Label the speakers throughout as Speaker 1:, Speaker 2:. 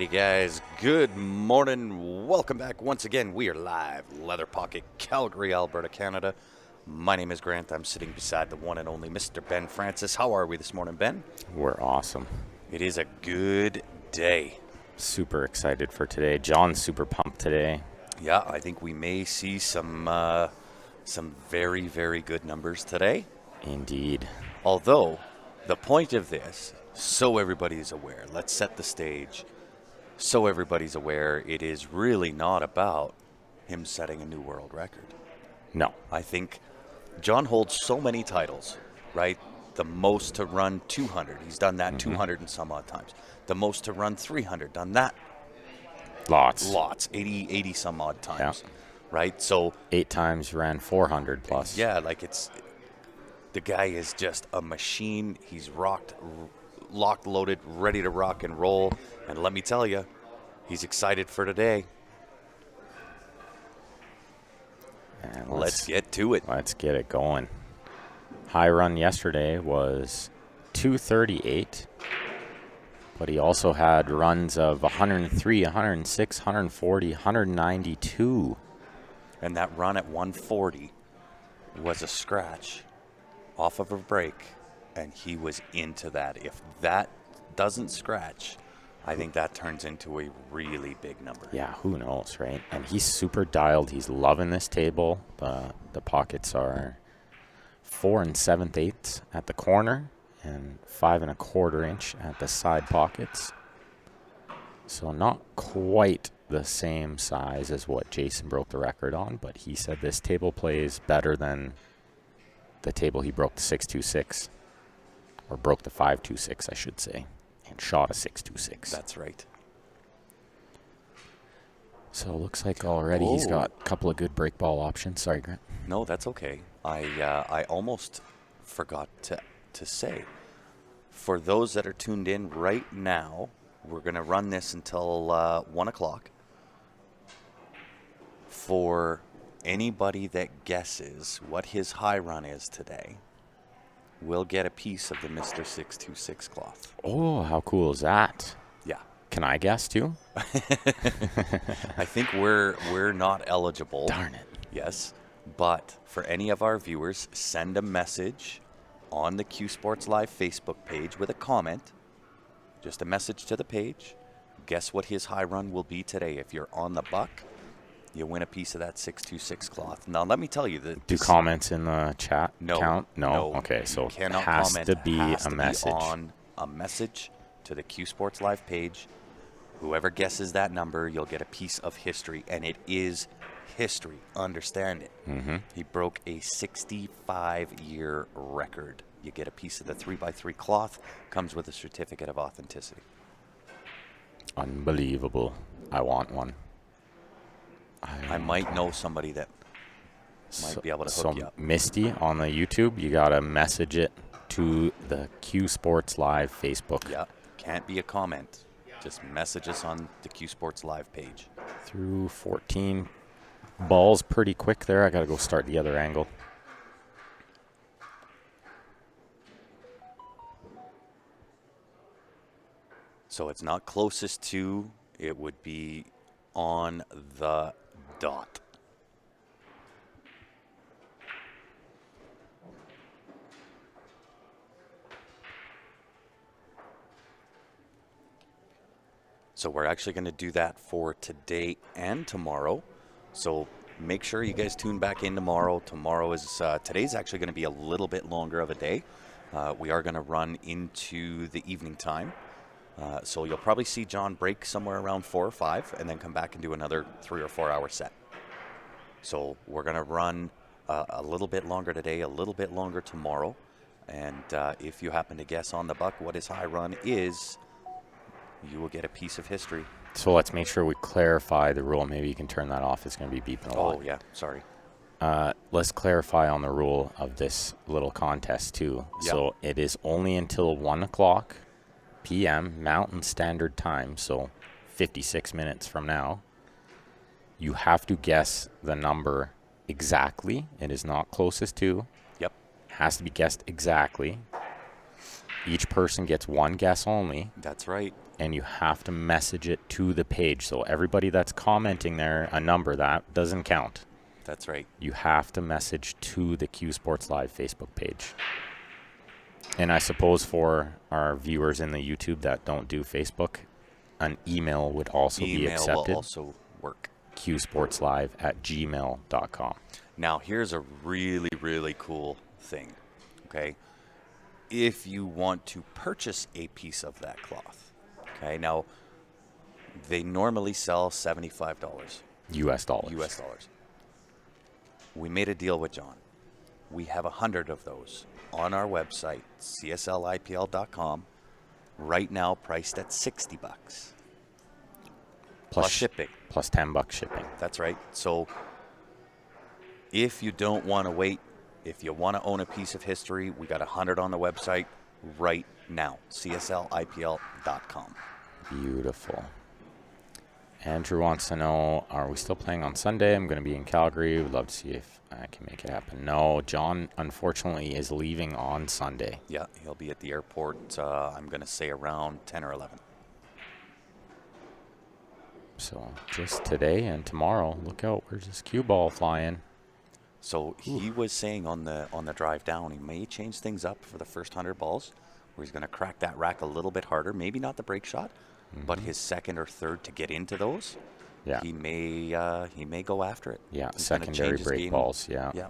Speaker 1: Alrighty, guys. Good morning. Welcome back once again. We are live, Leather Pocket, Calgary, Alberta, Canada. My name is Grant. I'm sitting beside the one and only Mr. Ben Francis. How are we this morning, Ben?
Speaker 2: We're awesome.
Speaker 1: It is a good day.
Speaker 2: Super excited for today. John's super pumped today.
Speaker 1: Yeah, I think we may see some very, very good numbers today.
Speaker 2: Indeed.
Speaker 1: Although, the point of this, so everybody's aware, let's set the stage. So everybody's aware, it is really not about him setting a new world record.
Speaker 2: No.
Speaker 1: I think John holds so many titles, right? The most to run 200. He's done that 200 and some odd times. The most to run 300. Done that
Speaker 2: Lots.
Speaker 1: 80 some odd times.
Speaker 2: Yeah.
Speaker 1: Right? So
Speaker 2: 8 times ran 400 plus.
Speaker 1: yeah, like the guy is just a machine. He's locked, loaded, ready to rock and roll. And let me tell you, he's excited for today.
Speaker 2: And
Speaker 1: Let's get to it.
Speaker 2: Let's get it going. High run yesterday was 238, but he also had runs of 103, 106, 140, 192.
Speaker 1: And that run at 140 was a scratch off of a break, and he was into that. If that doesn't scratch, I think that turns into a really big number.
Speaker 2: Yeah, who knows, right? And he's super dialed. He's loving this table. The pockets are 4 7/8 at the corner and 5 1/4 inch at the side pockets. So not quite the same size as what Jason broke the record on, but he said this table plays better than the table he broke the 626, or broke the 526, I should say, and shot a 626.
Speaker 1: That's right.
Speaker 2: So it looks like already he's got a couple of good break ball options. Sorry, Grant.
Speaker 1: No, that's okay. I almost forgot to say, for those that are tuned in right now, we're going to run this until 1 o'clock. For anybody that guesses what his high run is today, will get a piece of the Mr. 626 cloth.
Speaker 2: Oh, how cool is that?
Speaker 1: Yeah.
Speaker 2: Can I guess too?
Speaker 1: I think we're not eligible.
Speaker 2: Darn it.
Speaker 1: Yes. But for any of our viewers, send a message on the Q Sports Live Facebook page with a comment. Just a message to the page. Guess what his high run will be today. If you're on the buck, you win a piece of that 626 cloth. Now, let me tell you that.
Speaker 2: Do comments in the chat count?
Speaker 1: No.
Speaker 2: Okay, so
Speaker 1: it cannot
Speaker 2: has
Speaker 1: comment.
Speaker 2: to be
Speaker 1: has
Speaker 2: a
Speaker 1: to
Speaker 2: message.
Speaker 1: Be on a message to the Q Sports Live page. Whoever guesses that number, you'll get a piece of history, and it is history. Understand it.
Speaker 2: Mm-hmm.
Speaker 1: He broke a 65-year record. You get a piece of the 3x3 cloth. Comes with a certificate of authenticity.
Speaker 2: Unbelievable. I want one.
Speaker 1: I might know somebody that might be able to hook you up.
Speaker 2: Misty on the YouTube, you got to message it to the Q Sports Live Facebook.
Speaker 1: Yeah, can't be a comment. Just message us on the Q Sports Live page.
Speaker 2: Through 14 balls pretty quick there. I got to go start the other angle.
Speaker 1: So it's not closest to, it would be on the dot. So we're actually going to do that for today and tomorrow. So make sure you guys tune back in tomorrow. Tomorrow is, today's actually going to be a little bit longer of a day. We are going to run into the evening time. So you'll probably see John break somewhere around 4 or 5 and then come back and do another 3 or 4 hour set. So we're going to run a little bit longer today, a little bit longer tomorrow. And if you happen to guess on the buck what his high run is, you will get a piece of history.
Speaker 2: So let's make sure we clarify the rule. Maybe you can turn that off. It's going to be beeping a lot.
Speaker 1: Oh, yeah. Sorry.
Speaker 2: Let's clarify on the rule of this little contest, too.
Speaker 1: Yep.
Speaker 2: So it is only until 1 o'clock p.m. Mountain Standard Time, so 56 minutes from now. You have to guess the number exactly. It is not closest to.
Speaker 1: Yep.
Speaker 2: Has to be guessed exactly. Each person gets one guess only.
Speaker 1: That's right.
Speaker 2: and you have to message it to the page. So everybody that's commenting there, a number that doesn't count.
Speaker 1: That's right.
Speaker 2: You have to message to the Q Sports Live Facebook page. And I suppose for our viewers in the YouTube that don't do Facebook, an email would also be accepted.
Speaker 1: Will also work.
Speaker 2: qsportslive@gmail.com.
Speaker 1: Now, here's a really, really cool thing, okay? If you want to purchase a piece of that cloth, okay? Now, they normally sell $75.
Speaker 2: US dollars.
Speaker 1: US dollars. We made a deal with John. We have 100 of those on our website, cslipl.com, right now priced at $60. Plus shipping.
Speaker 2: Plus $10 shipping.
Speaker 1: That's right. So if you don't want to wait, if you want to own a piece of history, we got 100 on the website right now, cslipl.com.
Speaker 2: Beautiful. Andrew wants to know, are we still playing on Sunday? I'm going to be in Calgary. Would love to see if I can make it happen. No, John, unfortunately, is leaving on Sunday.
Speaker 1: Yeah, he'll be at the airport, I'm going to say around 10 or 11.
Speaker 2: So just today and tomorrow, look out. Where's this cue ball flying?
Speaker 1: So he was saying on the drive down, he may change things up for the first 100 balls, where he's going to crack that rack a little bit harder. Maybe not the break shot, but his second or third to get into those.
Speaker 2: Yeah.
Speaker 1: He may go after it.
Speaker 2: Yeah,
Speaker 1: He's gonna
Speaker 2: secondary
Speaker 1: change his
Speaker 2: break
Speaker 1: game.
Speaker 2: balls. Yeah.
Speaker 1: Yeah.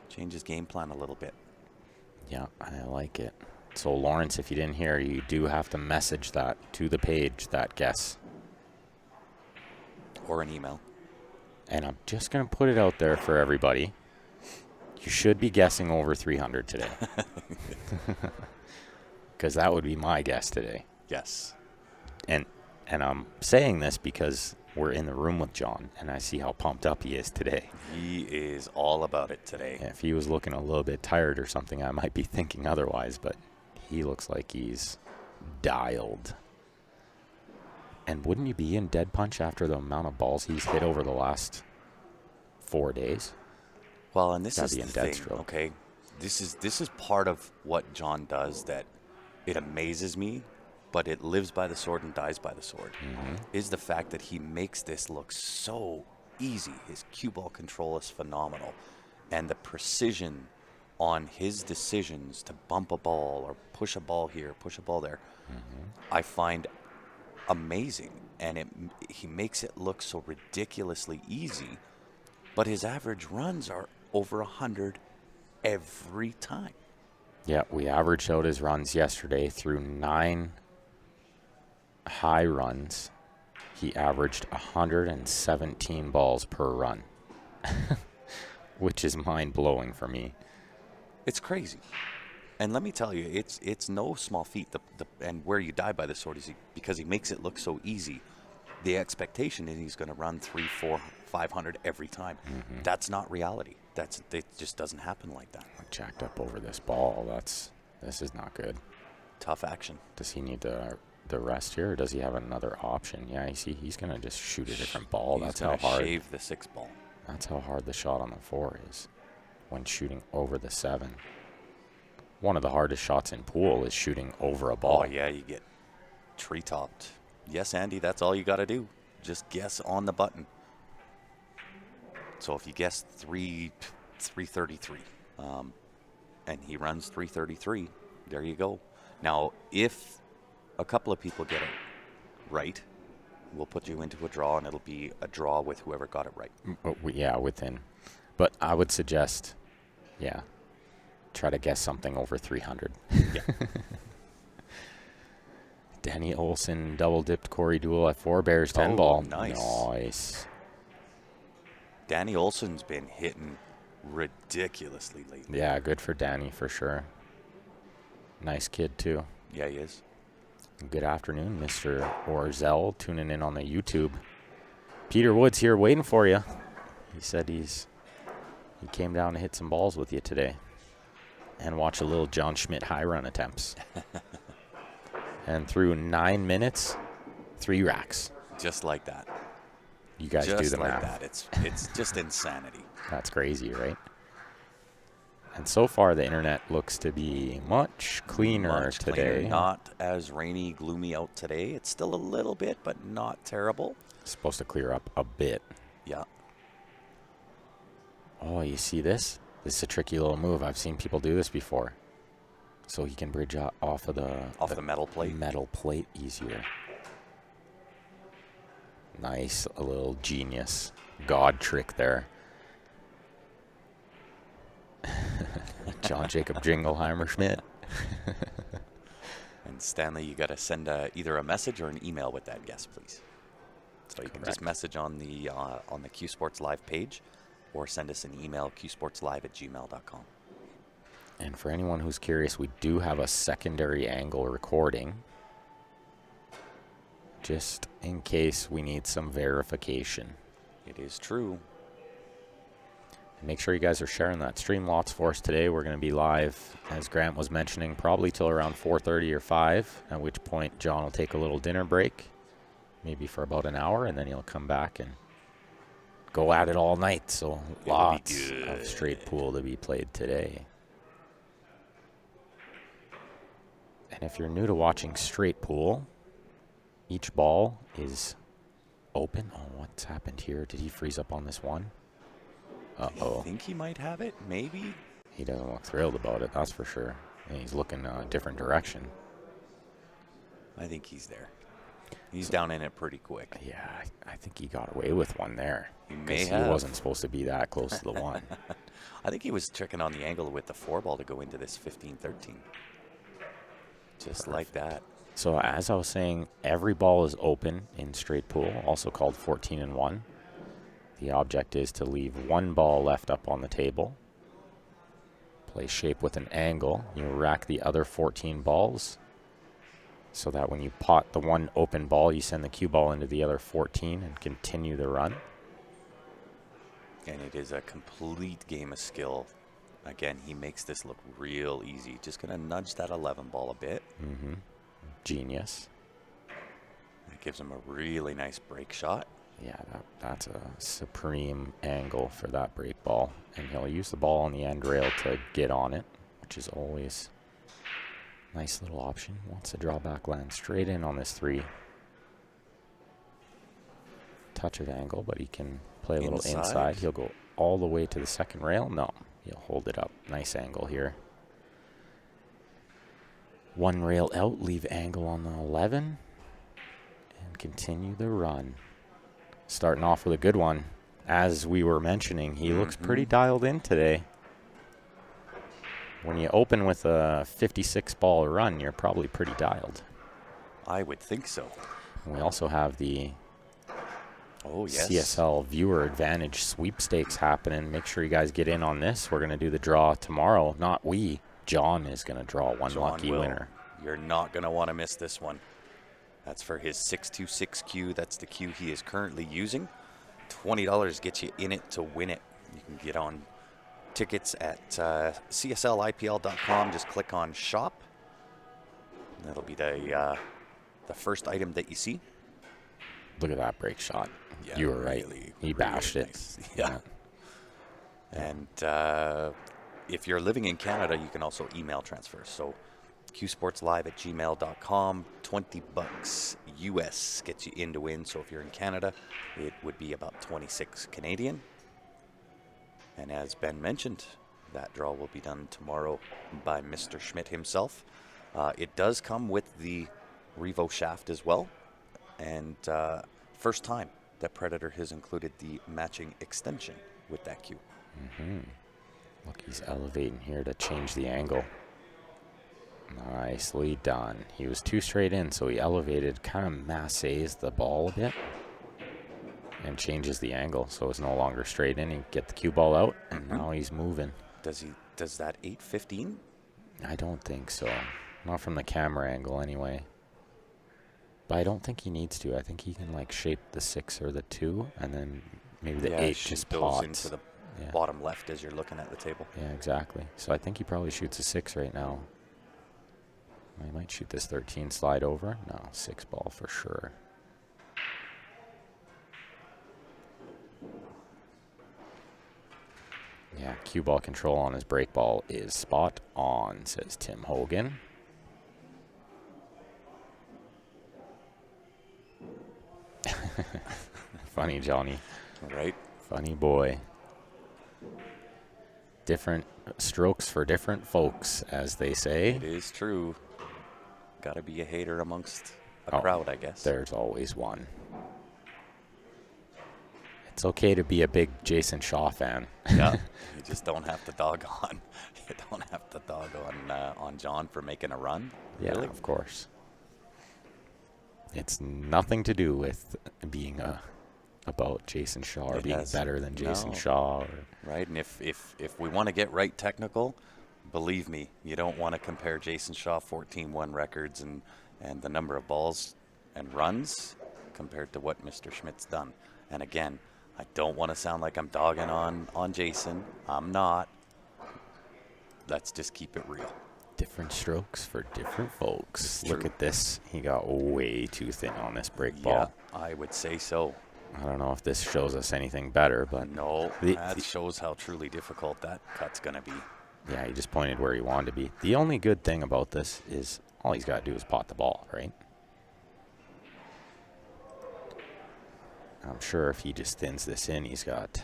Speaker 1: Change his game plan a little bit.
Speaker 2: Yeah, I like it. So Lawrence, if you didn't hear, you do have to message that to the page, that guess.
Speaker 1: Or an email.
Speaker 2: And I'm just going to put it out there for everybody. You should be guessing over 300 today. Because that would be my guess today.
Speaker 1: Yes.
Speaker 2: And I'm saying this because we're in the room with John, and I see how pumped up he is today.
Speaker 1: He is all about it today.
Speaker 2: If he was looking a little bit tired or something, I might be thinking otherwise, but he looks like he's dialed. And wouldn't you be in dead punch after the amount of balls he's hit over the last 4 days?
Speaker 1: Well, and this
Speaker 2: Gotta
Speaker 1: is
Speaker 2: be
Speaker 1: the
Speaker 2: in dead
Speaker 1: thing,
Speaker 2: stroke.
Speaker 1: okay? This is part of what John does that it amazes me, but it lives by the sword and dies by the sword, is the fact that he makes this look so easy. His cue ball control is phenomenal. And the precision on his decisions to bump a ball or push a ball here, push a ball there, I find amazing. And he makes it look so ridiculously easy, but his average runs are over 100 every time.
Speaker 2: Yeah, we averaged out his runs yesterday through 9 high runs. He averaged 117 balls per run, which is mind-blowing for me.
Speaker 1: It's crazy. And let me tell you, it's no small feat. And where you die by the sword is because he makes it look so easy. The expectation is he's going to run 300, 400, 500 every time. That's not reality. It just doesn't happen like that.
Speaker 2: Jacked up over this ball. This is not good.
Speaker 1: Tough action.
Speaker 2: Does he need the rest here, or does he have another option? Yeah, you see, he's going to just shoot a different ball.
Speaker 1: He's
Speaker 2: That's how hard.
Speaker 1: shave the 6 ball.
Speaker 2: That's how hard the shot on the 4 is when shooting over the 7. One of the hardest shots in pool is shooting over a ball.
Speaker 1: Oh, yeah, you get tree-topped. Yes, Andy, that's all you got to do. Just guess on the button. So if you guess 333, and he runs 333, there you go. Now, if a couple of people get it right, we'll put you into a draw, and it'll be a draw with whoever got it right.
Speaker 2: Yeah, within. But I would suggest, try to guess something over 300.
Speaker 1: Yeah.
Speaker 2: Danny Olson double-dipped Corey Duel at 4 Bears 10 ball.
Speaker 1: Nice. Danny Olson's been hitting ridiculously lately.
Speaker 2: Yeah, good for Danny for sure. Nice kid, too.
Speaker 1: Yeah, he is.
Speaker 2: Good afternoon, Mr. Orzel, tuning in on the YouTube. Peter Woods here waiting for you. He said he came down to hit some balls with you today and watch a little John Schmidt high run attempts. And through 9 minutes, 3 racks.
Speaker 1: Just like that.
Speaker 2: You guys do the
Speaker 1: like
Speaker 2: math.
Speaker 1: That. It's just insanity.
Speaker 2: That's crazy, right? And so far, the internet looks to be much cleaner
Speaker 1: Much cleaner,
Speaker 2: today.
Speaker 1: not as rainy, gloomy out today. It's still a little bit, but not terrible.
Speaker 2: It's supposed to clear up a bit.
Speaker 1: Yeah.
Speaker 2: Oh, you see this? This is a tricky little move. I've seen people do this before. So he can bridge off of
Speaker 1: the metal plate.
Speaker 2: Metal plate easier. Nice, a little genius god trick there. John Jacob Jingleheimer Schmidt.
Speaker 1: And Stanley, you got to send either a message or an email with that guess, please. So you can just message on the Q Sports Live page, or send us an email, qsportslive@gmail.com.
Speaker 2: And for anyone who's curious, we do have a secondary angle recording, just in case we need some verification.
Speaker 1: It is true.
Speaker 2: And make sure you guys are sharing that stream lots for us today. We're going to be live, as Grant was mentioning, probably till around 4:30 or 5, at which point John will take a little dinner break, maybe for about an hour, and then he'll come back and go at it all night. So lots of straight pool to be played today. And if you're new to watching straight pool, each ball is open. Oh, what's happened here? Did he freeze up on this one? Uh-oh.
Speaker 1: I think he might have it, maybe.
Speaker 2: He doesn't look thrilled about it, that's for sure. And he's looking a different direction.
Speaker 1: I think he's there. He's down in it pretty quick.
Speaker 2: Yeah, I think he got away with one there.
Speaker 1: He may
Speaker 2: He
Speaker 1: have.
Speaker 2: wasn't supposed to be that close to the one.
Speaker 1: I think he was checking on the angle with the 4-ball to go into this 15-13. Just like that.
Speaker 2: So as I was saying, every ball is open in straight pool, also called 14-1. The object is to leave one ball left up on the table. Play shape with an angle. You rack the other 14 balls so that when you pot the one open ball, you send the cue ball into the other 14 and continue the run.
Speaker 1: And it is a complete game of skill. Again, he makes this look real easy. Just going to nudge that 11 ball a bit.
Speaker 2: Mm-hmm. Genius.
Speaker 1: It gives him a really nice break shot.
Speaker 2: Yeah, that's a supreme angle for that break ball. And he'll use the ball on the end rail to get on it, which is always a nice little option. Wants the drawback land straight in on this 3. Touch of angle, but he can play a little inside. He'll go all the way to the second rail. No, he'll hold it up. Nice angle here. One rail out, leave angle on the 11, and continue the run. Starting off with a good one. As we were mentioning, he looks pretty dialed in today. When you open with a 56 ball run, you're probably pretty dialed.
Speaker 1: I would think so.
Speaker 2: And we also have the
Speaker 1: yes.
Speaker 2: CSL Viewer Advantage sweepstakes happening. Make sure you guys get in on this. We're going to do the draw tomorrow. Not we. John is going to draw one lucky winner.
Speaker 1: You're not going to want to miss this one. That's for his 626 queue. That's the queue he is currently using. $20 gets you in it to win it. You can get on tickets at cslipl.com. Just click on shop. That'll be the first item that you see.
Speaker 2: Look at that break shot.
Speaker 1: Yeah,
Speaker 2: you were right.
Speaker 1: Really,
Speaker 2: He bashed
Speaker 1: really
Speaker 2: it.
Speaker 1: Nice. Yeah. And if you're living in Canada, you can also email transfer. So qsportslive@gmail.com. $20 US gets you in to win. So if you're in Canada, it would be about 26 Canadian. And as Ben mentioned, that draw will be done tomorrow by Mr. Schmidt himself. It does come with the Revo shaft as well. And first time that Predator has included the matching extension with that cue.
Speaker 2: Look, he's elevating here to change the angle. Nicely done. He was too straight in, so he elevated, kind of massays the ball a bit and changes the angle, so it's no longer straight in. He get the cue ball out, and now he's moving.
Speaker 1: Does that 815?
Speaker 2: I don't think so. Not from the camera angle anyway. But I don't think he needs to. I think he can like shape the 6 or the 2, and then maybe the 8 just
Speaker 1: goes
Speaker 2: pots
Speaker 1: into the bottom left as you're looking at the table.
Speaker 2: Yeah, exactly. So I think he probably shoots a 6 right now. He might shoot this 13 slide over. No, 6 ball for sure. Yeah, cue ball control on his break ball is spot on, says Tim Hogan. Funny, Johnny.
Speaker 1: Right?
Speaker 2: Funny boy. Different strokes for different folks, as they say.
Speaker 1: It is true. Got to be a hater amongst a crowd, I guess.
Speaker 2: There's always one. It's okay to be a big Jason Shaw fan.
Speaker 1: Yeah, you just don't have to dog on. You don't have to dog on John for making a run.
Speaker 2: Yeah,
Speaker 1: Really?
Speaker 2: of course. It's nothing to do with being about Jason Shaw or being better than Jason Shaw.
Speaker 1: Right, and if we want to get right technical, believe me, you don't want to compare Jason Shaw 14-1 records and the number of balls and runs compared to what Mr. Schmidt's done. And again, I don't want to sound like I'm dogging on Jason. I'm not. Let's just keep it real.
Speaker 2: Different strokes for different folks.
Speaker 1: It's
Speaker 2: Look
Speaker 1: true.
Speaker 2: at this. He got way too thin on this break ball.
Speaker 1: Yeah, I would say so.
Speaker 2: I don't know if this shows us anything better, but
Speaker 1: No, that shows how truly difficult that cut's going to be.
Speaker 2: yeah, he just pointed where he wanted to be. The only good thing about this is all he's got to do is pot the ball, right? I'm sure if he just thins this in, he's got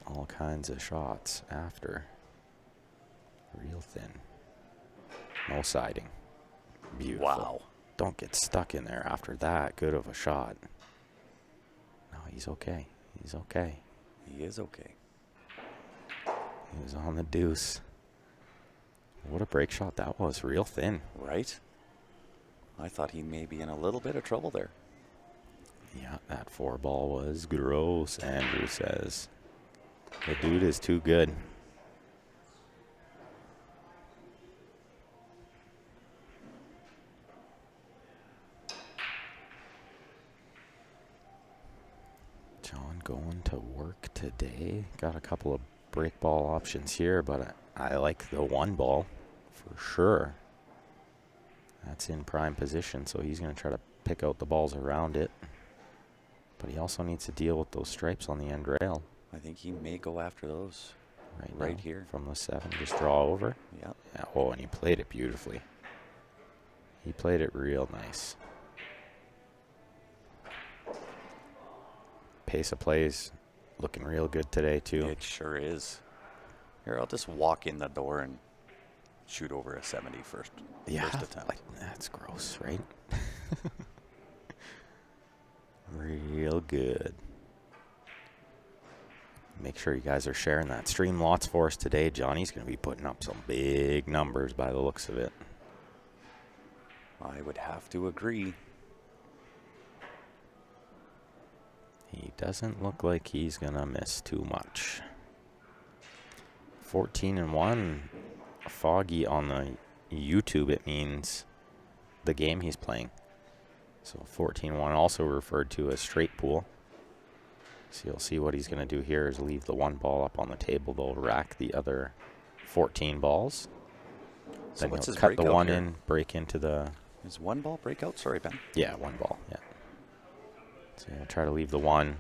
Speaker 2: all kinds of shots after. Real thin. No siding. Beautiful.
Speaker 1: Wow.
Speaker 2: Don't get stuck in there after that good of a shot. No, he's okay. He's okay.
Speaker 1: He is okay.
Speaker 2: He was on the deuce. What a break shot that was. Real thin.
Speaker 1: Right? I thought he may be in a little bit of trouble there.
Speaker 2: Yeah, that 4 ball was gross, Andrew says. The dude is too good. John going to work today. Got a couple of break ball options here, but I like the 1 ball for sure. That's in prime position, so he's going to try to pick out the balls around it. But he also needs to deal with those stripes on the end rail.
Speaker 1: I think he may go after those
Speaker 2: Right
Speaker 1: now, here.
Speaker 2: From the 7, just draw over.
Speaker 1: Yeah.
Speaker 2: Yeah. Oh, and he played it beautifully. He played it real nice. Pace of plays looking real good today, too.
Speaker 1: It sure is. Here, I'll just walk in the door and shoot over a 70 first attempt.
Speaker 2: Like, that's gross, right? Real good. Make sure you guys are sharing that stream lots for us today. Johnny's going to be putting up some big numbers by the looks of it.
Speaker 1: I would have to agree.
Speaker 2: He doesn't look like he's going to miss too much. 14-1. Foggy on the YouTube, it means the game he's playing. So 14-1 also referred to as straight pool. So you'll see what he's going to do here is leave the 1 ball up on the table. They'll rack the other 14 balls.
Speaker 1: So
Speaker 2: Then
Speaker 1: what's
Speaker 2: he'll
Speaker 1: his
Speaker 2: cut the
Speaker 1: breakout
Speaker 2: 1
Speaker 1: here?
Speaker 2: in, break into the...
Speaker 1: Is 1 ball breakout? Sorry, Ben.
Speaker 2: Yeah, 1 ball, yeah. So he'll try to leave the 1,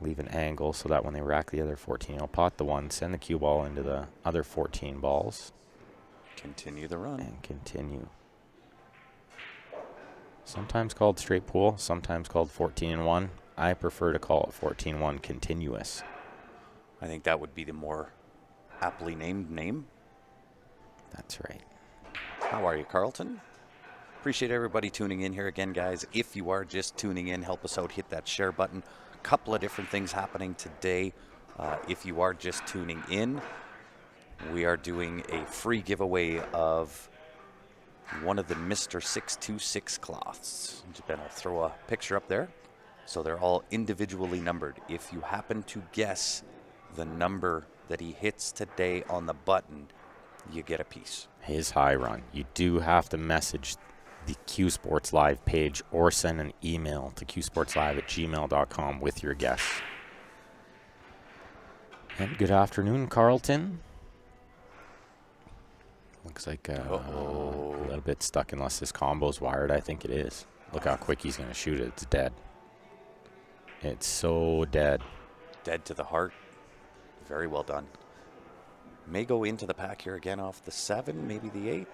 Speaker 2: leave an angle so that when they rack the other 14, he'll pot the 1, send the cue ball into the other 14 balls.
Speaker 1: Continue the run.
Speaker 2: And continue. Sometimes called straight pool, sometimes called 14-1. I prefer to call it 14-1 continuous.
Speaker 1: I think that would be the more aptly named name.
Speaker 2: That's right.
Speaker 1: How are you, Carlton? Appreciate everybody tuning in here again, guys. If you are just tuning in, help us out. Hit that share button. Couple of different things happening today. If you are just tuning in, we are doing a free giveaway of one of the Mr. 626 cloths. Ben will throw a picture up there. So they're all individually numbered. If you happen to guess the number that he hits today on the button, you get a piece.
Speaker 2: His high run. You do have to message the Q Sports Live page or send an email to qsportslive@gmail.com with your guess. And good afternoon, Carlton. Looks like a little bit stuck unless this combo's wired. I think it is. Look how quick he's going to shoot it. It's dead. It's so dead.
Speaker 1: Dead to the heart. Very well done. May go into the pack here again off the 7, maybe the 8.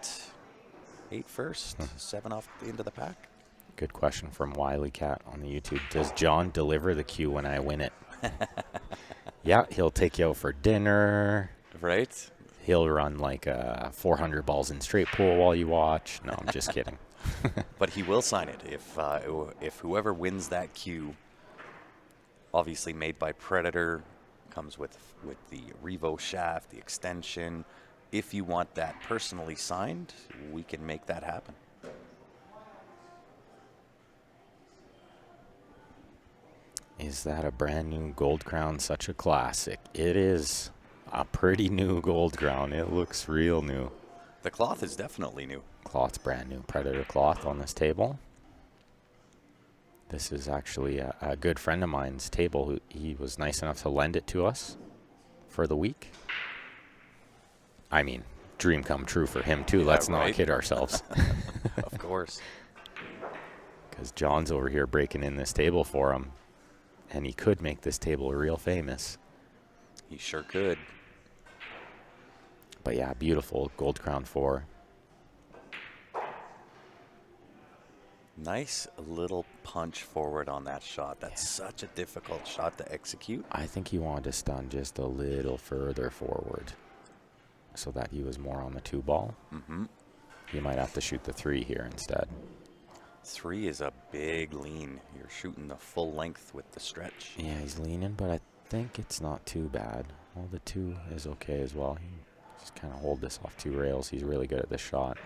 Speaker 1: 8 first, 7 off into the pack.
Speaker 2: Good question from Wiley Cat on the YouTube. Does John deliver the cue when I win it? Yeah, he'll take you out for dinner.
Speaker 1: Right?
Speaker 2: He'll run like 400 balls in straight pool while you watch. No, I'm just kidding.
Speaker 1: But he will sign it if whoever wins that cue, obviously made by Predator, comes with the Revo shaft, the extension. If you want that personally signed, we can make that happen.
Speaker 2: Is that a brand new Gold Crown? Such a classic. It is a pretty new Gold Crown. It looks real new.
Speaker 1: The cloth is definitely new.
Speaker 2: Cloth's brand new. Predator cloth on this table. This is actually a good friend of mine's table. He was nice enough to lend it to us for the week. I mean, dream come true for him too. Let's not kid ourselves.
Speaker 1: Of course.
Speaker 2: Because John's over here breaking in this table for him. And he could make this table real famous.
Speaker 1: He sure could.
Speaker 2: But yeah, beautiful Gold Crown 4.
Speaker 1: Nice little punch forward on that shot. That's such a difficult shot to execute.
Speaker 2: I think he wanted to stun just a little further forward so that he was more on the 2 ball.
Speaker 1: Mm-hmm.
Speaker 2: He might have to shoot the 3 here instead.
Speaker 1: 3 is a big lean. You're shooting the full length with the stretch.
Speaker 2: Yeah, he's leaning, but I think it's not too bad. Well, the 2 is okay as well. He just kind of hold this off 2 rails. He's really good at this shot.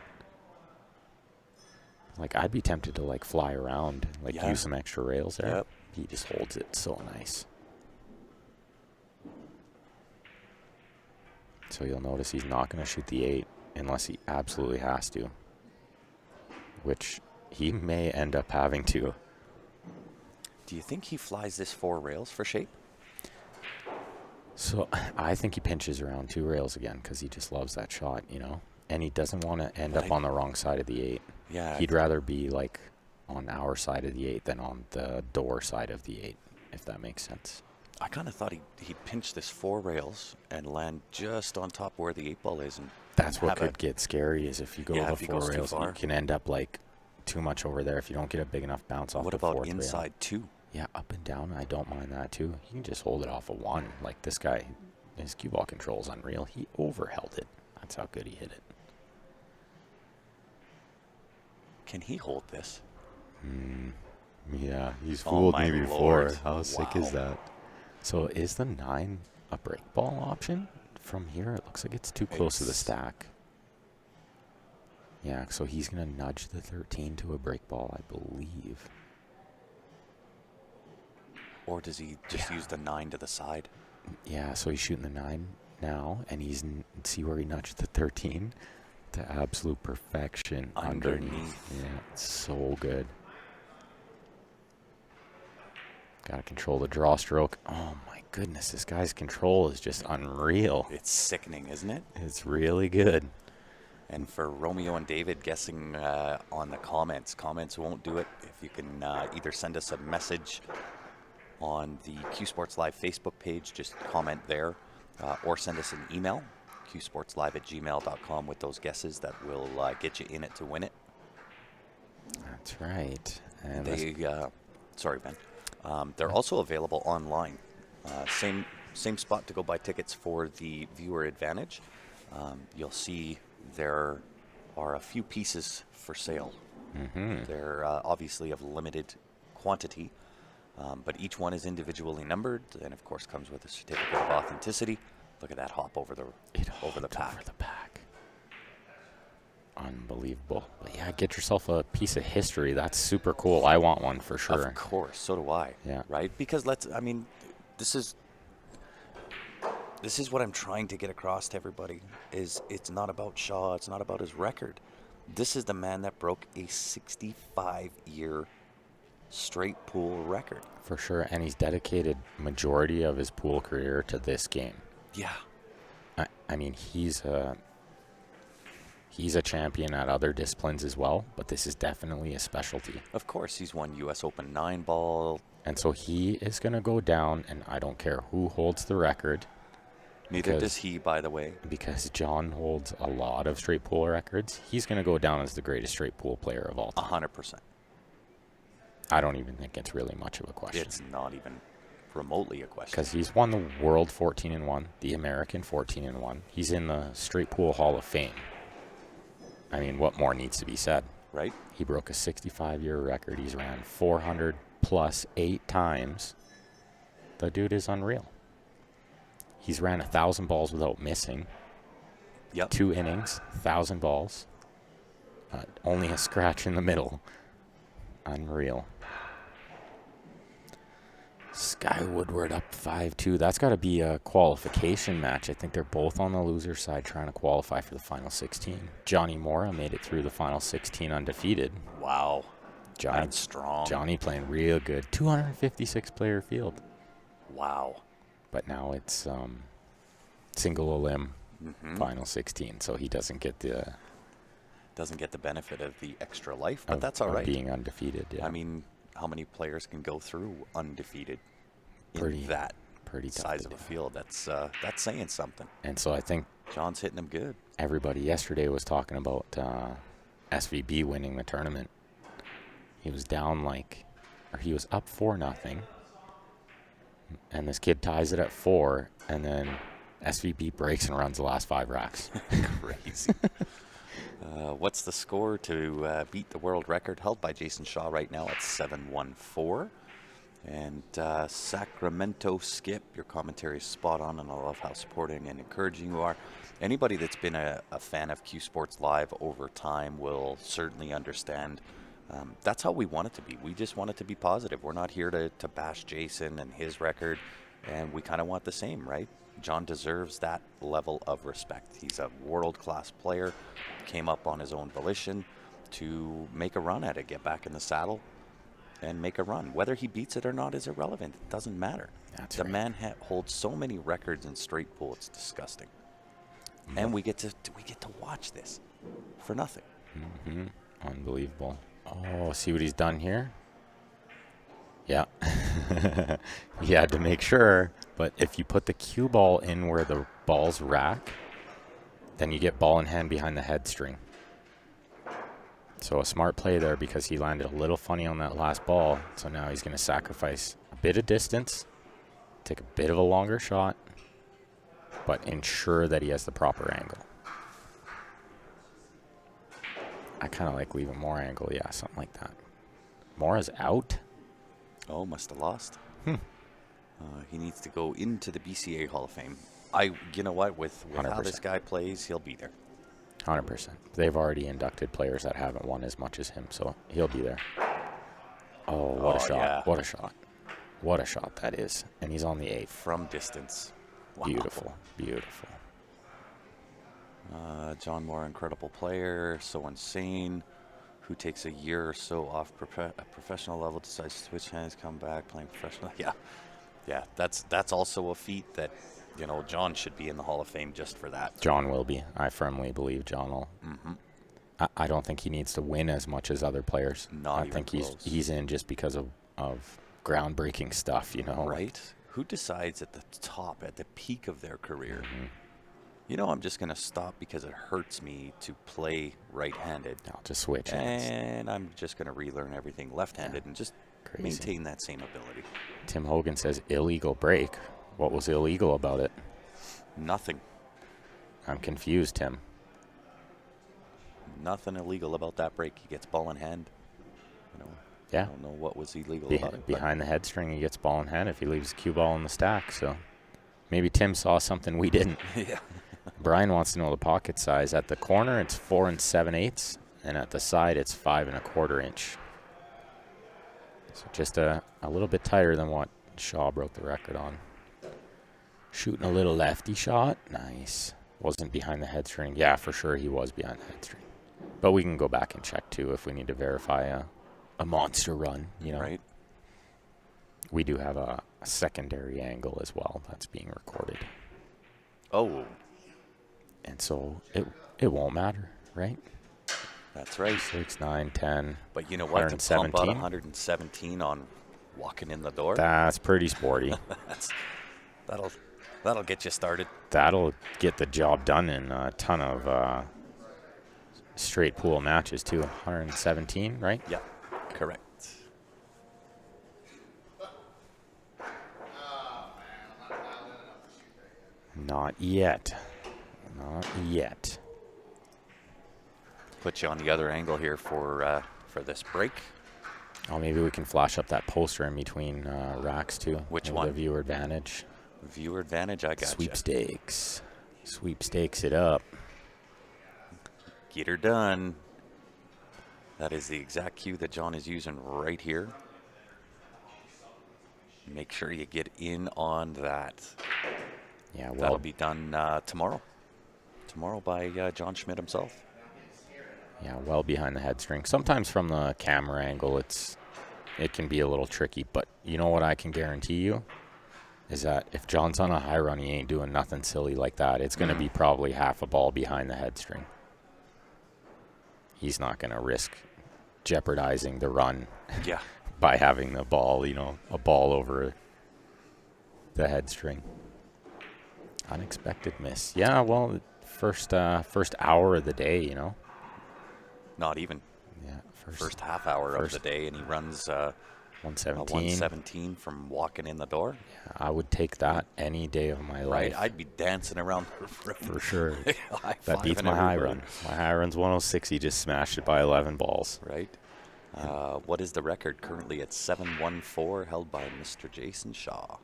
Speaker 2: Like, I'd be tempted to, like, fly around, like, use some extra rails there.
Speaker 1: Yep.
Speaker 2: He just holds it so nice. So you'll notice he's not going to shoot the 8 unless he absolutely has to, which he may end up having to.
Speaker 1: Do you think he flies this 4 rails for shape?
Speaker 2: So I think he pinches around 2 rails again because he just loves that shot, you know? And he doesn't want to end up on the wrong side of the 8.
Speaker 1: Yeah.
Speaker 2: He'd rather be, like, on our side of the 8 than on the door side of the 8, if that makes sense.
Speaker 1: I kind of thought he'd pinch this 4 rails and land just on top where the 8 ball is. And
Speaker 2: that's what could get scary is if you go the 4 rails, you can end up, like, too much over there if you don't get a big enough bounce off the 4th rail.
Speaker 1: What about inside, too?
Speaker 2: Yeah, up and down, I don't mind that, too. He can just hold it off of 1. Like, this guy, his cue ball control is unreal. He overheld it. That's how good he hit it.
Speaker 1: Can he hold this?
Speaker 2: Yeah, he's fooled me before.
Speaker 1: Lord.
Speaker 2: How sick is that? So is the 9 a break ball option? From here, it looks like it's too close to the stack. Yeah, so he's going to nudge the 13 to a break ball, I believe.
Speaker 1: Or does he just use the 9 to the side?
Speaker 2: Yeah, so he's shooting the 9 now, and see where he nudged the 13? To absolute perfection underneath. Yeah, it's so good. Got to control the draw stroke. Oh my goodness, this guy's control is just unreal.
Speaker 1: It's sickening, isn't it?
Speaker 2: It's really good.
Speaker 1: And for Romeo and David guessing on the comments won't do it. If you can either send us a message on the Q Sports Live Facebook page, just comment there, or send us an email. qsportslive@gmail.com with those guesses that will get you in it to win it.
Speaker 2: That's right. And
Speaker 1: sorry, Ben. They're also available online. Same spot to go buy tickets for the viewer advantage. You'll see there are a few pieces for sale.
Speaker 2: Mm-hmm.
Speaker 1: They're obviously of limited quantity, but each one is individually numbered and, of course, comes with a certificate of authenticity. Look at that hop over the pack.
Speaker 2: Over the pack. Unbelievable. But yeah, get yourself a piece of history. That's super cool. I want one for sure.
Speaker 1: Of course, so do I.
Speaker 2: Yeah.
Speaker 1: Right? Because this is what I'm trying to get across to everybody is it's not about Shaw, it's not about his record. This is the man that broke a 65-year straight pool record.
Speaker 2: For sure, and he's dedicated majority of his pool career to this game.
Speaker 1: Yeah.
Speaker 2: I mean, he's a champion at other disciplines as well, but this is definitely a specialty.
Speaker 1: Of course, he's won U.S. Open 9-ball.
Speaker 2: And so he is going to go down, and I don't care who holds the record,
Speaker 1: Neither does he, by the way.
Speaker 2: Because John holds a lot of straight pool records. He's going to go down as the greatest straight pool player of all time.
Speaker 1: 100%.
Speaker 2: I don't even think it's really much of a question.
Speaker 1: It's not even remotely a question.
Speaker 2: Because he's won the world 14-1, the American 14-1. He's in the straight pool Hall of Fame. I mean, what more needs to be said?
Speaker 1: Right?
Speaker 2: He broke a 65-year record. He's ran 400 plus 8 times. The dude is unreal. He's ran 1,000 balls without missing.
Speaker 1: Yep.
Speaker 2: 2 innings, 1,000 balls. Only a scratch in the middle. Unreal. Sky Woodward up 5-2. That's got to be a qualification match. I think they're both on the loser side trying to qualify for the final 16. Johnny Mora made it through the final 16 undefeated.
Speaker 1: Wow. That's strong.
Speaker 2: Johnny playing real good. 256 player field.
Speaker 1: Wow.
Speaker 2: But now it's single elim final 16, so he doesn't get the
Speaker 1: benefit of the extra life, but that's all right.
Speaker 2: Being undefeated, yeah.
Speaker 1: I mean, how many players can go through undefeated
Speaker 2: Pretty
Speaker 1: in that
Speaker 2: tough
Speaker 1: size of a field? That's saying something.
Speaker 2: And so I think
Speaker 1: John's hitting him good.
Speaker 2: Everybody yesterday was talking about SVB winning the tournament. He was down he was up 4-0, and this kid ties it at 4, and then SVB breaks and runs the last 5 racks.
Speaker 1: Crazy. What's the score to beat the world record held by Jason Shaw right now at 7-1-4? And Sacramento Skip, your commentary is spot on, and I love how supporting and encouraging you are. Anybody that's been a fan of Q Sports Live over time will certainly understand. That's how we want it to be. We just want it to be positive. We're not here to bash Jason and his record, and we kind of want the same, right? John deserves that level of respect. He's a world-class player, came up on his own volition to make a run at it, get back in the saddle, and make a run. Whether he beats it or not is irrelevant. It doesn't matter.
Speaker 2: That's
Speaker 1: the
Speaker 2: right.
Speaker 1: man holds so many records in straight pool. It's disgusting. And we get to watch this for nothing.
Speaker 2: Unbelievable. Oh, see what he's done here? Yeah. He had to make sure. But if you put the cue ball in where the ball's rack, then you get ball in hand behind the head string. So a smart play there because he landed a little funny on that last ball. So now he's going to sacrifice a bit of distance, take a bit of a longer shot, but ensure that he has the proper angle. I kind of like leaving more angle. Yeah, something like that. Mora's out.
Speaker 1: Oh, must have lost. He needs to go into the BCA Hall of Fame. You know what? With how
Speaker 2: 100%.
Speaker 1: this guy plays, he'll be there.
Speaker 2: 100%. They've already inducted players that haven't won as much as him, so he'll be there. Oh, what a shot.
Speaker 1: Yeah.
Speaker 2: What a shot. What a shot that is. And he's on the 8th.
Speaker 1: From distance. Wow.
Speaker 2: Beautiful. Beautiful.
Speaker 1: John Moore, incredible player, so insane. Who takes a year or so off a professional level, decides to switch hands, come back, playing professional. Yeah, that's also a feat that, John should be in the Hall of Fame just for that.
Speaker 2: John will be. I firmly believe John will. I don't think he needs to win as much as other players.
Speaker 1: Not
Speaker 2: I think
Speaker 1: close.
Speaker 2: he's in just because of groundbreaking stuff,
Speaker 1: Right? Who decides at the top, at the peak of their career, I'm just going to stop because it hurts me to play right-handed.
Speaker 2: I'll just switch hands.
Speaker 1: And I'm just going to relearn everything left-handed and just
Speaker 2: Crazy.
Speaker 1: maintain that same ability.
Speaker 2: Tim Hogan says illegal break. What was illegal about it?
Speaker 1: Nothing.
Speaker 2: I'm confused, Tim.
Speaker 1: Nothing illegal about that break. He gets ball in hand.
Speaker 2: Yeah.
Speaker 1: I don't know what was illegal about it.
Speaker 2: Behind the head string, he gets ball in hand if he leaves the cue ball in the stack. So maybe Tim saw something we didn't.
Speaker 1: Yeah.
Speaker 2: Brian wants to know the pocket size. At the corner, it's 4 7/8, and at the side, it's 5 1/4 inch. So just a little bit tighter than what Shaw broke the record on. Shooting a little lefty shot. Nice. Wasn't behind the head string. Yeah, for sure he was behind the head string. But we can go back and check, too, if we need to verify a monster run,
Speaker 1: Right.
Speaker 2: We do have a secondary angle as well that's being recorded.
Speaker 1: Oh,
Speaker 2: And so it won't matter, right?
Speaker 1: that's right.
Speaker 2: 6, 9, 10.
Speaker 1: But you know what? To pump
Speaker 2: 117?
Speaker 1: out 117 on walking in the door,
Speaker 2: That's pretty sporty.
Speaker 1: That'll get you started.
Speaker 2: That'll get the job done in a ton of straight pool matches too. 117, right?
Speaker 1: Yeah, correct.
Speaker 2: Not yet. Not yet.
Speaker 1: Put you on the other angle here for this break.
Speaker 2: Oh, maybe we can flash up that poster in between racks too.
Speaker 1: Which
Speaker 2: Maybe
Speaker 1: one?
Speaker 2: The viewer advantage.
Speaker 1: Viewer advantage, I got
Speaker 2: Sweepstakes. Sweepstakes it up.
Speaker 1: Get her done. That is the exact cue that John is using right here. Make sure you get in on that.
Speaker 2: Yeah, well,
Speaker 1: That'll be done tomorrow. Tomorrow by John Schmidt himself.
Speaker 2: yeah, well behind the head string. Sometimes from the camera angle, it can be a little tricky. But you know what I can guarantee you is that if John's on a high run, he ain't doing nothing silly like that. It's going to be probably half a ball behind the head string. He's not going to risk jeopardizing the run
Speaker 1: Yeah.
Speaker 2: by having the ball, a ball over the head string. Unexpected miss. Yeah, well, first hour of the day,
Speaker 1: Not even.
Speaker 2: Yeah,
Speaker 1: First half hour of the day, and he runs
Speaker 2: 117.
Speaker 1: 117 from walking in the door.
Speaker 2: I would take that any day of my life.
Speaker 1: Right, I'd be dancing around
Speaker 2: for sure. That beats
Speaker 1: high-fiving
Speaker 2: my high
Speaker 1: everybody.
Speaker 2: run. My high run's 106. He just smashed it by 11 balls.
Speaker 1: Right. What is the record currently at 714, held by Mr. Jason Shaw?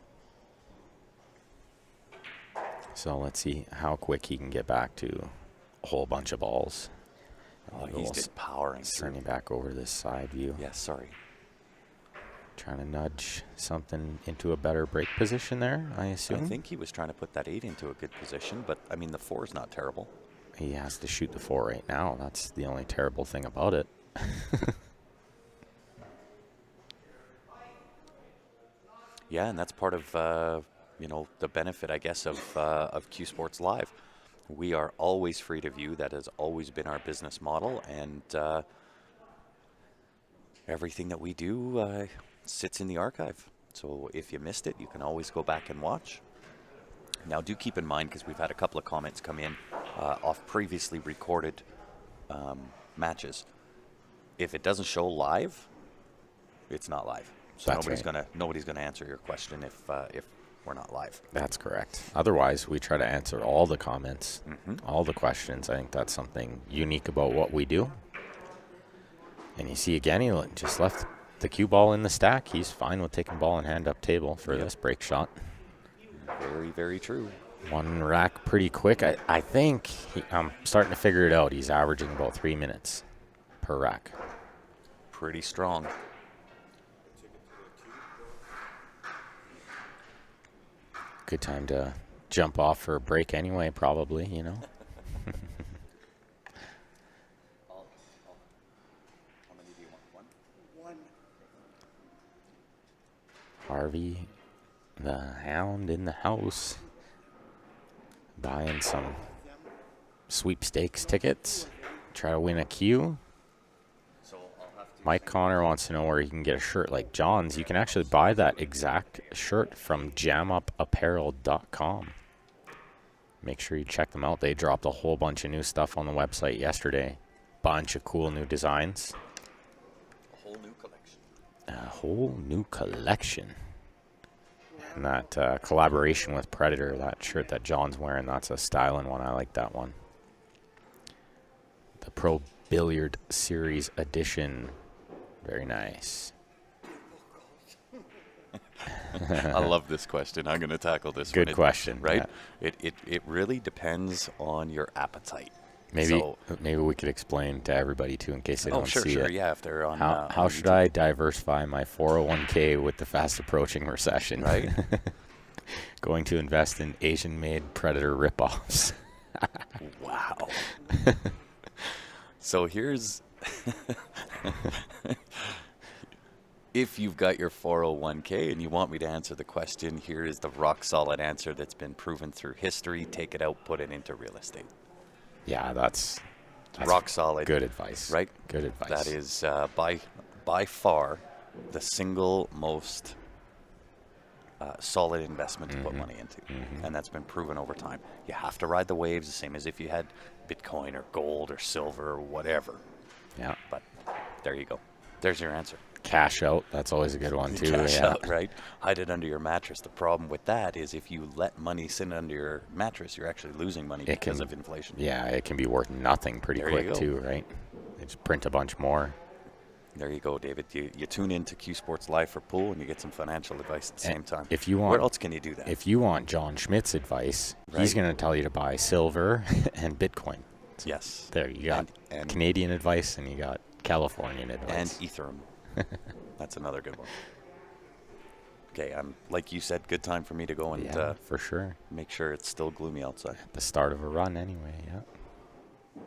Speaker 2: So let's see how quick he can get back to a whole bunch of balls.
Speaker 1: Oh, he's just powering through.
Speaker 2: Turning back over this side view.
Speaker 1: Yeah, sorry.
Speaker 2: Trying to nudge something into a better break position there, I assume.
Speaker 1: I think he was trying to put that 8 into a good position, but, I mean, the 4 is not terrible.
Speaker 2: He has to shoot the 4 right now. That's the only terrible thing about it.
Speaker 1: Yeah, and that's part of, the benefit, I guess, of Q Sports Live. We are always free to view. That has always been our business model, and everything that we do sits in the archive. So if you missed it, you can always go back and watch. Now, do keep in mind, because we've had a couple of comments come in off previously recorded matches. If it doesn't show live, it's not live. So
Speaker 2: That's
Speaker 1: nobody's gonna answer your question if we're not live.
Speaker 2: That's correct. Otherwise, we try to answer all the comments,
Speaker 1: Mm-hmm.
Speaker 2: all the questions. I think that's something unique about what we do. And you see again, he just left the cue ball in the stack. He's fine with taking ball and hand up table for this break shot.
Speaker 1: Very, very true.
Speaker 2: One rack pretty quick. I think I'm starting to figure it out. He's averaging about 3 minutes per rack.
Speaker 1: Pretty strong.
Speaker 2: Good time to jump off for a break anyway, probably,
Speaker 1: How many do you want? One?
Speaker 2: Harvey, the Hound in the house, buying some sweepstakes tickets, try to win a Q. Mike Connor wants to know where he can get a shirt like John's. You can actually buy that exact shirt from jamupapparel.com. Make sure you check them out. They dropped a whole bunch of new stuff on the website yesterday. Bunch of cool new designs.
Speaker 1: A whole new collection.
Speaker 2: A whole new collection. And that collaboration with Predator, that shirt that John's wearing, that's a styling one. I like that one. The Pro Billiard Series Edition. Very nice.
Speaker 1: I love this question. I'm going to tackle this one.
Speaker 2: Good question.
Speaker 1: Right?
Speaker 2: Yeah.
Speaker 1: It really depends on your appetite.
Speaker 2: Maybe we could explain to everybody too, in case they don't see it.
Speaker 1: Yeah, if they're on.
Speaker 2: How should I diversify my 401k with the fast approaching recession?
Speaker 1: Right.
Speaker 2: Going to invest in Asian-made Predator ripoffs.
Speaker 1: Wow. So here's. If you've got your 401k and you want me to answer the question, here is the rock solid answer that's been proven through history. Take it out, put it into real estate.
Speaker 2: Yeah, that's
Speaker 1: rock solid.
Speaker 2: Good advice.
Speaker 1: Right?
Speaker 2: Good advice.
Speaker 1: That is by far the single most solid investment to put money into. And that's been proven over time. You have to ride the waves, the same as if you had Bitcoin or gold or silver or whatever.
Speaker 2: Yeah.
Speaker 1: But there you go. There's your answer.
Speaker 2: Cash out. That's always a good one, too.
Speaker 1: Cash
Speaker 2: yeah.
Speaker 1: out, right? Hide it under your mattress. The problem with that is if you let money sit under your mattress, you're actually losing money because of inflation.
Speaker 2: Yeah, it can be worth nothing pretty quick, too, right? They just print a bunch more.
Speaker 1: There you go, David. You tune into Q Sports Live for pool, and you get some financial advice at the same time.
Speaker 2: If you want,
Speaker 1: where else can you do that?
Speaker 2: If you want John Schmidt's advice, he's going to tell you to buy silver and Bitcoin. So
Speaker 1: yes.
Speaker 2: There you got and Canadian advice, and you got Californian advice.
Speaker 1: And Ethereum. That's another good one. Okay, like you said, good time for me to go and
Speaker 2: for sure.
Speaker 1: Make sure it's still gloomy outside.
Speaker 2: At the start of a run, anyway. Yeah.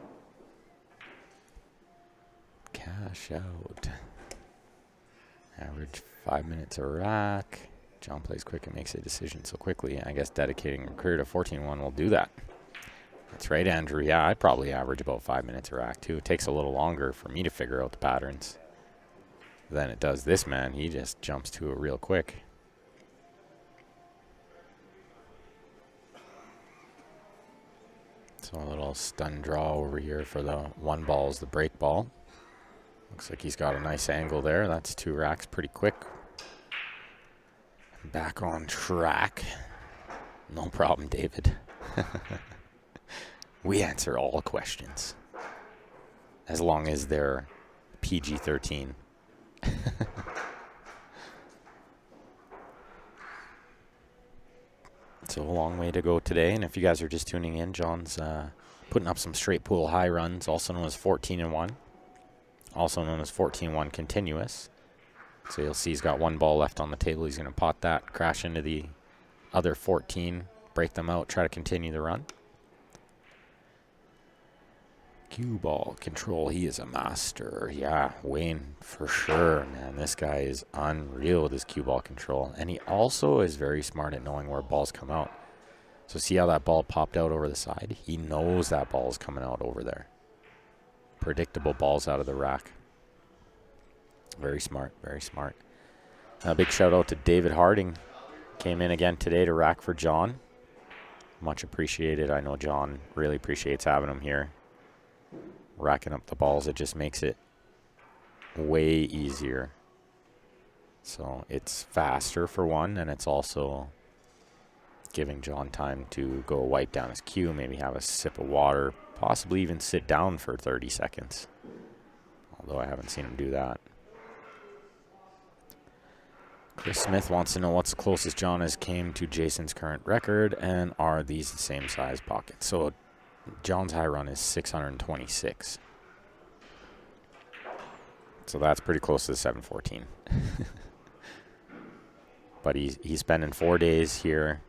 Speaker 2: Cash out. Average 5 minutes a rack. John plays quick and makes a decision so quickly. I guess dedicating a career to 14-1 will do that. That's right, Andrew. Yeah, I probably average about 5 minutes a rack, too. It takes a little longer for me to figure out the patterns than it does this man. He just jumps to it real quick. So a little stun draw over here for the one ball's the break ball. Looks like he's got a nice angle there. That's 2 racks pretty quick. Back on track. No problem, David. We answer all questions. As long as they're PG-13. So a long way to go today, and if you guys are just tuning in, John's putting up some straight pool high runs, also known as 14-1, also known as 14-1 continuous. So you'll see he's got 1 ball left on the table. He's going to pot that, crash into the other 14, break them out, try to continue the run. Cue ball control, he is a master. Yeah, Wayne, for sure, man. This guy is unreal with his cue ball control. And he also is very smart at knowing where balls come out. So see how that ball popped out over the side? He knows that ball is coming out over there. Predictable balls out of the rack. Very smart, very smart. A big shout out to David Harding. Came in again today to rack for John. Much appreciated. I know John really appreciates having him here. Racking up the balls, it just makes it way easier. So it's faster for one, and it's also giving John time to go wipe down his cue, maybe have a sip of water, possibly even sit down for 30 seconds. Although I haven't seen him do that. Chris Smith wants to know what's the closest John has came to Jason's current record, and are these the same size pockets? So John's high run is 626. So that's pretty close to the 714. But he's spending 4 days here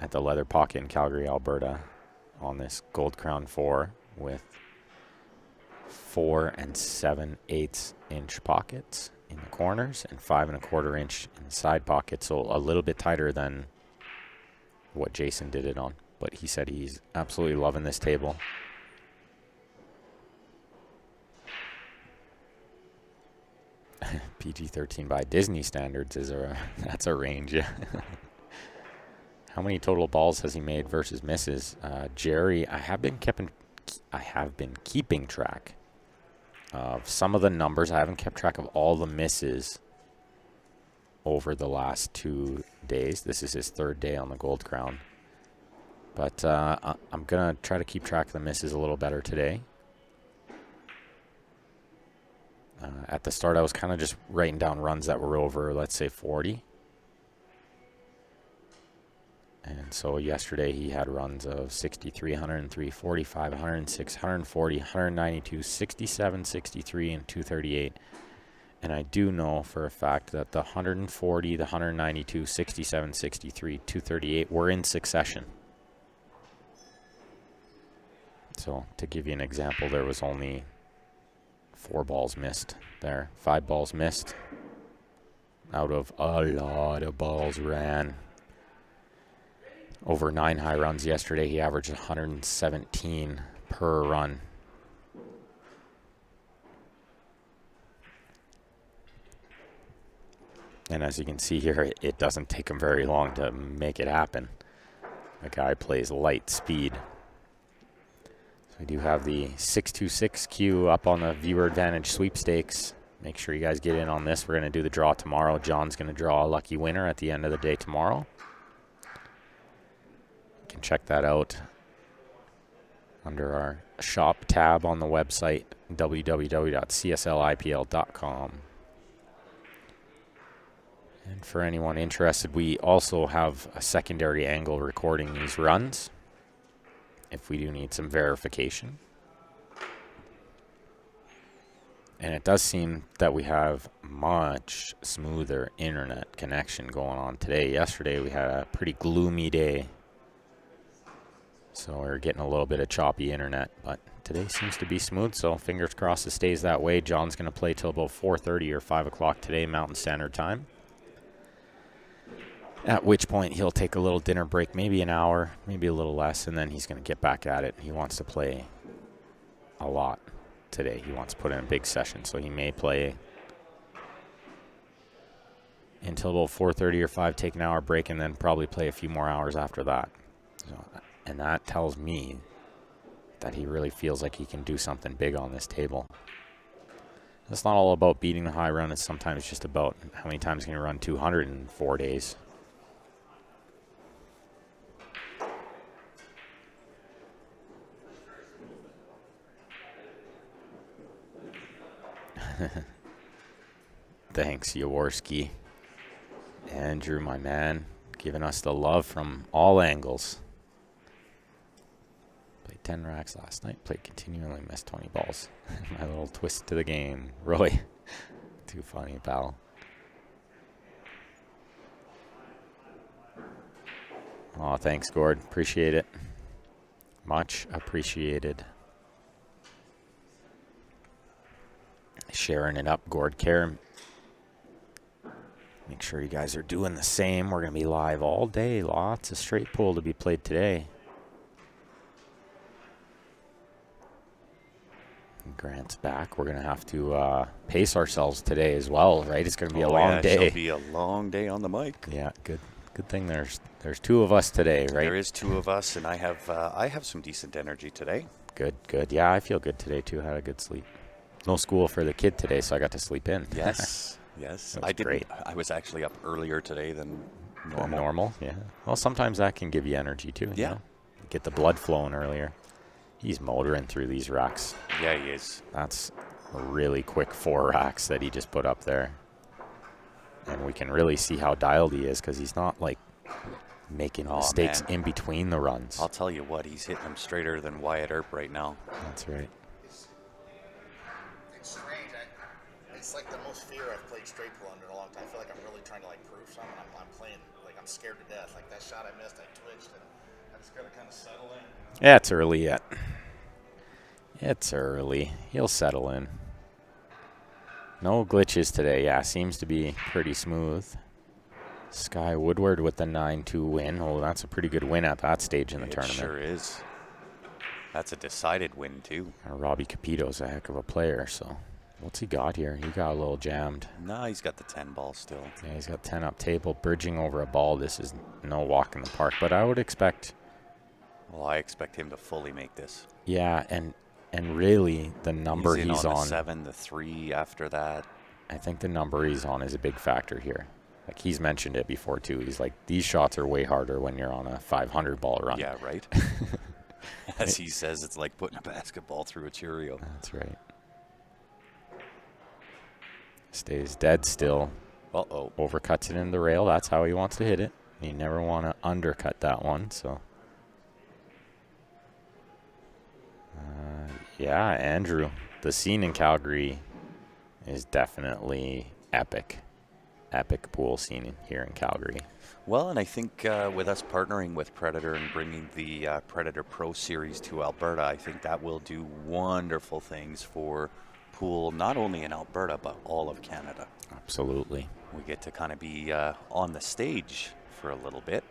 Speaker 2: at the Leather Pocket in Calgary, Alberta on this Gold Crown 4 with 4 7/8 inch pockets in the corners and 5 1/4 inch in the side pockets. So a little bit tighter than what Jason did it on. But he said he's absolutely loving this table. PG-13 by Disney standards is that's a range. How many total balls has he made versus misses? Jerry, I have been keeping track of some of the numbers. I haven't kept track of all the misses over the last 2 days. This is his 3rd day on the Gold Crown. But I'm going to try to keep track of the misses a little better today. At the start, I was kind of just writing down runs that were over, let's say, 40. And so yesterday he had runs of 63, 103, 45, 106, 140, 192, 67, 63, and 238. And I do know for a fact that the 140, the 192, 67, 63, 238 were in succession. So to give you an example, there was only 4 balls missed there. 5 balls missed out of a lot of balls ran. Over 9 high runs yesterday, he averaged 117 per run. And as you can see here, it doesn't take him very long to make it happen. The guy plays light speed. So we do have the 626 queue up on the Viewer Advantage sweepstakes. Make sure you guys get in on this. We're going to do the draw tomorrow. John's going to draw a lucky winner at the end of the day tomorrow. You can check that out under our shop tab on the website, www.cslipl.com. And for anyone interested, we also have a secondary angle recording these runs if we do need some verification. And it does seem that we have much smoother internet connection going on today. Yesterday we had a pretty gloomy day, so we were getting a little bit of choppy internet, but today seems to be smooth, so fingers crossed it stays that way. John's going to play till about 4:30 or 5 o'clock today, Mountain Standard Time. At which point he'll take a little dinner break, maybe an hour, maybe a little less, and then he's going to get back at it. He wants to play a lot today. He wants to put in a big session, so he may play until about 4:30 or 5, take an hour break, and then probably play a few more hours after that. So, and that tells me that he really feels like he can do something big on this table. It's not all about beating the high run. It's sometimes just about how many times can you run 200 in 4 days. Thanks, Jaworski. Andrew, my man, giving us the love from all angles. Played 10 racks last night. Played continually, missed 20 balls. My little twist to the game. Roy, too funny, pal. Oh, thanks, Gord. Appreciate it. Much appreciated. Sharing it up, Gord Care. Make sure you guys are doing the same. We're going to be live all day. Lots of straight pool to be played today. Grant's back. We're going to have to pace ourselves today as well, right? It's going to be a long day.
Speaker 1: It'll be a long day on the mic.
Speaker 2: Yeah, good thing there's two of us today, right?
Speaker 1: There is two of us, and I have some decent energy today.
Speaker 2: Good. Yeah, I feel good today too. Had a good sleep. No school for the kid today, so I got to sleep in.
Speaker 1: Yes, yes.
Speaker 2: I did. Great.
Speaker 1: I was actually up earlier today than normal.
Speaker 2: Normal, yeah. Well, sometimes that can give you energy too.
Speaker 1: Yeah.
Speaker 2: You know? Get the blood flowing earlier. He's motoring through these racks.
Speaker 1: Yeah, he is.
Speaker 2: That's a really quick 4 racks that he just put up there. And we can really see how dialed he is because he's not like making mistakes in between the runs.
Speaker 1: I'll tell you what, he's hitting them straighter than Wyatt Earp right now.
Speaker 2: That's right.
Speaker 3: It's strange. It's like the most fear I've played straight pool under in a long time. I feel like I'm really trying to like prove something. I'm playing like I'm scared to death. Like that shot I missed, I twitched, and I just gotta kind of settle in.
Speaker 2: Yeah, it's early yet. It's early. He'll settle in. No glitches today. Yeah, seems to be pretty smooth. Sky Woodward with the 9-2 win. Oh, that's a pretty good win at that stage in the tournament.
Speaker 1: It sure is. That's a decided win, too.
Speaker 2: Robbie Capito's a heck of a player, so what's he got here? He got a little jammed.
Speaker 1: No, he's got the 10 ball still.
Speaker 2: Yeah, he's got 10 up table, bridging over a ball. This is no walk in the park, but I would expect...
Speaker 1: Well, I expect him to fully make this.
Speaker 2: Yeah, and really the number he's on...
Speaker 1: the 7, the 3 after that.
Speaker 2: I think the number he's on is a big factor here. Like, he's mentioned it before, too. He's like, these shots are way harder when you're on a 500 ball run.
Speaker 1: Yeah, right? As he says, it's like putting a basketball through a Cheerio.
Speaker 2: That's right. Stays dead still.
Speaker 1: Uh-oh.
Speaker 2: Overcuts it into the rail. That's how he wants to hit it. You never want to undercut that one, so. Yeah, Andrew. The scene in Calgary is definitely epic. Epic pool scene here in Calgary.
Speaker 1: Well, and I think with us partnering with Predator and bringing the Predator Pro Series to Alberta, I think that will do wonderful things for pool, not only in Alberta, but all of Canada.
Speaker 2: Absolutely.
Speaker 1: We get to kind of be on the stage for a little bit.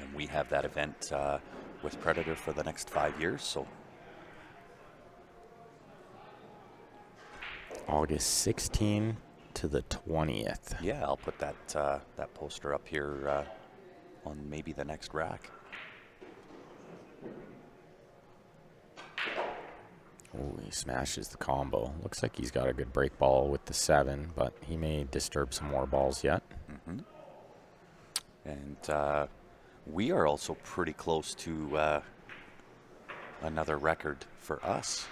Speaker 1: And we have that event with Predator for the next 5 years, so.
Speaker 2: August 16 to the 20th.
Speaker 1: Yeah, I'll put that that poster up here on maybe the next rack.
Speaker 2: Oh, he smashes the combo. Looks like he's got a good break ball with the 7, but he may disturb some more balls yet.
Speaker 1: Mm-hmm. And we are also pretty close to another record for us.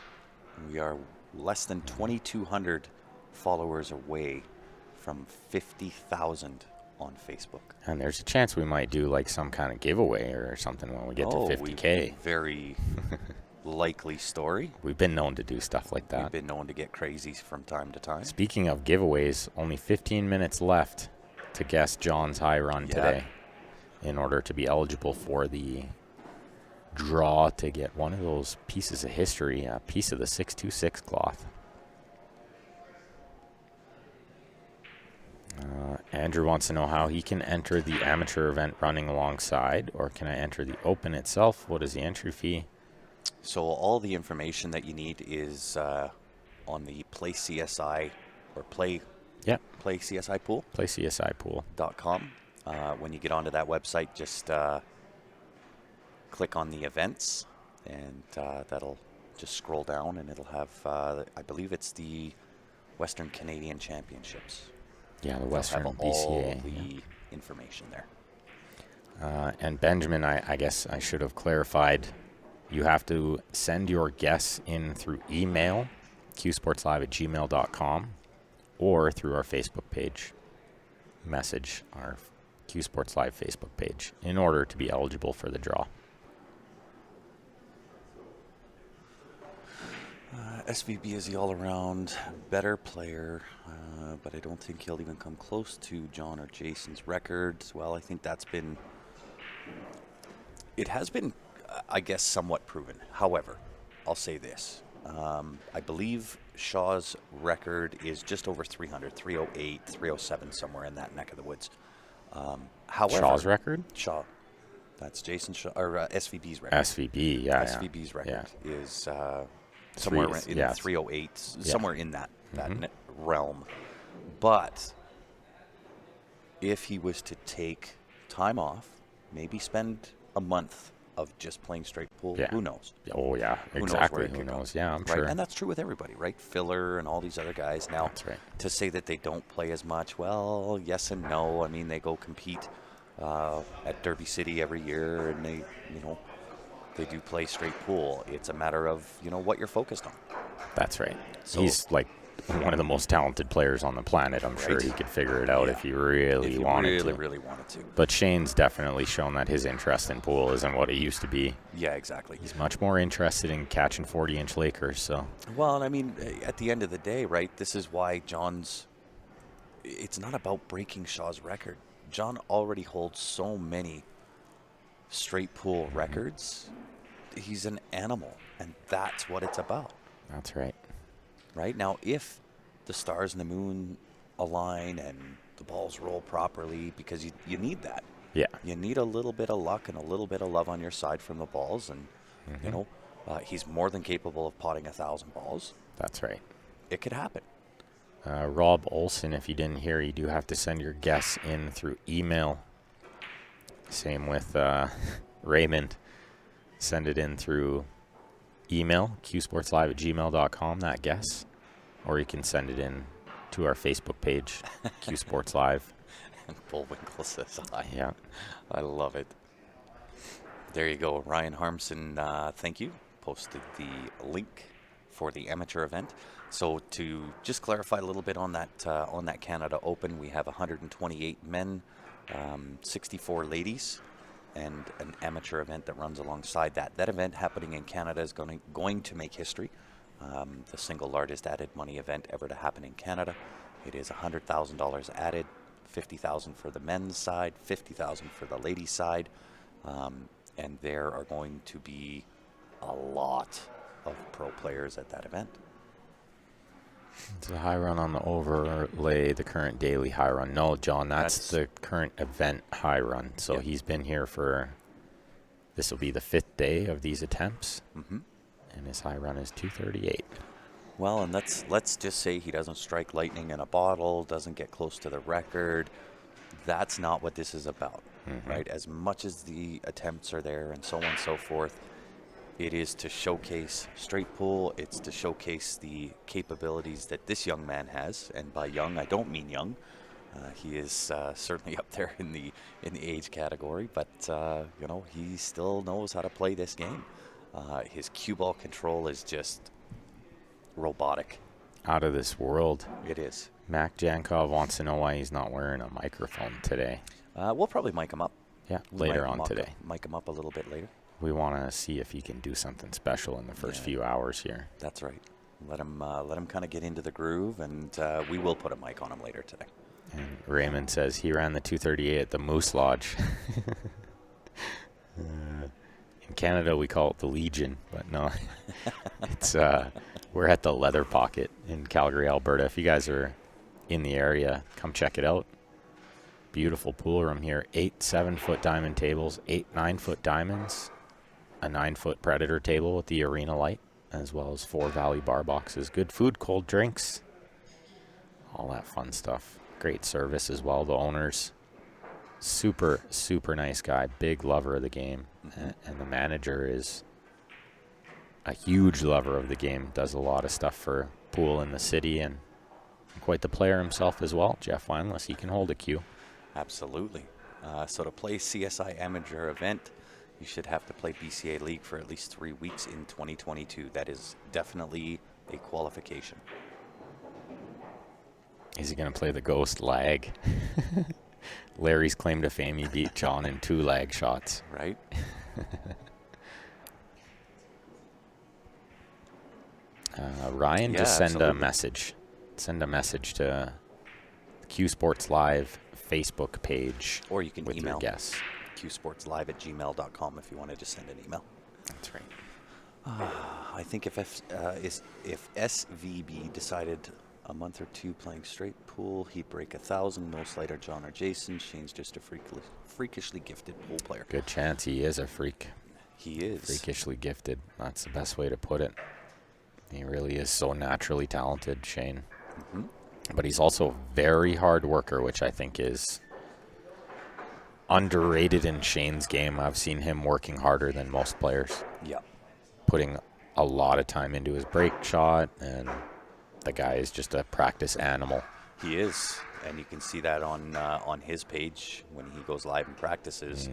Speaker 1: We are less than 2,200 followers away from 50,000 on Facebook.
Speaker 2: And there's a chance we might do like some kind of giveaway or something when we get to 50K.
Speaker 1: Very likely story.
Speaker 2: We've been known to do stuff like that.
Speaker 1: We've been known to get crazy from time to time.
Speaker 2: Speaking of giveaways, only 15 minutes left to guess John's high run today in order to be eligible for the draw to get one of those pieces of history, a piece of the 626 cloth. Andrew wants to know how he can enter the amateur event running alongside, or can I enter the open itself? What is the entry fee?
Speaker 1: So all the information that you need is on the Play CSI or Play CSI Pool.
Speaker 2: PlayCSIpool.com.
Speaker 1: When you get onto that website, just click on the events, and that'll just scroll down, and it'll have, I believe it's the Western Canadian Championships.
Speaker 2: Yeah, the Western
Speaker 1: have
Speaker 2: BCA.
Speaker 1: all the information there.
Speaker 2: And Benjamin, I guess I should have clarified. You have to send your guess in through email, qsportslive@gmail.com, or through our Facebook page. Message our Q Sports Live Facebook page in order to be eligible for the draw.
Speaker 1: SVB is the all-around better player, but I don't think he'll even come close to John or Jason's records. Well, I think it has been, I guess, somewhat proven. However, I'll say this. I believe Shaw's record is just over 300, 308, 307, somewhere in that neck of the woods. However,
Speaker 2: Shaw's record?
Speaker 1: Shaw. That's Jason Shaw, or SVB's record.
Speaker 2: SVB, yeah.
Speaker 1: SVB's record is
Speaker 2: Somewhere
Speaker 1: in 308, somewhere in that realm. But if he was to take time off, maybe spend a month of just playing straight pool, who knows?
Speaker 2: Oh, yeah, exactly. Who knows? Yeah, I'm sure.
Speaker 1: And that's true with everybody, right? Filler and all these other guys. Now,
Speaker 2: that's right.
Speaker 1: To say that they don't play as much, well, yes and no. I mean, they go compete at Derby City every year, and they do play straight pool. It's a matter of, what you're focused on.
Speaker 2: That's right. So he's like one of the most talented players on the planet. I'm sure he could figure it out if he really wanted to.
Speaker 1: Really wanted to.
Speaker 2: But Shane's definitely shown that his interest in pool isn't what it used to be.
Speaker 1: Yeah, exactly.
Speaker 2: He's much more interested in catching 40-inch Lakers. So.
Speaker 1: Well, I mean, at the end of the day, right, this is why it's not about breaking Shaw's record. John already holds so many straight pool records. He's an animal, and that's what it's about.
Speaker 2: That's right.
Speaker 1: Right? Now, if the stars and the moon align and the balls roll properly, because you need that.
Speaker 2: Yeah.
Speaker 1: You need a little bit of luck and a little bit of love on your side from the balls, and, he's more than capable of potting 1,000 balls.
Speaker 2: That's right.
Speaker 1: It could happen.
Speaker 2: Rob Olson, if you didn't hear, you do have to send your guess in through email. Same with Raymond. Send it in through email, qsportslive@gmail.com, that guess. Or you can send it in to our Facebook page, Q Sports Live.
Speaker 1: And Bullwinkle says hi.
Speaker 2: Yeah.
Speaker 1: I love it. There you go. Ryan Harmson, thank you. Posted the link for the amateur event. So to just clarify a little bit on that Canada Open, we have 128 men, 64 ladies, and an amateur event that runs alongside that. That event happening in Canada is going to make history. The single largest added money event ever to happen in Canada. It is $100,000 added, $50,000 for the men's side, $50,000 for the ladies' side, and there are going to be a lot of pro players at that event.
Speaker 2: It's a high run on the overlay, the current daily high run. No, John, that's the current event high run. So he's been here this will be the 5th day of these attempts. Mm-hmm. And his high run is 238.
Speaker 1: Well, and let's just say he doesn't strike lightning in a bottle, doesn't get close to the record. That's not what this is about, right? As much as the attempts are there and so on and so forth, it is to showcase straight pool. It's to showcase the capabilities that this young man has, and by young I don't mean young. He is certainly up there in the age category, but you know, he still knows how to play this game. His cue ball control is just robotic.
Speaker 2: Out of this world.
Speaker 1: It is.
Speaker 2: Mac Jankov wants to know why he's not wearing a microphone today.
Speaker 1: We'll probably mic him up.
Speaker 2: Yeah,
Speaker 1: We
Speaker 2: later
Speaker 1: might
Speaker 2: on today.
Speaker 1: Mic him up a little bit later.
Speaker 2: We want to see if he can do something special in the first few hours here.
Speaker 1: That's right. Let him kind of get into the groove, and we will put a mic on him later today.
Speaker 2: And Raymond says he ran the 238 at the Moose Lodge. In Canada, we call it the Legion, but no, it's we're at the Leather Pocket in Calgary, Alberta. If you guys are in the area, come check it out. Beautiful pool room here. 8 7-foot diamond tables, 8 9-foot diamonds, a 9-foot Predator table with the arena light, as well as 4 Valley bar boxes. Good food, cold drinks, all that fun stuff. Great service as well. The owners, super nice guy, big lover of the game, and the manager is a huge lover of the game. Does a lot of stuff for pool in the city, and quite the player himself as well. Jeff Wineless, he can hold a cue.
Speaker 1: Absolutely. So to play CSI Amateur event, you should have to play BCA League for at least 3 weeks in 2022. That is definitely a qualification.
Speaker 2: Is he going to play the ghost lag? Larry's claim to fame, he beat John in 2 lag shots.
Speaker 1: Right?
Speaker 2: Ryan,
Speaker 1: Yeah,
Speaker 2: just send
Speaker 1: absolutely.
Speaker 2: a message. Send a message to Q Sports Live Facebook page.
Speaker 1: Or you can
Speaker 2: with
Speaker 1: email
Speaker 2: your guess.
Speaker 1: qsportslive@gmail.com if you wanted to send an email.
Speaker 2: That's right.
Speaker 1: I think if SVB decided a month or two playing straight pool, he'd break 1,000. No slighter John or Jason. Shane's just a freakishly gifted pool player.
Speaker 2: Good chance he is a freak.
Speaker 1: He is.
Speaker 2: Freakishly gifted. That's the best way to put it. He really is so naturally talented, Shane. But he's also a very hard worker, which I think is underrated in Shane's game. I've seen him working harder than most players.
Speaker 1: Yeah.
Speaker 2: Putting a lot of time into his break shot, and the guy is just a practice animal.
Speaker 1: He is, and you can see that on his page when he goes live and practices,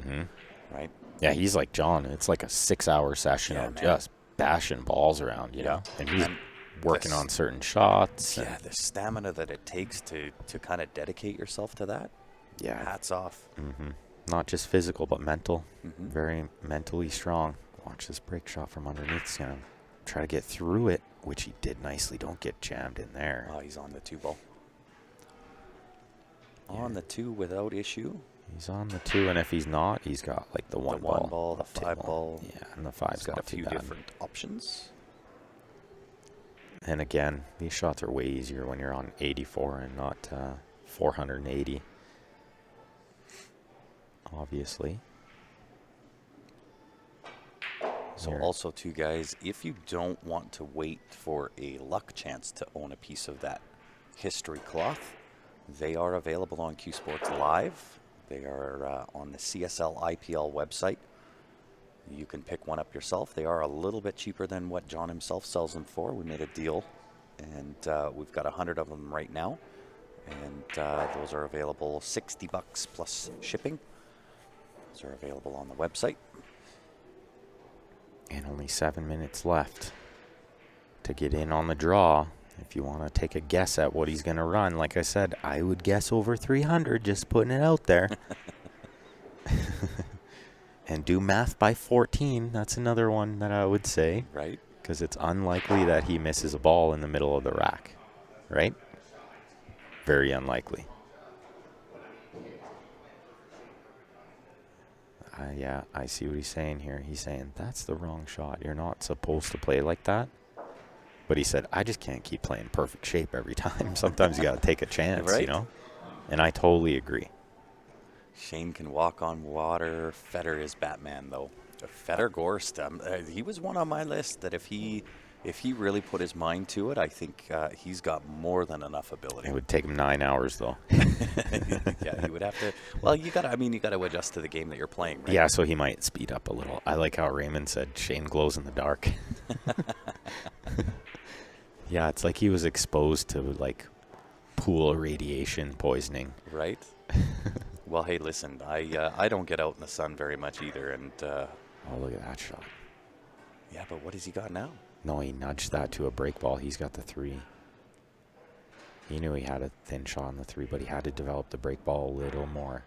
Speaker 1: right?
Speaker 2: Yeah, he's like John. It's like a 6-hour session
Speaker 1: Yeah,
Speaker 2: of
Speaker 1: man.
Speaker 2: just bashing balls around, you know? And he's
Speaker 1: And
Speaker 2: working
Speaker 1: this-
Speaker 2: on certain shots.
Speaker 1: Yeah, the stamina that it takes to kind of dedicate yourself to that.
Speaker 2: Yeah.
Speaker 1: Hats off.
Speaker 2: Not just physical, but mental. Very mentally strong. Watch this break shot from underneath. He's going to try to get through it, which he did nicely. Don't get jammed in there.
Speaker 1: Oh, he's on the 2 ball. On the 2 without issue.
Speaker 2: He's on the 2, and if he's not, he's got like the 1 ball.
Speaker 1: 1 ball, the 5 ball.
Speaker 2: Yeah, and the 5's
Speaker 1: He's got a
Speaker 2: not too
Speaker 1: few
Speaker 2: bad.
Speaker 1: different options.
Speaker 2: And again, these shots are way easier when you're on 84 and not 480. Obviously.
Speaker 1: So
Speaker 2: Here.
Speaker 1: also, too, guys, if you don't want to wait for a luck chance to own a piece of that history cloth, they are available on Q Sports Live. They are on the CSL IPL website. You can pick one up yourself. They are a little bit cheaper than what John himself sells them for. We made a deal, and we've got 100 of them right now. And those are available $60 plus shipping. Those are available on the website.
Speaker 2: And only 7 minutes left to get in on the draw. If you want to take a guess at what he's going to run, like I said, I would guess over 300, just putting it out there. And do math by 14. That's another one that I would say.
Speaker 1: Right.
Speaker 2: Because it's unlikely that he misses a ball in the middle of the rack. Right? Very unlikely. Yeah, I see what he's saying here. He's saying, that's the wrong shot. You're not supposed to play like that. But he said, I just can't keep playing perfect shape every time. Sometimes you got to take a chance,
Speaker 1: Right.
Speaker 2: you know? And I totally agree.
Speaker 1: Shane can walk on water. Federer is Batman, though. Federer Gorst, he was one on my list that if he If he really put his mind to it, I think he's got more than enough ability.
Speaker 2: It would take him 9 hours, though.
Speaker 1: Yeah, he would have to. Well, you got to adjust to the game that you're playing, right?
Speaker 2: Yeah, so he might speed up a little. I like how Raymond said Shane glows in the dark. Yeah, it's like he was exposed to, like, pool radiation poisoning.
Speaker 1: Right? Well, hey, listen, I don't get out in the sun very much either, and
Speaker 2: Oh, look at that shot.
Speaker 1: yeah, but what has he got now?
Speaker 2: No, he nudged that to a break ball. He's got the 3. He knew he had a thin shot on the 3, but he had to develop the break ball a little more.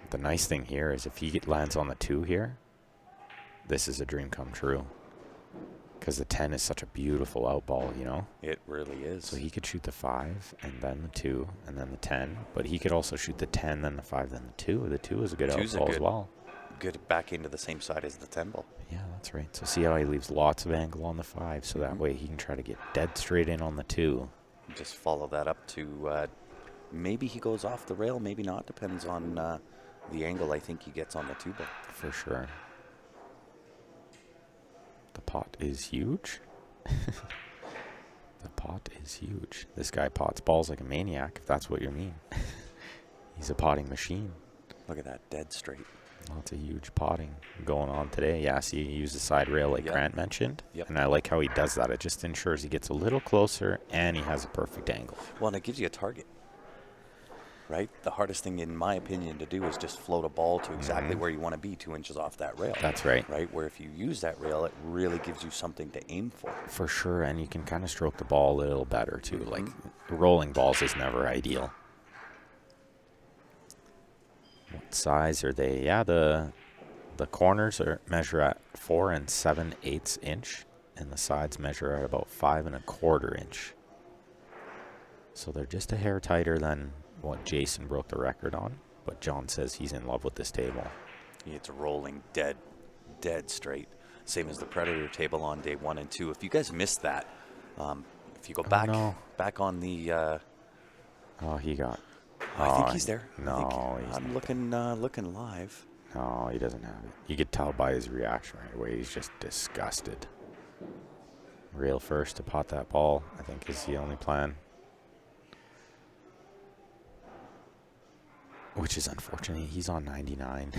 Speaker 2: The nice thing here is if he lands on the 2 here, this is a dream come true. Because the 10 is such a beautiful out ball, you know?
Speaker 1: It really is.
Speaker 2: So he could shoot the 5, and then the 2, and then the 10. But he could also shoot the 10, then the 5, then the 2. The 2 is a good out ball as well.
Speaker 1: Good back into the same side as the 10 ball.
Speaker 2: Yeah, that's right. So see how he leaves lots of angle on the 5, so that way he can try to get dead straight in on the 2.
Speaker 1: Just follow that up to maybe he goes off the rail, maybe not. Depends on the angle I think he gets on the 2 ball.
Speaker 2: For sure. The pot is huge. The pot is huge. This guy pots balls like a maniac, if that's what you mean. He's a potting machine.
Speaker 1: Look at that, dead straight.
Speaker 2: Lots of huge potting going on today. Yeah, see, he used the side rail like Grant mentioned.
Speaker 1: Yep.
Speaker 2: And I like how he does that. It just ensures he gets a little closer and he has a perfect angle.
Speaker 1: Well, and it gives you a target, right? The hardest thing, in my opinion, to do is just float a ball to exactly where you want to be 2 inches off that rail.
Speaker 2: That's right.
Speaker 1: Right, where if you use that rail, it really gives you something to aim for.
Speaker 2: For sure, and you can kind of stroke the ball a little better, too. Like, rolling balls is never ideal. What size are they? Yeah, the corners measure at 4 7/8 inch, and the sides measure at about 5 1/4 inch. So they're just a hair tighter than what Jason broke the record on, but John says he's in love with this table.
Speaker 1: It's rolling dead straight. Same as the Predator table on day 1 and 2. If you guys missed that, if you go back on the...
Speaker 2: Oh, he got...
Speaker 1: I think he's there.
Speaker 2: No, he's
Speaker 1: I'm
Speaker 2: not
Speaker 1: looking live.
Speaker 2: No, he doesn't have it. You could tell by his reaction right away. He's just disgusted. Rail first to pot that ball, I think, is the only plan. Which is unfortunate. He's on 99.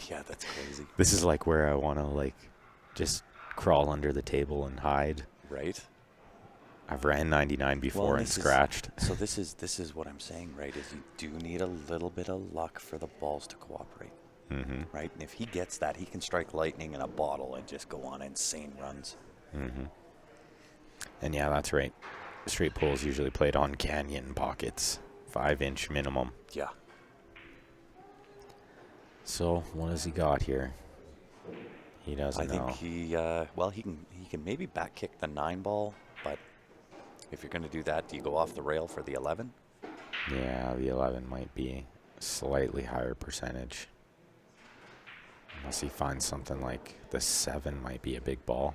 Speaker 1: Yeah, that's crazy.
Speaker 2: This is like where I want to, like, just crawl under the table and hide.
Speaker 1: Right?
Speaker 2: I've ran 99 before and scratched.
Speaker 1: So this is what I'm saying, right? Is you do need a little bit of luck for the balls to cooperate, right? And if he gets that, he can strike lightning in a bottle and just go on insane runs.
Speaker 2: And yeah, that's right. Straight pulls usually played on canyon pockets, 5-inch minimum.
Speaker 1: Yeah.
Speaker 2: So what has he got here? He doesn't know.
Speaker 1: I think he can maybe back kick the 9 ball, but if you're going to do that, do you go off the rail for the 11?
Speaker 2: Yeah, the 11 might be a slightly higher percentage. Unless he finds something like the 7 might be a big ball.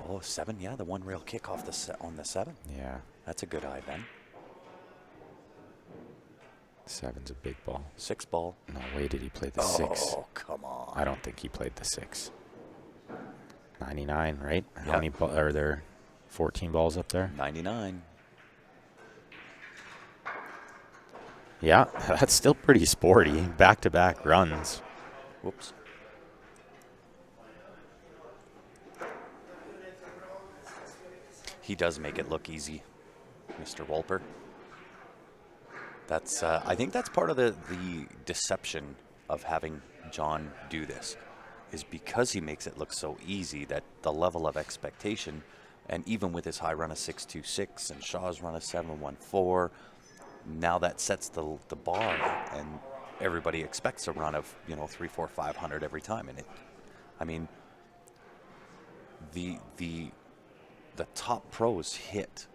Speaker 1: Oh, 7, yeah, the 1 rail kick off on the 7.
Speaker 2: Yeah.
Speaker 1: That's a good eye, Ben.
Speaker 2: 7's a big ball.
Speaker 1: 6 ball.
Speaker 2: No way did he play the 6.
Speaker 1: Oh, come on.
Speaker 2: I don't think he played the 6. 99, right?
Speaker 1: Yep.
Speaker 2: How many are there? 14 balls up there?
Speaker 1: 99.
Speaker 2: Yeah, that's still pretty sporty. Back-to-back runs.
Speaker 1: Whoops. He does make it look easy, Mr. Wolper. That's I think that's part of the deception of having John do this, is because he makes it look so easy that the level of expectation, and even with his high run of 6.26 and Shaw's run of 7.14, now that sets the bar, and everybody expects a run of 3, 4, 500 every time. And I mean, the top pros hit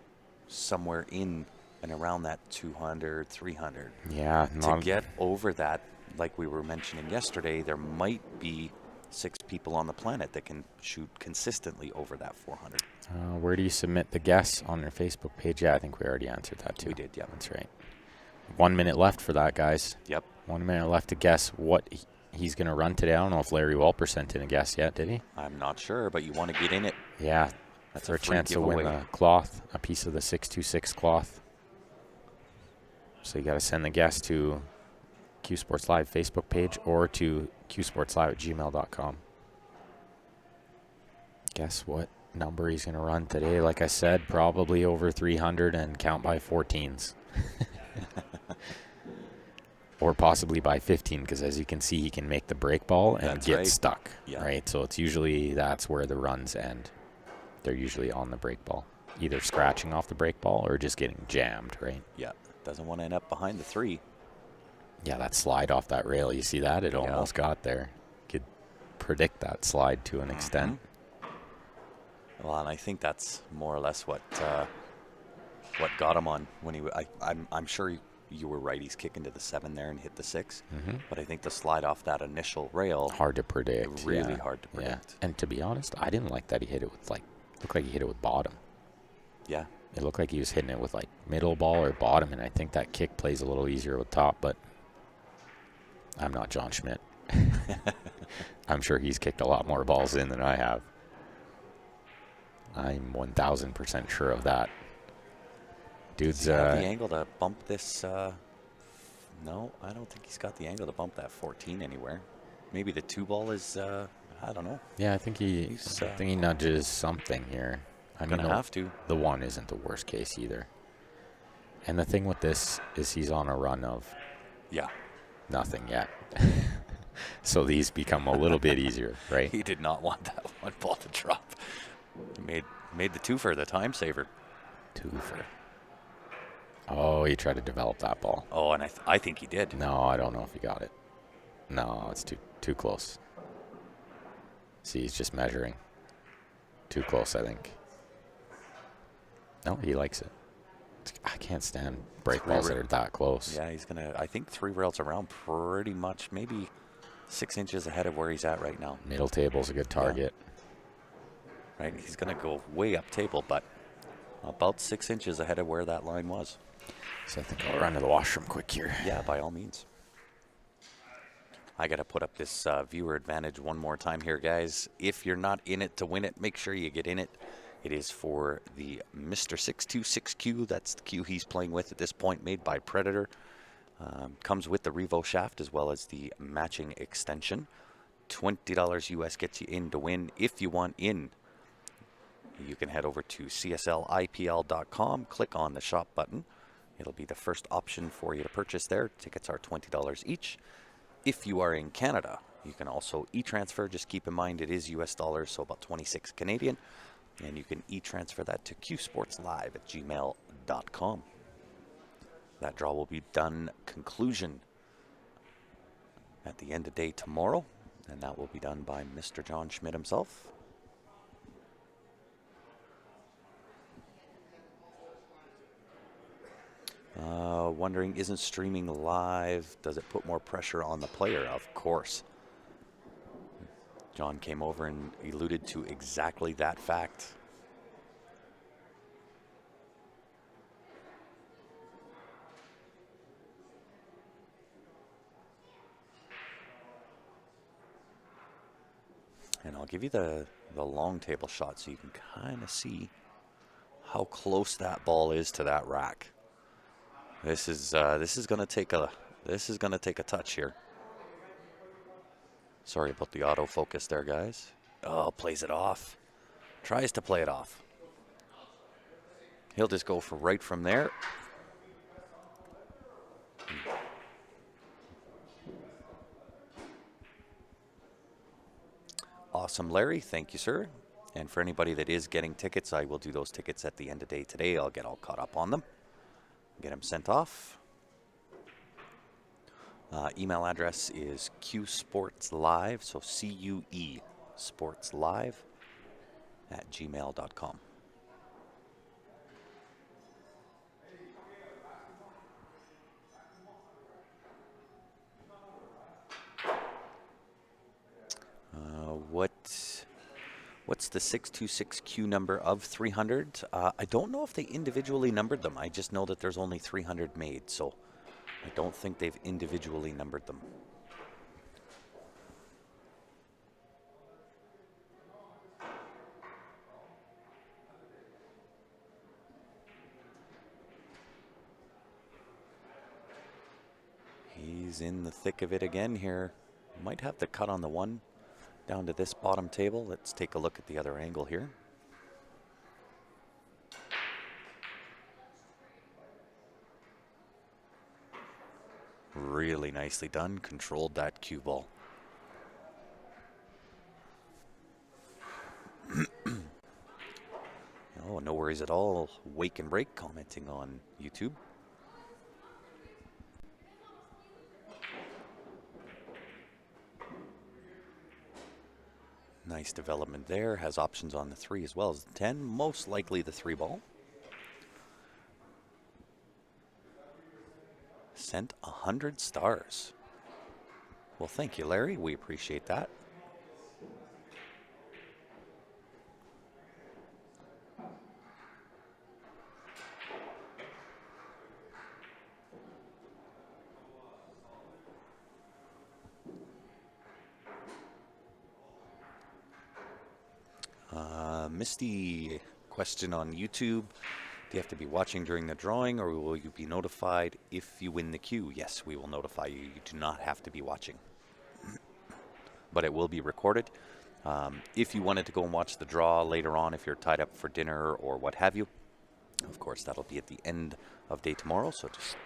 Speaker 1: somewhere in and around that 200, 300.
Speaker 2: Yeah.
Speaker 1: To get over that, like we were mentioning yesterday, there might be 6 people on the planet that can shoot consistently over that 400.
Speaker 2: Where do you submit the guess on your Facebook page? Yeah, I think we already answered that too.
Speaker 1: We did, yeah.
Speaker 2: That's right. 1 minute left for that, guys.
Speaker 1: Yep.
Speaker 2: 1 minute left to guess what he's going to run today. I don't know if Larry Walper sent in a guess yet, did he?
Speaker 1: I'm not sure, but you want to get in it.
Speaker 2: Yeah,
Speaker 1: That's
Speaker 2: for a
Speaker 1: free
Speaker 2: chance to win
Speaker 1: giveaway.
Speaker 2: the cloth, a piece of the 626 cloth. So you got to send the guess to Q Sports Live Facebook page or to qsportslive@gmail.com. Guess what number he's going to run today? Like I said, probably over 300 and count by 14s. Or possibly by 15, because as you can see, he can make the break ball and
Speaker 1: That's
Speaker 2: get
Speaker 1: right.
Speaker 2: stuck.
Speaker 1: Yeah.
Speaker 2: Right? So it's usually that's where the runs end. They're usually on the break ball, either scratching off the break ball or just getting jammed, right?
Speaker 1: Yeah, doesn't want to end up behind the 3.
Speaker 2: Yeah, that slide off that rail, you see that? It
Speaker 1: Yeah.
Speaker 2: almost got there. Could predict that slide to an extent.
Speaker 1: Well, and I think that's more or less what got him on when he. I'm sure you were right. He's kicking to the 7 there and hit the 6. But I think the slide off that initial rail,
Speaker 2: Hard to predict.
Speaker 1: really
Speaker 2: yeah.
Speaker 1: hard to
Speaker 2: Yeah.
Speaker 1: predict.
Speaker 2: And to be honest, I didn't like that he hit it with looked like he hit it with bottom.
Speaker 1: Yeah.
Speaker 2: It looked like he was hitting it with like middle ball or bottom, and I think that kick plays a little easier with top, but I'm not John Schmidt. I'm sure he's kicked a lot more balls in than I have. I'm 1,000% sure of that. Dude's
Speaker 1: Does he have the angle to bump this? No, I don't think he's got the angle to bump that 14 anywhere. Maybe the 2 ball is. I don't know.
Speaker 2: yeah, I think he nudges something here. I mean,
Speaker 1: Gonna have to.
Speaker 2: the 1 isn't the worst case either. And the thing with this is he's on a run of
Speaker 1: Yeah.
Speaker 2: nothing yet. So these become a little bit easier, right?
Speaker 1: He did not want that 1 ball to drop. He made the 2 for the time saver.
Speaker 2: 2 for. Oh, he tried to develop that ball.
Speaker 1: Oh, and I think he did.
Speaker 2: No, I don't know if he got it. No, it's too close. See, he's just measuring. Too close, I think. No, he likes it. I can't stand break balls that are that close.
Speaker 1: Yeah, he's gonna. I think 3 rails around, pretty much, maybe 6 inches ahead of where he's at right now.
Speaker 2: Middle table's a good target.
Speaker 1: Right, he's gonna go way up table, but about 6 inches ahead of where that line was.
Speaker 2: So I think I'll run to the washroom quick here.
Speaker 1: Yeah, by all means. I got to put up this viewer advantage one more time here, guys. If you're not in it to win it, make sure you get in it. It is for the Mr. 626Q. That's the Q he's playing with at this point, made by Predator. Comes with the Revo shaft as well as the matching extension. $20 US gets you in to win. If you want in, you can head over to cslipl.com, click on the shop button. It'll be the first option for you to purchase there. Tickets are $20 each. If you are in Canada, you can also e-transfer. Just keep in mind it is US dollars, so about 26 Canadian. And you can e-transfer that to qsportslive@gmail.com. That draw will be done conclusion at the end of day tomorrow. And that will be done by Mr. John Schmidt himself. Wondering, isn't streaming live, does it put more pressure on the player? Of course. John came over and alluded to exactly that fact. And I'll give you the long table shot so you can kind of see how close that ball is to that rack. This is going to take a touch here. Sorry about the autofocus there, guys. Oh, plays it off. Tries to play it off. He'll just go for right from there. Awesome, Larry. Thank you, sir. And for anybody that is getting tickets, I will do those tickets at the end of the day today. I'll get all caught up on them. Get them sent off. Email address is qsportslive, so C-U-E, sportslive@gmail.com. What's the 626Q number of 300? I don't know if they individually numbered them. I just know that there's only 300 made, so I don't think they've individually numbered them. He's in the thick of it again here. Might have the cut on the one down to this bottom table. Let's take a look at the other angle here. Really nicely done. Controlled that cue ball. Oh, no worries at all. Wake and Break commenting on YouTube. Nice development there. Has options on the 3 as well as the 10. Most likely the 3 ball. Sent 100 stars. Well, thank you, Larry. We appreciate that. Misty question on YouTube. Do you have to be watching during the drawing, or will you be notified if you win the queue? Yes, we will notify you. You do not have to be watching. But it will be recorded. If you wanted to go and watch the draw later on, if you're tied up for dinner or what have you, of course, that'll be at the end of day tomorrow. So just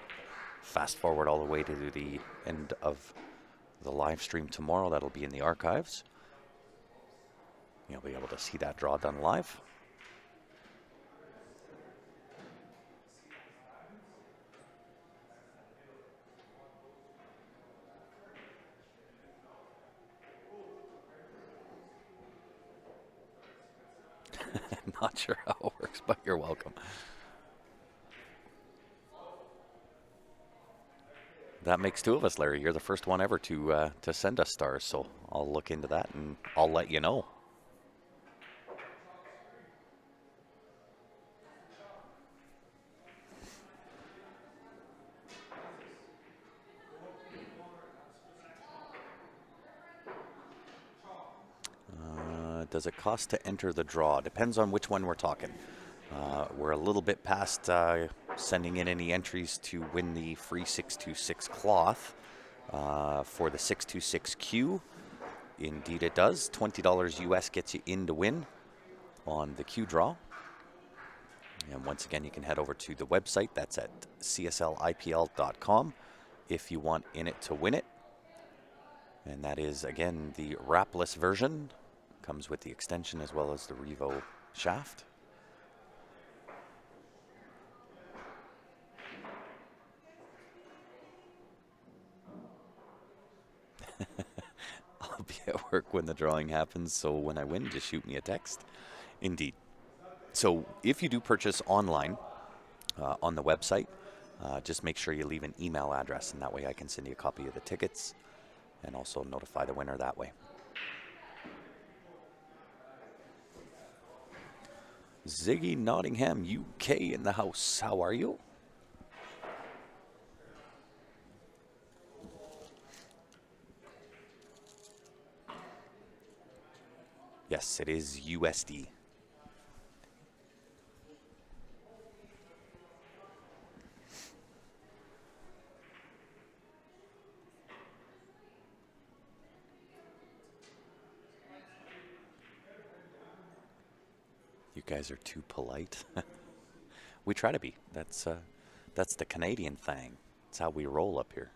Speaker 1: fast forward all the way to the end of the live stream tomorrow. That'll be in the archives. You'll be able to see that draw done live. Not sure how it works, but you're welcome. That makes 2 of us, Larry. You're the first one ever to send us stars, so I'll look into that and I'll let you know. Does it cost to enter the draw? Depends on which one we're talking. We're a little bit past sending in any entries to win the free 626 cloth for the 626Q. Indeed it does. $20 US gets you in to win on the Q draw. And once again, you can head over to the website. That's at cslipl.com if you want in it to win it. And that is, again, the wrapless version. Comes with the extension as well as the Revo shaft. I'll be at work when the drawing happens, so when I win, just shoot me a text. Indeed. So if you do purchase online on the website, just make sure you leave an email address, and that way I can send you a copy of the tickets and also notify the winner that way. Ziggy Nottingham, UK in the house. How are you? Yes, it is USD. You guys are too polite. We try to be. That's the Canadian thing. It's how we roll up here.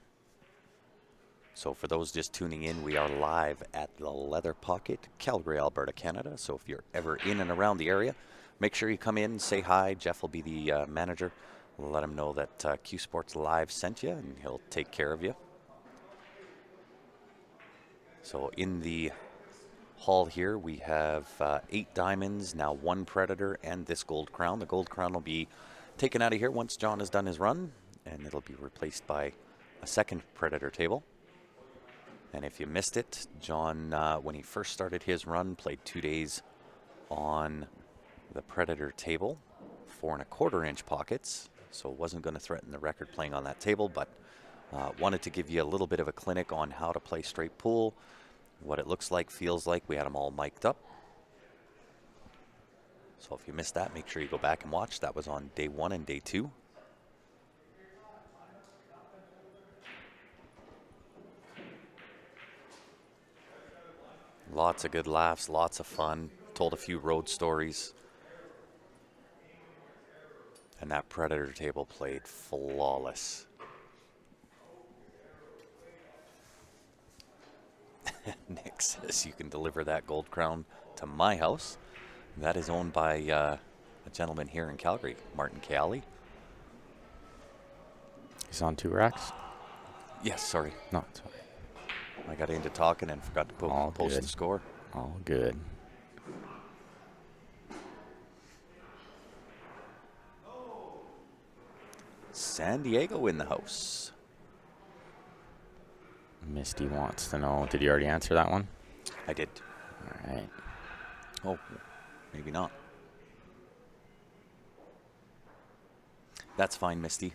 Speaker 1: So for those just tuning in, we are live at the Leather Pocket, Calgary, Alberta, Canada. So if you're ever in and around the area, make sure you come in, say hi. Jeff will be the manager. We'll let him know that Q Sports Live sent you, and he'll take care of you. So in the hall here, we have 8 diamonds, now 1 Predator, and this Gold Crown. The Gold Crown will be taken out of here once John has done his run, and it'll be replaced by a second Predator table. And if you missed it, John, when he first started his run, played 2 days on the Predator table, 4 1/4 inch pockets, so wasn't going to threaten the record playing on that table, but wanted to give you a little bit of a clinic on how to play straight pool, what it looks like, feels like. We had them all mic'd up. So if you missed that, make sure you go back and watch. That was on day 1 and day 2. Lots of good laughs, lots of fun. Told a few road stories. And that Predator table played flawless. Nick says you can deliver that gold crown to my house. That is owned by a gentleman here in Calgary, Martin Calle.
Speaker 2: He's on 2 racks?
Speaker 1: Yes, sorry.
Speaker 2: No, it's all right.
Speaker 1: I got into talking and forgot to post
Speaker 2: good.
Speaker 1: the score.
Speaker 2: All good.
Speaker 1: San Diego in the house.
Speaker 2: Misty wants to know, did you already answer that one?
Speaker 1: I did.
Speaker 2: All right.
Speaker 1: Oh, maybe not. That's fine, Misty.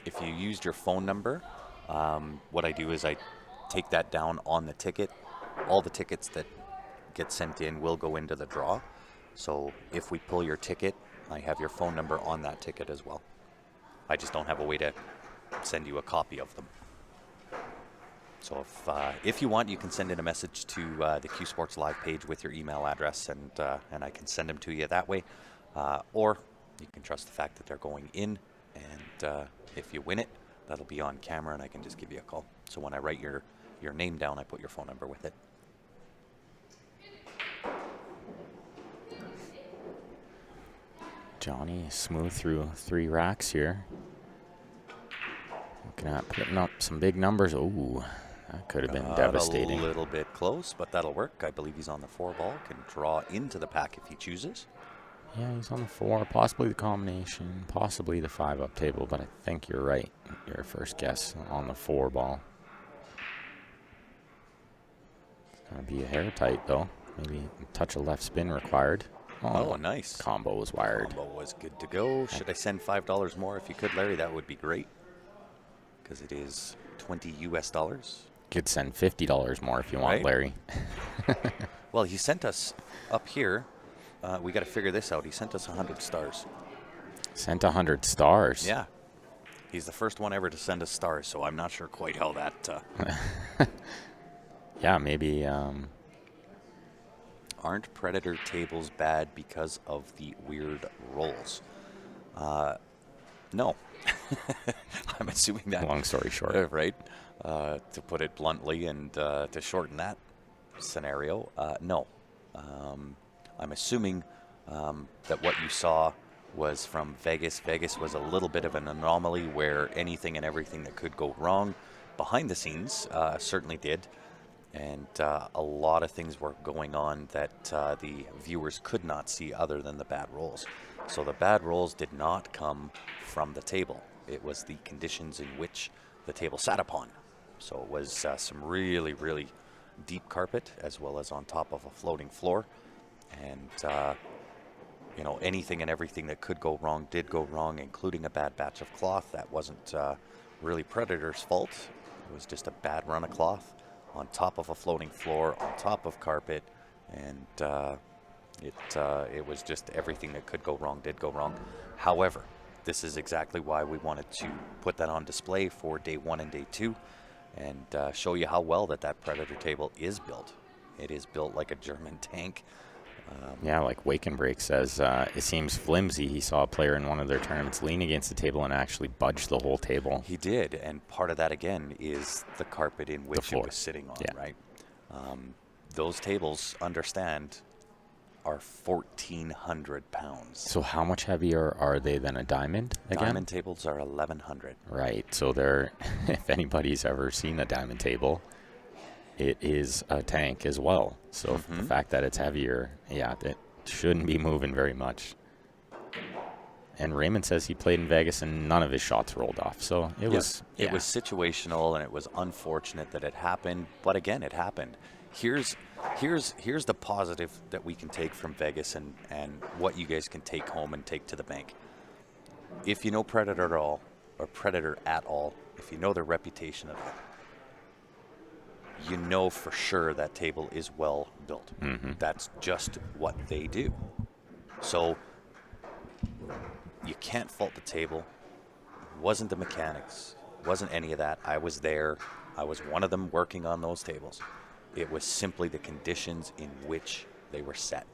Speaker 1: If you used your phone number, what I do is I take that down on the ticket. All the tickets that get sent in will go into the draw. So if we pull your ticket, I have your phone number on that ticket as well. I just don't have a way to send you a copy of them. So if you want, you can send in a message to the Q Sports Live page with your email address, and I can send them to you that way. Or you can trust the fact that they're going in, and if you win it, that'll be on camera, and I can just give you a call. So when I write your name down, I put your phone number with it.
Speaker 2: Johnny smooth through 3 racks here. Looking at putting up some big numbers. Ooh, that could have been devastating.
Speaker 1: A little bit close, but that'll work. I believe he's on the 4 ball. Can draw into the pack if he chooses.
Speaker 2: Yeah, he's on the 4, possibly the combination, possibly the 5-up table, but I think you're right. Your first guess on the 4 ball. It's going to be a hair tight, though. Maybe a touch of left spin required.
Speaker 1: Oh, nice.
Speaker 2: Combo was wired.
Speaker 1: Combo was good to go. Should I send $5 more if you could, Larry? That would be great, because it is $20 US.
Speaker 2: Could send $50 more if you want,
Speaker 1: Right.
Speaker 2: Larry.
Speaker 1: Well, he sent us up here. We got to figure this out. He sent us 100 stars.
Speaker 2: Sent 100 stars.
Speaker 1: Yeah. He's the first one ever to send us stars, so I'm not sure quite how that...
Speaker 2: Yeah, maybe...
Speaker 1: Aren't Predator tables bad because of the weird rolls? No. I'm assuming that...
Speaker 2: Long story short.
Speaker 1: Right. To put it bluntly and to shorten that scenario, no. I'm assuming that what you saw was from Vegas. Vegas was a little bit of an anomaly where anything and everything that could go wrong behind the scenes certainly did. And a lot of things were going on that the viewers could not see other than the bad rolls. So the bad rolls did not come from the table. It was the conditions in which the table sat upon. So it was some really, really deep carpet as well as on top of a floating floor. And, you know, anything and everything that could go wrong did go wrong, including a bad batch of cloth. That wasn't really Predator's fault. It was just a bad run of cloth on top of a floating floor, on top of carpet, and it was just everything that could go wrong did go wrong. However, this is exactly why we wanted to put that on display for day 1 and day 2, and show you how well that Predator table is built. It is built like a German tank.
Speaker 2: Yeah, like Wake and Break says, it seems flimsy. He saw a player in one of their tournaments lean against the table and actually budge the whole table.
Speaker 1: He did, and part of that, again, is the carpet in which it was sitting on,
Speaker 2: yeah.
Speaker 1: right? Those tables, understand, are 1,400 pounds.
Speaker 2: So how much heavier are they than a diamond again?
Speaker 1: Diamond tables are 1,100.
Speaker 2: Right, so they're, if anybody's ever seen a diamond table, it is a tank as well. So the fact that it's heavier, yeah, that shouldn't be moving very much. And Raymond says he played in Vegas and none of his shots rolled off. So it was
Speaker 1: situational, and it was unfortunate that it happened. But again, it happened. Here's the positive that we can take from Vegas and what you guys can take home and take to the bank. If you know Predator at all, if you know their reputation at all, you know for sure that table is well built. That's just what they do. So you can't fault the table. It wasn't the mechanics. It wasn't any of that. I was there. I was one of them working on those tables. It was simply the conditions in which they were set.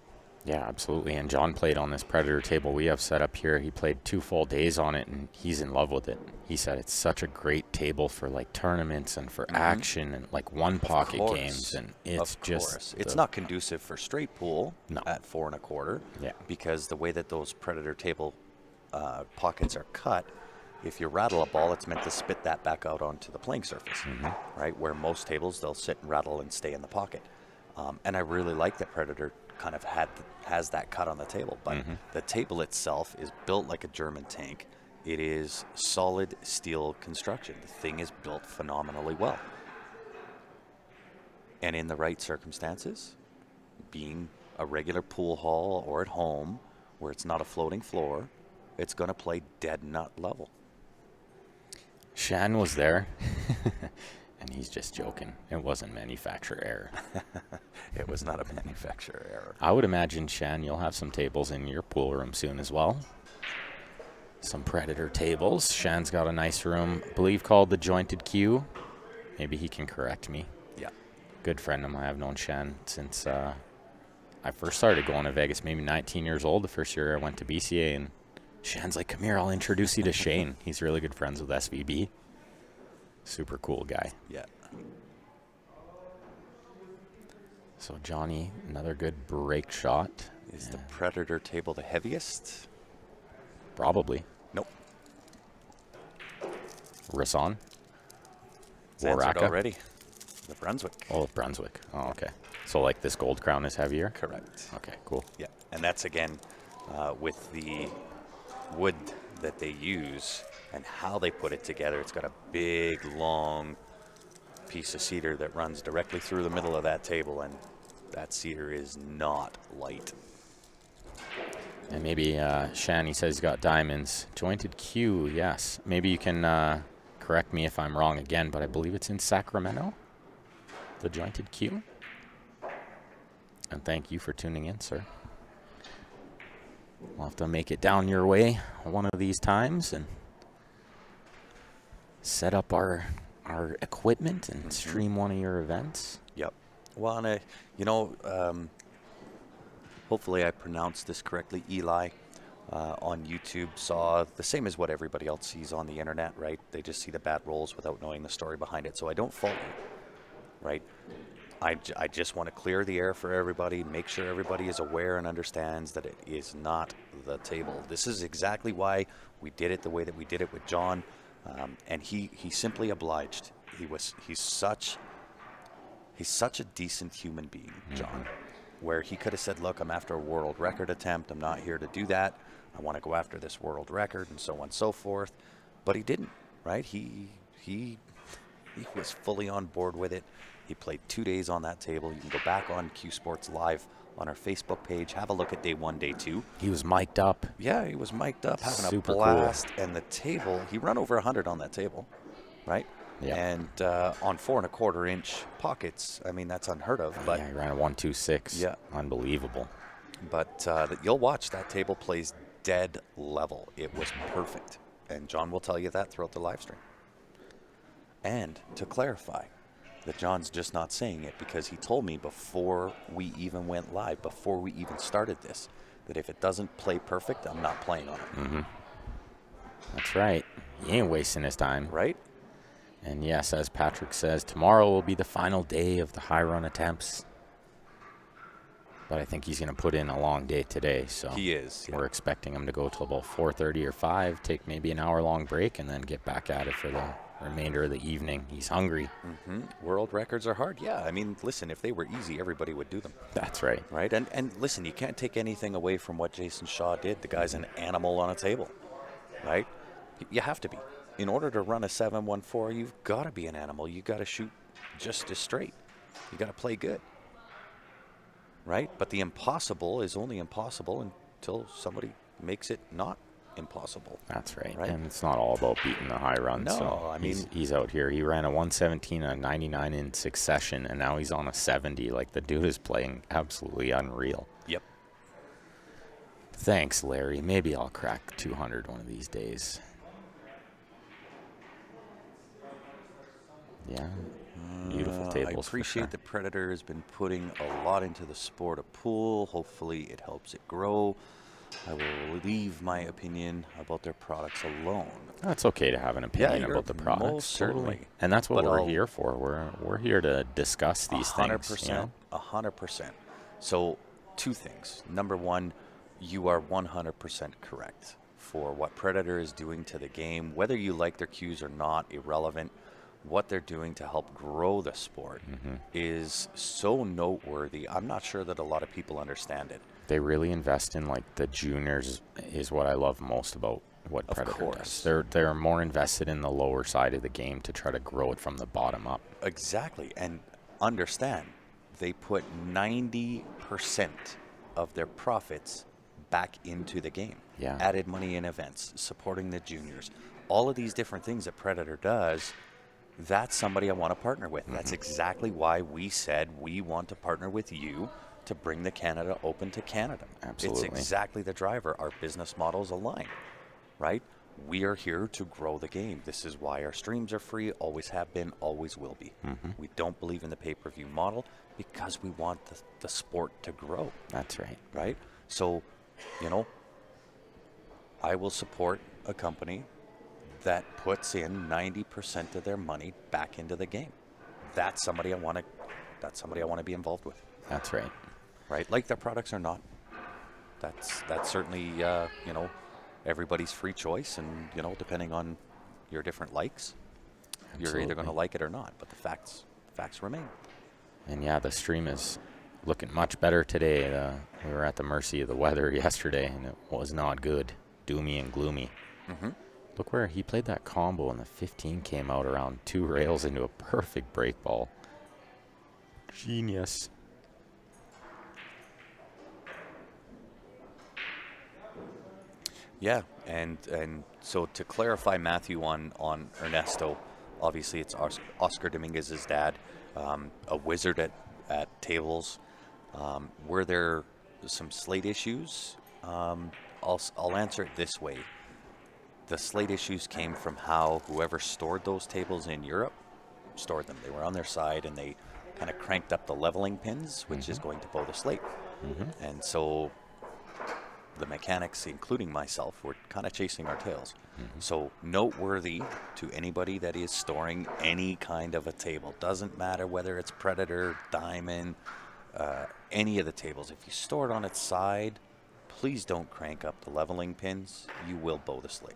Speaker 2: Yeah, absolutely. And John played on this Predator table we have set up here. He played 2 full days on it, and he's in love with it. He said it's such a great table for like tournaments and for action and like one pocket games. And it's just
Speaker 1: it's not conducive for straight pool
Speaker 2: No.
Speaker 1: at 4 1/4.
Speaker 2: Yeah.
Speaker 1: Because the way that those Predator table pockets are cut, if you rattle a ball, it's meant to spit that back out onto the playing surface, right? Where most tables, they'll sit and rattle and stay in the pocket. And I really like that Predator kind of has that cut on the table. But the table itself is built like a German tank. It is solid steel construction. The thing is built phenomenally well. And in the right circumstances, being a regular pool hall or at home where it's not a floating floor, it's going to play dead nut level.
Speaker 2: Shan was there, and he's just joking. It wasn't manufacturer error.
Speaker 1: It was not a manufacturer error.
Speaker 2: I would imagine, Shan, you'll have some tables in your pool room soon as well. Some Predator tables. Shan's got a nice room, I believe called the Jointed Q. Maybe he can correct me.
Speaker 1: Yeah.
Speaker 2: Good friend of mine. I've known Shan since I first started going to Vegas, maybe 19 years old, the first year I went to BCA, and Shan's like, come here, I'll introduce you to Shane. He's really good friends with SVB. Super cool guy.
Speaker 1: Yeah.
Speaker 2: So Johnny, another good break shot.
Speaker 1: Is the Predator table the heaviest?
Speaker 2: Probably.
Speaker 1: Nope.
Speaker 2: Rason?
Speaker 1: It's answered
Speaker 2: Waraka?
Speaker 1: already. The Brunswick.
Speaker 2: Oh, Brunswick. Oh, okay. So like this Gold Crown is heavier?
Speaker 1: Correct.
Speaker 2: Okay, cool.
Speaker 1: Yeah, and that's again with the wood that they use and how they put it together. It's got a big, long piece of cedar that runs directly through the middle of that table, and that cedar is not light.
Speaker 2: And maybe Shan, he says he's got diamonds. Jointed Q, yes. Maybe you can correct me if I'm wrong again, but I believe it's in Sacramento, the Jointed Q. And thank you for tuning in, sir. We'll have to make it down your way one of these times and set up our equipment and stream one of your events.
Speaker 1: Yep. Well, and hopefully I pronounced this correctly. Eli on YouTube saw the same as what everybody else sees on the internet, right? They just see the bad rolls without knowing the story behind it. So I don't fault you, right? I just want to clear the air for everybody, make sure everybody is aware and understands that it is not the table. This is exactly why we did it the way that we did it with John, and he simply obliged. He's such a decent human being, John, where he could have said, look, I'm after a world record attempt. I'm not here to do that. I want to go after this world record and so on and so forth. But he didn't, right? He was fully on board with it. He played 2 days on that table. You can go back on Q Sports Live on our Facebook page. Have a look at day 1, day 2.
Speaker 2: He was mic'd up.
Speaker 1: Yeah, he was mic'd up, having
Speaker 2: Super
Speaker 1: a blast. Cool. And the table, he run over 100 on that table, right?
Speaker 2: Yeah.
Speaker 1: And on 4 1/4 inch pockets, I mean, that's unheard of. But
Speaker 2: yeah, he ran a 126.
Speaker 1: Yeah.
Speaker 2: Unbelievable.
Speaker 1: But you'll watch, that table plays dead level. It was perfect. And John will tell you that throughout the live stream. And to clarify, that John's just not saying it because he told me before we even went live, before we even started this, that if it doesn't play perfect, I'm not playing on it.
Speaker 2: That's right. He ain't wasting his time.
Speaker 1: Right?
Speaker 2: And yes, as Patrick says, tomorrow will be the final day of the high run attempts. But I think he's going to put in a long day today. So
Speaker 1: he is.
Speaker 2: We're expecting him to go till about 4:30 or 5, take maybe an hour-long break, and then get back at it for the remainder of the evening. He's hungry.
Speaker 1: World records are hard. Yeah, I mean, listen, if they were easy, everybody would do them.
Speaker 2: That's right.
Speaker 1: Right? And listen, you can't take anything away from what Jason Shaw did. The guy's an animal on a table, right? You have to be. In order to run a 7-1-4, you've got to be an animal. You've got to shoot just as straight. You got to play good, right? But the impossible is only impossible until somebody makes it not impossible.
Speaker 2: That's right. And it's not all about beating the high run.
Speaker 1: No,
Speaker 2: so
Speaker 1: I mean,
Speaker 2: he's out here. He ran a 117 and a 99 in succession, and now he's on a 70. Like, the dude is playing absolutely unreal.
Speaker 1: Yep.
Speaker 2: Thanks, Larry. Maybe I'll crack 200 one of these days. Yeah. Beautiful
Speaker 1: I
Speaker 2: tables for
Speaker 1: appreciate
Speaker 2: sure.
Speaker 1: that Predator has been putting a lot into the sport of pool. Hopefully, it helps it grow. I will leave my opinion about their products alone.
Speaker 2: It's okay to have an
Speaker 1: Yeah,
Speaker 2: opinion
Speaker 1: you're
Speaker 2: about the products,
Speaker 1: most
Speaker 2: totally.
Speaker 1: certainly.
Speaker 2: And that's what
Speaker 1: But
Speaker 2: we're
Speaker 1: I'll
Speaker 2: here for. We're here to discuss
Speaker 1: a
Speaker 2: these
Speaker 1: hundred
Speaker 2: things, you know?
Speaker 1: percent, 100%. So, two things. Number one, you are 100% correct for what Predator is doing to the game. Whether you like their cues or not, irrelevant. What they're doing to help grow the sport is so noteworthy. I'm not sure that a lot of people understand it.
Speaker 2: They really invest in like the juniors is what I love most about what
Speaker 1: Of
Speaker 2: Predator
Speaker 1: course.
Speaker 2: does. They're more invested in the lower side of the game to try to grow it from the bottom up.
Speaker 1: Exactly. And understand, they put 90% of their profits back into the game.
Speaker 2: Yeah.
Speaker 1: Added money in events, supporting the juniors. All of these different things that Predator does, that's somebody I want to partner with. That's exactly why we said we want to partner with you to bring the Canada Open to Canada.
Speaker 2: Absolutely.
Speaker 1: It's exactly the driver. Our business models align, right? We are here to grow the game. This is why our streams are free, always have been, always will be. We don't believe in the pay-per-view model because we want the sport to grow,
Speaker 2: That's right.
Speaker 1: right? So, you know, I will support a company that puts in 90% of their money back into the game. That's somebody I want to be involved with,
Speaker 2: That's right.
Speaker 1: right? Like their products or not. That's certainly you know, everybody's free choice, and you know, depending on your different likes, you're either going to
Speaker 2: Absolutely.
Speaker 1: like it or not. But the facts remain.
Speaker 2: And yeah, the stream is looking much better today. We were at the mercy of the weather yesterday, and it was not good. Doomy and gloomy. Look where he played that combo, and the 15 came out around 2 rails into a perfect break ball. Genius.
Speaker 1: Yeah, and so to clarify, Matthew, on Ernesto, obviously it's Oscar Dominguez's dad, a wizard at tables. Were there some slate issues? I'll answer it this way. The slate issues came from how whoever stored those tables in Europe stored them. They were on their side, and they kind of cranked up the leveling pins, which is going to bow the slate. And so the mechanics, including myself, were kind of chasing our tails. So noteworthy to anybody that is storing any kind of a table. Doesn't matter whether it's Predator, Diamond, any of the tables. If you store it on its side, please don't crank up the leveling pins. You will bow the slate.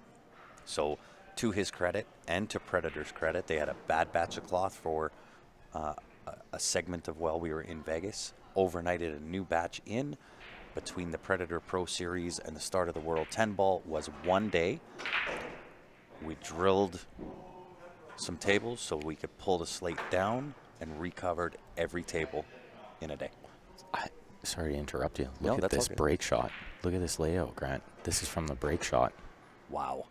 Speaker 1: So to his credit and to Predator's credit, they had a bad batch of cloth for a segment of while we were in Vegas. Overnighted a new batch in. Between the Predator Pro Series and the start of the World 10 Ball was 1 day. We drilled some tables so we could pull the slate down and recovered every table in a day.
Speaker 2: Sorry to interrupt you.
Speaker 1: No,
Speaker 2: Look at
Speaker 1: that's all
Speaker 2: this
Speaker 1: good.
Speaker 2: break shot. Look at this layout, Grant. This is from the break shot.
Speaker 1: Wow.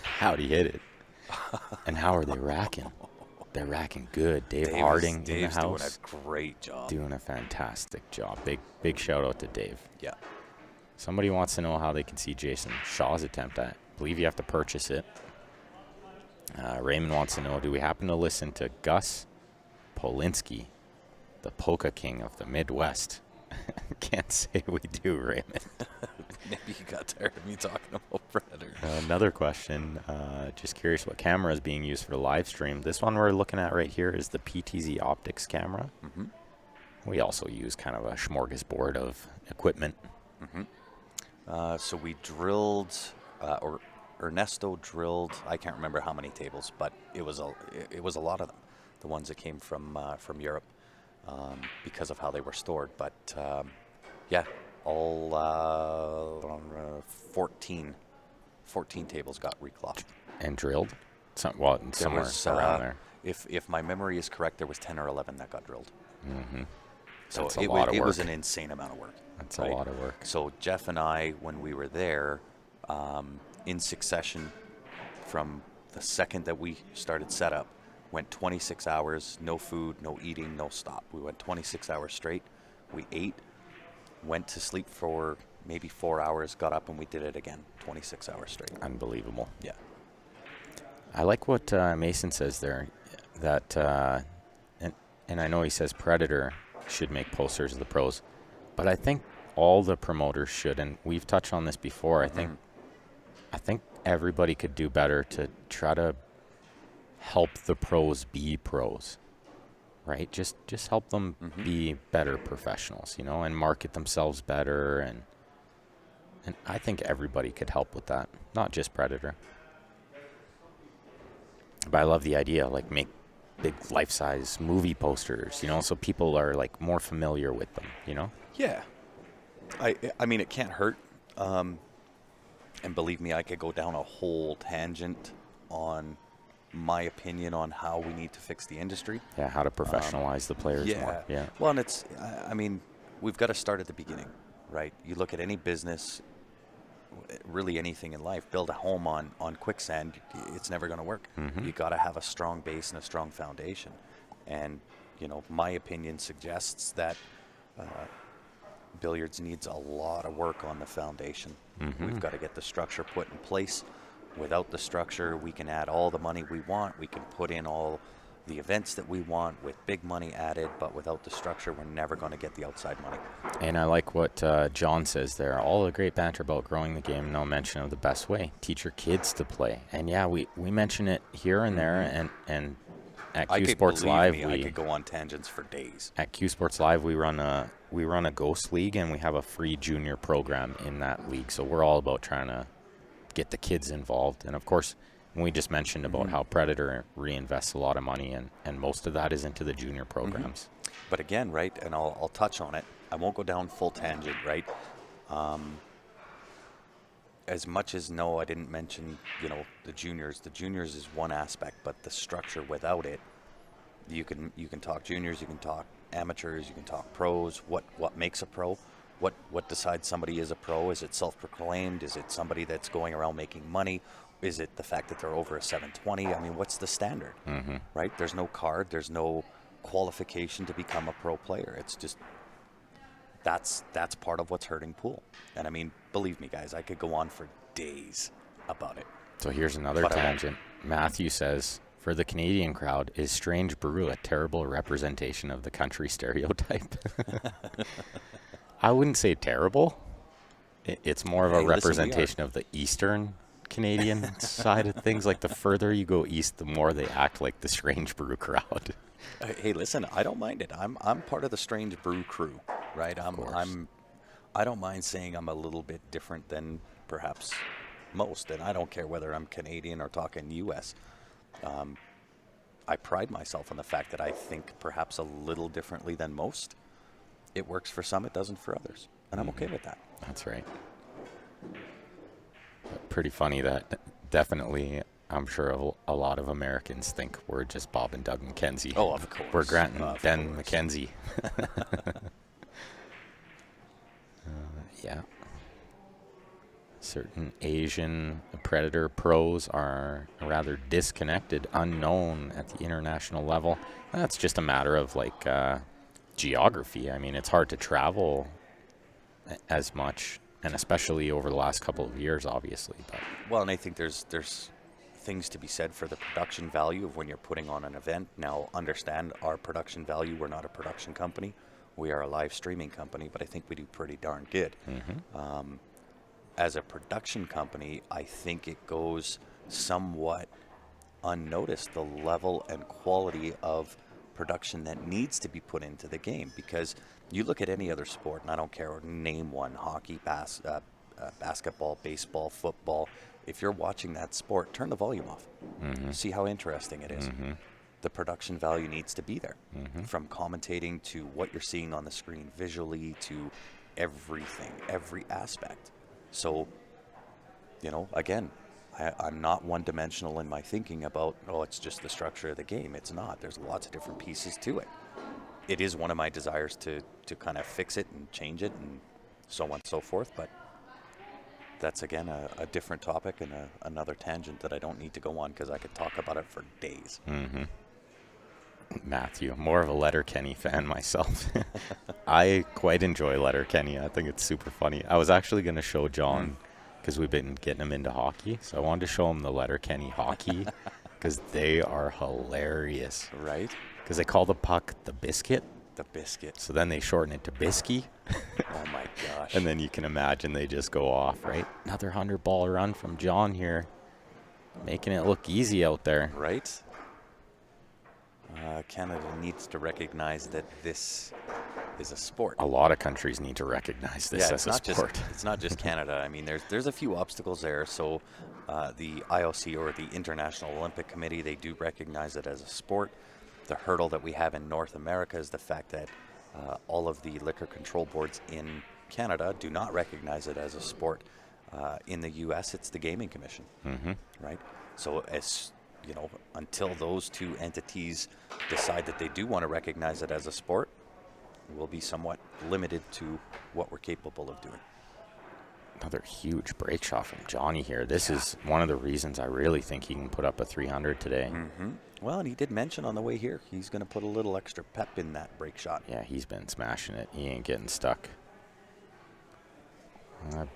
Speaker 2: How'd he hit it? And how are they racking? They're racking good. Dave Harding
Speaker 1: Dave's
Speaker 2: in the
Speaker 1: doing
Speaker 2: house.
Speaker 1: a great job.
Speaker 2: Doing a fantastic job. Big shout out to Dave.
Speaker 1: Yeah.
Speaker 2: Somebody wants to know how they can see Jason Shaw's attempt. I believe you have to purchase it. Raymond wants to know, do we happen to listen to Gus Polinsky, the polka king of the Midwest? Can't say we do, Raymond.
Speaker 1: Maybe you got tired of me talking about Predator.
Speaker 2: Another question. Just curious what camera is being used for the live stream. This one we're looking at right here is the PTZ Optics camera. We also use kind of a smorgasbord of equipment.
Speaker 1: So we drilled, or Ernesto drilled. I can't remember how many tables, but it was a lot of them. The ones that came from Europe, because of how they were stored. But yeah, all 14 tables got reclocked.
Speaker 2: And drilled?
Speaker 1: There
Speaker 2: Somewhere
Speaker 1: was,
Speaker 2: around there.
Speaker 1: If my memory is correct, there was 10 or 11 that got drilled. So
Speaker 2: That's a
Speaker 1: it
Speaker 2: lot of
Speaker 1: was
Speaker 2: work.
Speaker 1: an insane amount of work.
Speaker 2: That's
Speaker 1: right?
Speaker 2: a lot of work.
Speaker 1: So Jeff and I, when we were there, in succession, from the second that we started setup, went 26 hours, no food, no eating, no stop. We went 26 hours straight. We ate, went to sleep for maybe 4 hours, got up, and we did it again, 26 hours straight.
Speaker 2: Unbelievable.
Speaker 1: Yeah.
Speaker 2: I like what Mason says there. that, and I know he says Predator should make posters of the pros, but I think all the promoters should, and we've touched on this before. I think everybody could do better to try to help the pros be pros, right? Just help them be better professionals, and market themselves better, and I think everybody could help with that, not just Predator. But I love the idea, like make big life-size movie posters, so people are like more familiar with them,
Speaker 1: Yeah. I mean, it can't hurt. And believe me, I could go down a whole tangent on my opinion on how we need to fix the industry.
Speaker 2: Yeah, how to professionalize the players more. Yeah.
Speaker 1: Well, and I mean, we've got to start at the beginning, right? You look at any business, really anything in life, build a home on quicksand, it's never going to work. You got to have a strong base and a strong foundation. And, my opinion suggests that billiards needs a lot of work on the foundation. We've got to get the structure put in place. Without the structure, we can add all the money we want. We can put in all the events that we want with big money added, but without the structure, we're never going to get the outside money.
Speaker 2: And I like what John says there. All the great banter about growing the game, no mention of the best way. Teach your kids to play. And yeah, we mention it here and there, and at Q Sports Live,
Speaker 1: I could go on tangents for days.
Speaker 2: At Q Sports Live, we run a Ghost League, and we have a free junior program in that league. So we're all about trying to get the kids involved. And of course, we just mentioned about how Predator reinvests a lot of money, and most of that is into the junior programs.
Speaker 1: But again, right, and I'll touch on it. I won't go down full tangent, right? As much as I didn't mention, the juniors. The juniors is one aspect, but the structure without it, you can talk juniors, you can talk amateurs, you can talk pros. What makes a pro? What decides somebody is a pro? Is it self-proclaimed? Is it somebody that's going around making money? Is it the fact that they're over a 720? I mean, what's the standard, right? There's no card. There's no qualification to become a pro player. It's just that's part of what's hurting pool. And I mean, believe me, guys, I could go on for days about it.
Speaker 2: So here's another tangent. Matthew says, for the Canadian crowd, is Strange Brew a terrible representation of the country stereotype? I wouldn't say terrible. It's more of a representation of the Eastern Canadian side of things. Like the further you go east, the more they act like the Strange Brew crowd.
Speaker 1: Hey, listen, I don't mind it. I'm part of the Strange Brew crew, right? I don't mind saying I'm a little bit different than perhaps most, and I don't care whether I'm Canadian or talking U.S. I pride myself on the fact that I think perhaps a little differently than most. It works for some, it doesn't for others, and I'm okay with that.
Speaker 2: That's right. Pretty funny that definitely, I'm sure a lot of Americans think we're just Bob and Doug McKenzie.
Speaker 1: Oh, of course.
Speaker 2: We're Grant and Ben McKenzie. Yeah. Certain Asian Predator pros are rather disconnected, unknown at the international level. That's just a matter of geography. I mean, it's hard to travel as much, and especially over the last couple of years, obviously. But.
Speaker 1: Well, and I think there's things to be said for the production value of when you're putting on an event. Now, understand our production value. We're not a production company. We are a live streaming company, but I think we do pretty darn good. As a production company, I think it goes somewhat unnoticed, the level and quality of production that needs to be put into the game, because you look at any other sport, and I don't care, name one, hockey, basketball, baseball, football. If you're watching that sport, turn the volume off. See how interesting it is. The production value needs to be there, from commentating to what you're seeing on the screen visually to everything, every aspect. So, again, I'm not one-dimensional in my thinking about, it's just the structure of the game. It's not. There's lots of different pieces to it. It is one of my desires to kind of fix it and change it and so on and so forth, but that's, again, a different topic and another tangent that I don't need to go on, because I could talk about it for days.
Speaker 2: Matthew, more of a Letterkenny fan myself. I quite enjoy Letterkenny. I think it's super funny. I was actually going to show John, because we've been getting him into hockey, so I wanted to show him the Letterkenny hockey, because they are hilarious.
Speaker 1: Right?
Speaker 2: Because they call the puck the biscuit,
Speaker 1: The biscuit.
Speaker 2: so then they shorten it to bisky.
Speaker 1: Oh my gosh.
Speaker 2: And then you can imagine they just go off, right? Another 100-ball run from John here, making it look easy out there.
Speaker 1: Right? Canada needs to recognize that this is a sport.
Speaker 2: A lot of countries need to recognize this as a sport.
Speaker 1: It's not just Canada. I mean, there's a few obstacles there. So the IOC, or the International Olympic Committee, they do recognize it as a sport. The hurdle that we have in North America is the fact that all of the liquor control boards in Canada do not recognize it as a sport. In the U.S., it's the Gaming Commission, right? So as you know, until those two entities decide that they do want to recognize it as a sport, we'll be somewhat limited to what we're capable of doing.
Speaker 2: Another huge break shot from Johnny here. This is one of the reasons I really think he can put up a 300 today.
Speaker 1: Well, and he did mention on the way here he's going to put a little extra pep in that break shot.
Speaker 2: Yeah, he's been smashing it. He ain't getting stuck.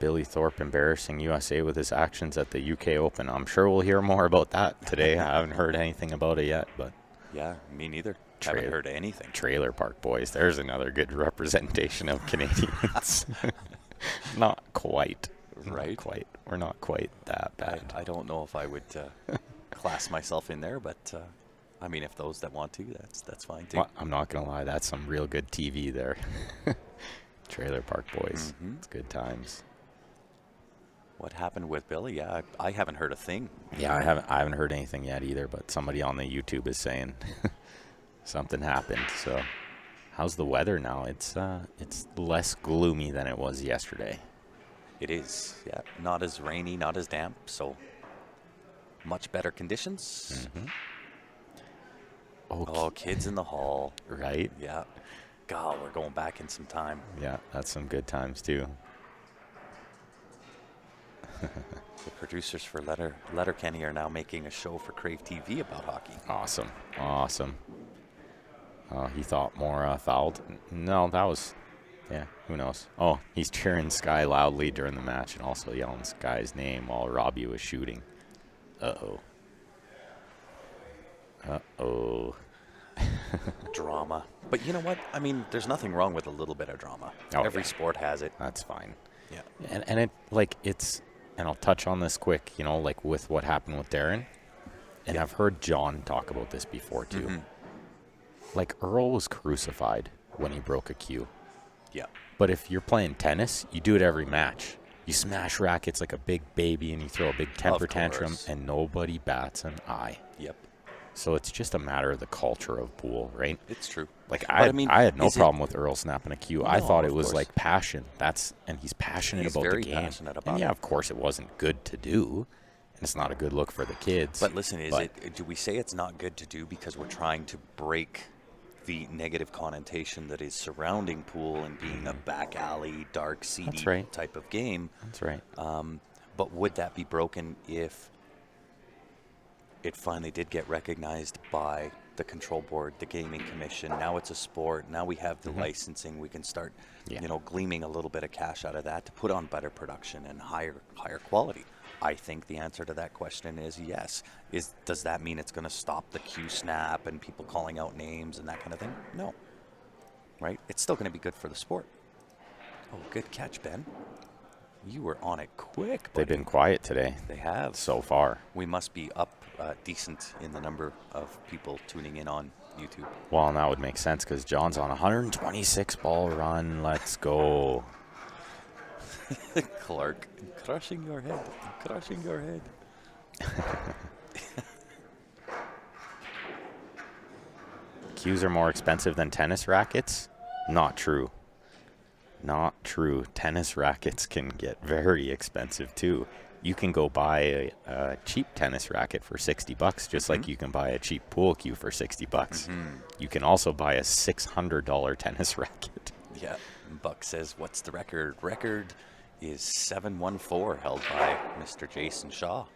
Speaker 2: Billy Thorpe embarrassing USA with his actions at the UK Open. I'm sure we'll hear more about that today. I haven't heard anything about it yet, but
Speaker 1: Yeah, me neither. Haven't heard anything.
Speaker 2: Trailer Park Boys. There's another good representation of Canadians. Not quite.
Speaker 1: Right.
Speaker 2: Not quite. We're not quite that bad.
Speaker 1: I don't know if I would class myself in there, but I mean, if those that want to, that's fine too.
Speaker 2: Well, I'm not going to lie. That's some real good TV there. Trailer Park Boys. It's good times.
Speaker 1: What happened with Billy? Yeah, I haven't heard a thing.
Speaker 2: Yeah, I haven't heard anything yet either, but somebody on the YouTube is saying something happened. So, how's the weather now? It's less gloomy than it was yesterday.
Speaker 1: It is, yeah. Not as rainy, not as damp, so much better conditions. Oh, kids in the hall.
Speaker 2: Right?
Speaker 1: Yeah. God, we're going back in some time.
Speaker 2: Yeah, that's some good times too.
Speaker 1: The producers for Letterkenny are now making a show for Crave TV about hockey.
Speaker 2: Awesome. He thought more fouled. No, that was, yeah, who knows. Oh, he's cheering Sky loudly during the match and also yelling Sky's name while Robbie was shooting. Uh-oh.
Speaker 1: Drama. But you know what? I mean, there's nothing wrong with a little bit of drama.
Speaker 2: Oh,
Speaker 1: Every
Speaker 2: yeah.
Speaker 1: sport has it.
Speaker 2: That's fine.
Speaker 1: Yeah.
Speaker 2: And it, like, it's, and I'll touch on this quick, you know, like with what happened with Darren. And I've heard John talk about this before too. Like, Earl was crucified when he broke a cue.
Speaker 1: Yeah.
Speaker 2: But if you're playing tennis, you do it every match. You smash rackets like a big baby and you throw a big temper tantrum and nobody bats an eye.
Speaker 1: Yep.
Speaker 2: So it's just a matter of the culture of pool, right?
Speaker 1: It's true.
Speaker 2: Like,
Speaker 1: But
Speaker 2: I had no problem with Earl snapping a cue. I
Speaker 1: No,
Speaker 2: thought it
Speaker 1: of
Speaker 2: was
Speaker 1: course.
Speaker 2: like passion. And he's passionate
Speaker 1: He's
Speaker 2: about
Speaker 1: very
Speaker 2: the game.
Speaker 1: passionate about
Speaker 2: and yeah,
Speaker 1: it.
Speaker 2: of course it wasn't good to do. And it's not a good look for the kids.
Speaker 1: But listen, do we say it's not good to do because we're trying to break the negative connotation that is surrounding pool and being a back alley, dark, seedy type of game?
Speaker 2: That's right.
Speaker 1: But would that be broken if it finally did get recognized by the control board, the gaming commission? Now it's a sport. Now we have the licensing. We can start, gleaming a little bit of cash out of that to put on better production and higher quality. I think the answer to that question is yes. Does that mean it's going to stop the cue snap and people calling out names and that kind of thing? No. Right? It's still going to be good for the sport. Oh, good catch, Ben. You were on it quick, buddy.
Speaker 2: They've been quiet today.
Speaker 1: They have.
Speaker 2: So far.
Speaker 1: We must be up decent in the number of people tuning in on YouTube.
Speaker 2: Well, and that would make sense because John's on a 126-ball run. Let's go.
Speaker 1: Clark, crushing your head.
Speaker 2: Cues are more expensive than tennis rackets? Not true. Not true. Tennis rackets can get very expensive too. You can go buy a cheap tennis racket for $60, just like you can buy a cheap pool cue for $60. You can also buy a $600 tennis racket.
Speaker 1: Yeah. Buck says, what's the record? Record is 714, held by Mr. Jason Shaw.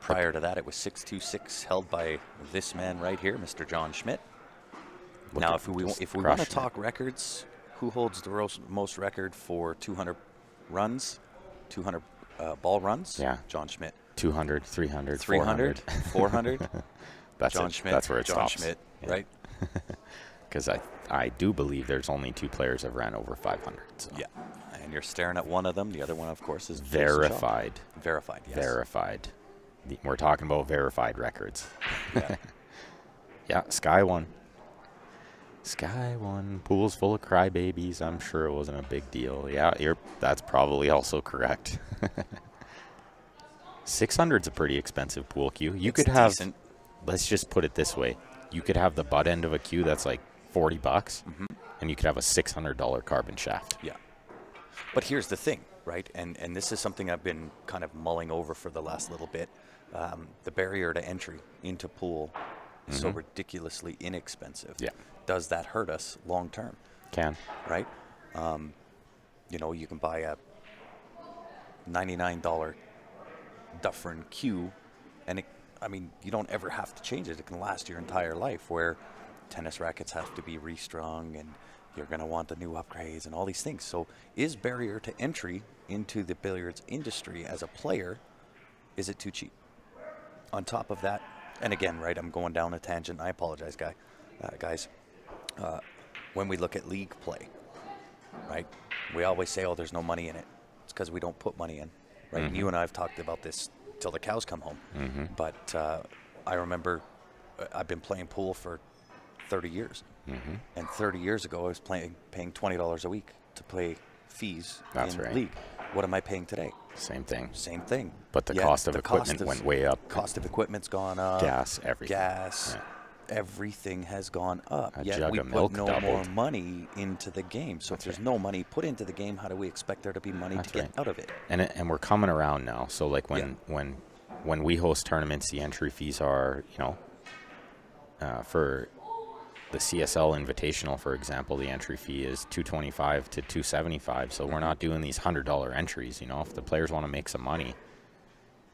Speaker 1: Prior to that, it was 626, held by this man right here, Mr. John Schmidt. Now, if we want to talk records, who holds the most record for 200 runs, 200 ball runs?
Speaker 2: Yeah.
Speaker 1: John Schmidt.
Speaker 2: 200, 300,
Speaker 1: 300, 400.
Speaker 2: That's
Speaker 1: John
Speaker 2: it.
Speaker 1: Schmidt.
Speaker 2: That's where it
Speaker 1: John
Speaker 2: stops.
Speaker 1: Schmidt,
Speaker 2: Yeah.
Speaker 1: right?
Speaker 2: Because I do believe there's only 2 players that ran over 500. So.
Speaker 1: Yeah. And you're staring at one of them. The other one, of course, is
Speaker 2: Verified.
Speaker 1: Verified, yes.
Speaker 2: Verified. We're talking about verified records.
Speaker 1: Yeah.
Speaker 2: Yeah, Sky won. Sky won. Pool's full of crybabies. I'm sure it wasn't a big deal. Yeah, that's probably also correct. 600's a pretty expensive pool cue. You could have,
Speaker 1: decent.
Speaker 2: let's just put it this way. You could have the butt end of a cue that's like $40, and you could have a $600 carbon shaft.
Speaker 1: Yeah. But here's the thing, right? And this is something I've been kind of mulling over for the last little bit. The barrier to entry into pool is so ridiculously inexpensive.
Speaker 2: Yeah.
Speaker 1: Does that hurt us long term?
Speaker 2: Can.
Speaker 1: Right? You can buy a $99 Dufferin cue, and you don't ever have to change it. It can last your entire life, where tennis rackets have to be restrung, and you're going to want the new upgrades and all these things. So is barrier to entry into the billiards industry as a player, is it too cheap? On top of that, and again, right, I'm going down a tangent. I apologize, guys. When we look at league play, right, we always say, oh, there's no money in it. It's because we don't put money in, right? And you and I have talked about this till the cows come home. But I remember I've been playing pool for 30 years. And 30 years ago, I was paying $20 a week to play fees in league. What am I paying today?
Speaker 2: Same thing.
Speaker 1: Same thing.
Speaker 2: But the cost of equipment went way up.
Speaker 1: Cost of equipment's gone up.
Speaker 2: Gas, everything.
Speaker 1: Gas. Yeah. Everything has gone up.
Speaker 2: Yet
Speaker 1: we
Speaker 2: put
Speaker 1: no more money into the game. So if there's no money put into the game, how do we expect there to be money to get out of it?
Speaker 2: And we're coming around now. So like when we host tournaments, the entry fees are, for the CSL Invitational, for example, the entry fee is $225 to $275. So we're not doing these $100 entries. If the players want to make some money,